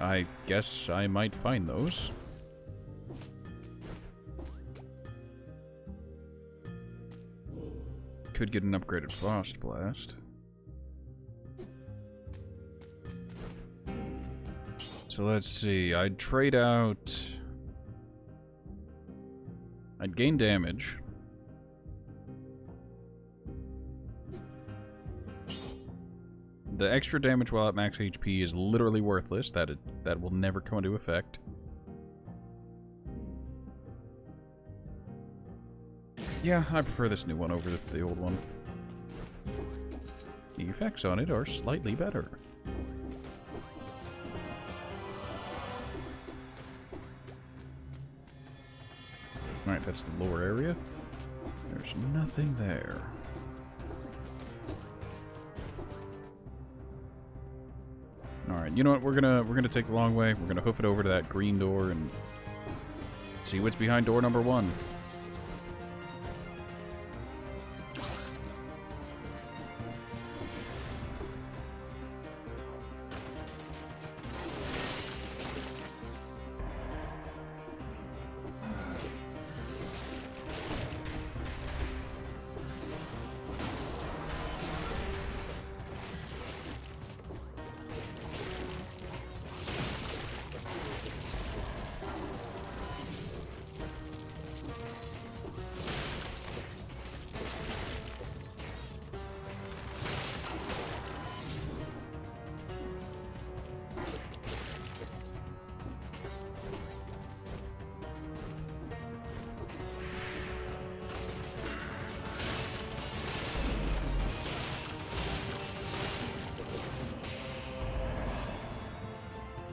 Speaker 1: I guess I might find those. Could get an upgraded Frost Blast. So let's see. I'd trade out... I'd gain damage. The extra damage while at max HP is literally worthless. That will never come into effect. Yeah, I prefer this new one over the old one. The effects on it are slightly better. Alright, that's the lower area. There's nothing there. Alright, you know what? We're gonna take the long way. We're gonna hoof it over to that green door and see what's behind door number 1.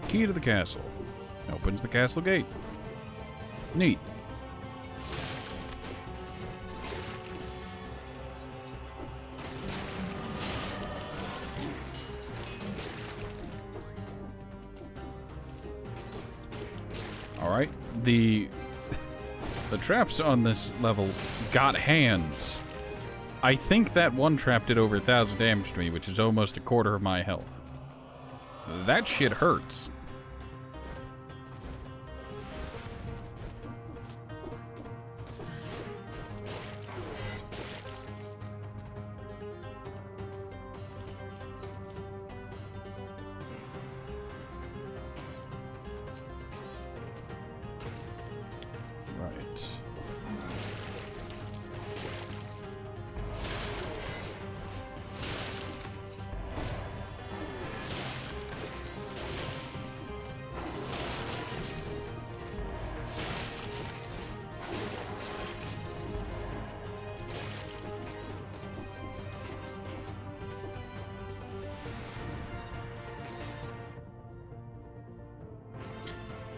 Speaker 1: Key to the castle. Opens the castle gate. Neat. Alright, the traps on this level got hands. I think that one trap did over 1,000 damage to me, which is almost a quarter of my health. That shit hurts. Right.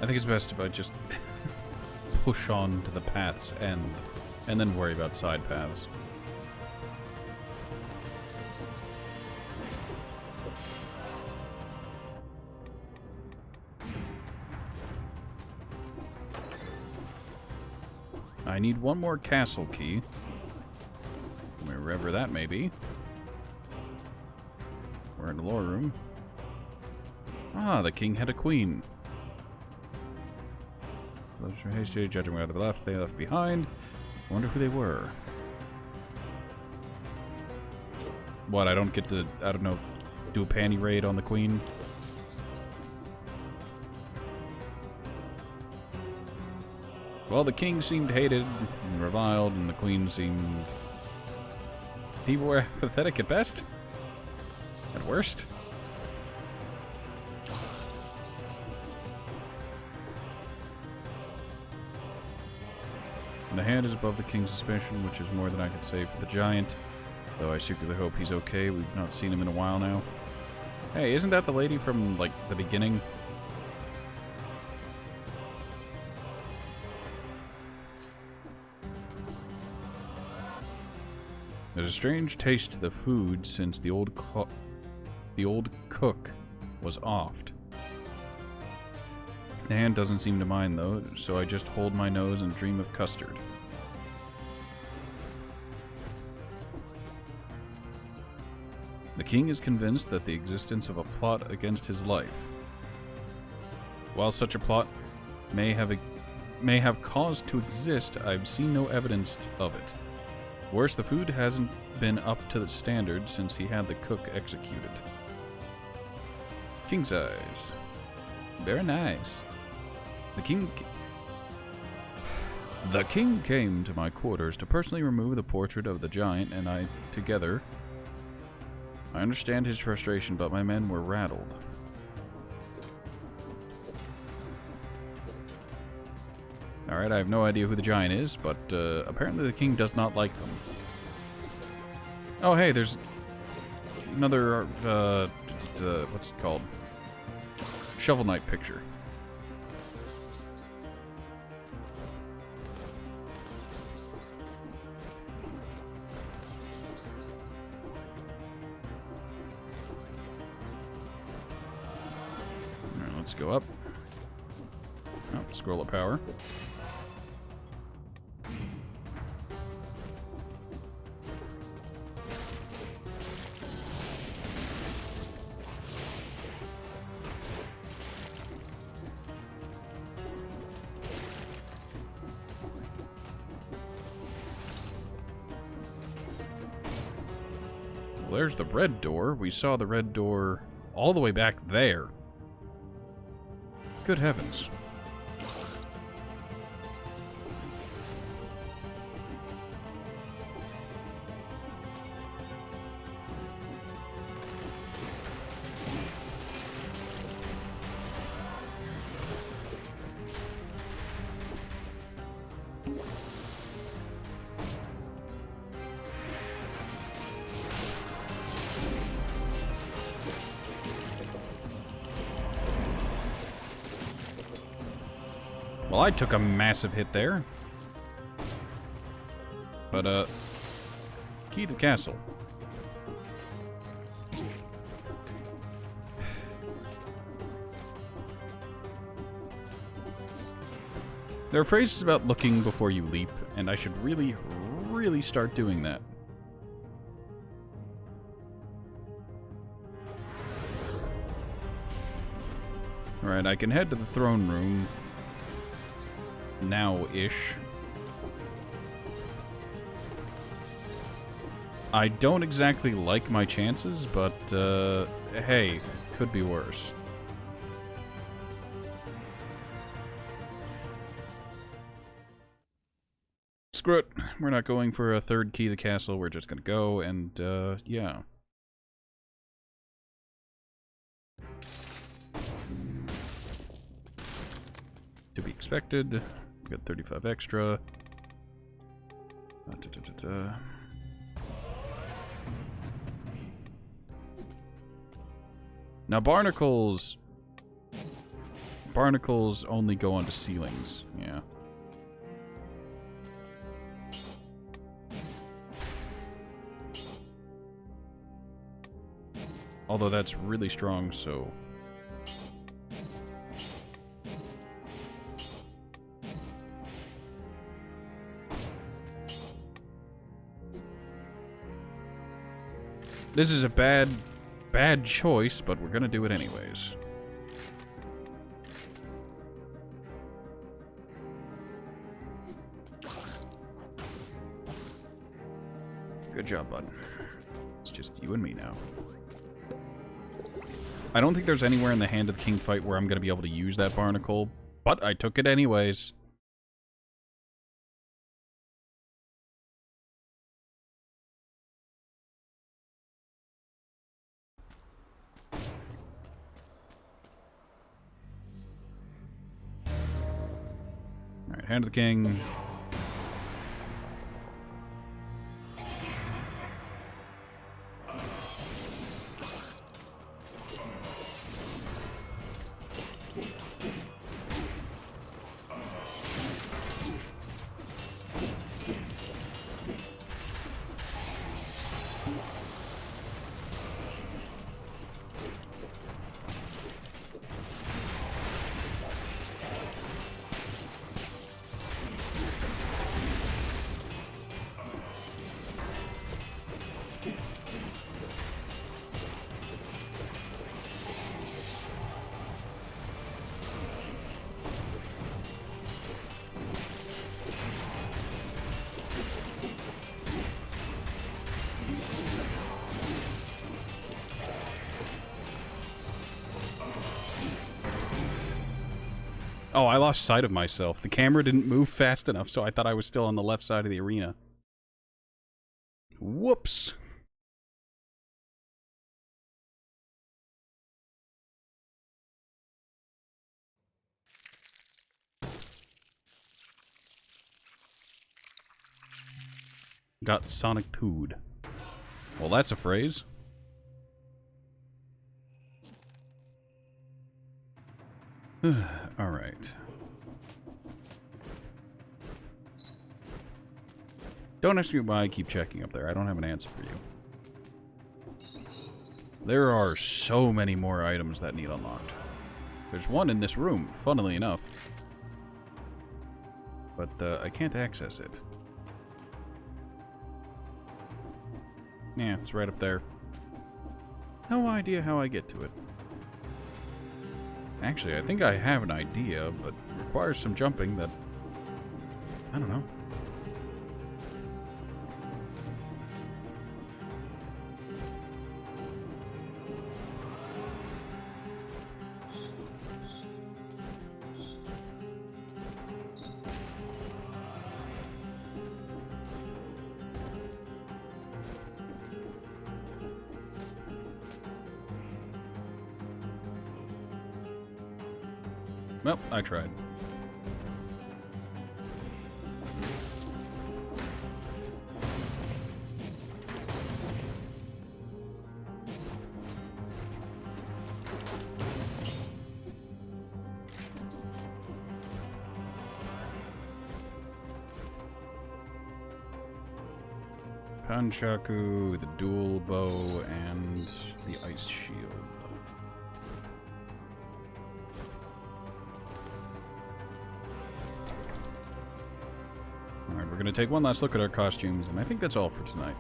Speaker 1: I think it's best if I just push on to the path's end and then worry about side paths. I need one more castle key, wherever that may be. We're in the lower room. Ah, the king had a queen. Those were hasty, judging where they left behind. I wonder who they were. What, I don't get to, I don't know, do a panty raid on the queen? Well, the king seemed hated and reviled, and the queen seemed... People were pathetic at best? At worst? The hand is above the king's suspicion, which is more than I could say for the giant. Though I secretly hope he's okay. We've not seen him in a while now. Hey, isn't that the lady from, like, the beginning? There's a strange taste to the food since the old cook was offed. The hand doesn't seem to mind, though, so I just hold my nose and dream of custard. The king is convinced that the existence of a plot against his life. While such a plot may have cause to exist, I've seen no evidence of it. Worse, the food hasn't been up to the standard since he had the cook executed. King's eyes. Very nice. The king came to my quarters to personally remove the portrait of the giant, and I together. I understand his frustration, but my men were rattled. Alright, I have no idea who the giant is, but apparently the king does not like them. Oh, hey, there's another, what's it called? Shovel Knight picture. Alright, let's go up. Oh, scroll of power. Well, there's the red door. We saw the red door all the way back there. Good heavens. Well, I took a massive hit there. But, key to the castle. There are phrases about looking before you leap, and I should really, really start doing that. Alright, I can head to the throne room now-ish. I don't exactly like my chances, but, hey, could be worse. Screw it. We're not going for a third key to the castle. We're just gonna go and, yeah. To be expected. Got 35 extra. Now barnacles only go onto ceilings. Yeah. Although that's really strong, so... This is a bad choice, but we're gonna do it anyways. Good job, bud. It's just you and me now. I don't think there's anywhere in the Hand of the King fight where I'm gonna be able to use that barnacle, but I took it anyways. Alright, Hand of the King. Oh, I lost sight of myself. The camera didn't move fast enough, so I thought I was still on the left side of the arena. Whoops. Got Sonic Tood. Well, that's a phrase. Alright. Don't ask me why I keep checking up there. I don't have an answer for you. There are so many more items that need unlocked. There's one in this room, funnily enough. But I can't access it. Yeah, it's right up there. No idea how I get to it. Actually, I think I have an idea, but it requires some jumping that... I don't know. Well, I tried. Panchaku, the dual bow, and the ice shield. Alright, we're gonna take one last look at our costumes, and I think that's all for tonight.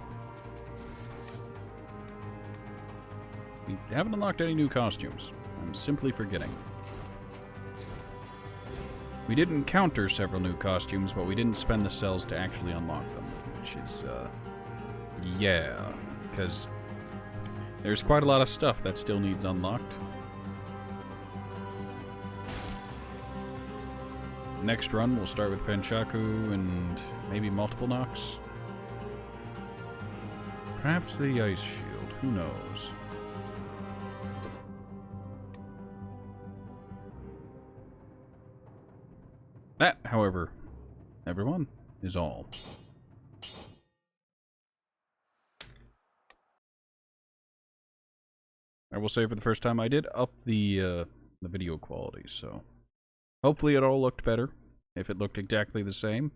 Speaker 1: We haven't unlocked any new costumes. I'm simply forgetting. We did encounter several new costumes, but we didn't spend the cells to actually unlock them, which is, yeah, because there's quite a lot of stuff that still needs unlocked. Next run, we'll start with Panchaku and maybe multiple knocks. Perhaps the ice shield, who knows? That, however, everyone, is all. I will say for the first time I did up the video quality, so hopefully it all looked better. If it looked exactly the same,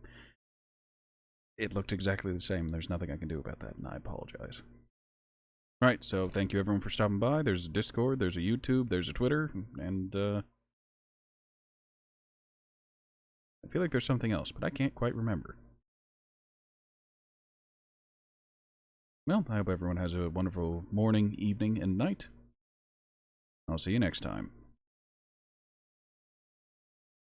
Speaker 1: it looked exactly the same. There's nothing I can do about that, and I apologize. Alright, so thank you everyone for stopping by. There's a Discord, there's a YouTube, there's a Twitter, and I feel like there's something else, but I can't quite remember. Well, I hope everyone has a wonderful morning, evening, and night. I'll see you next time.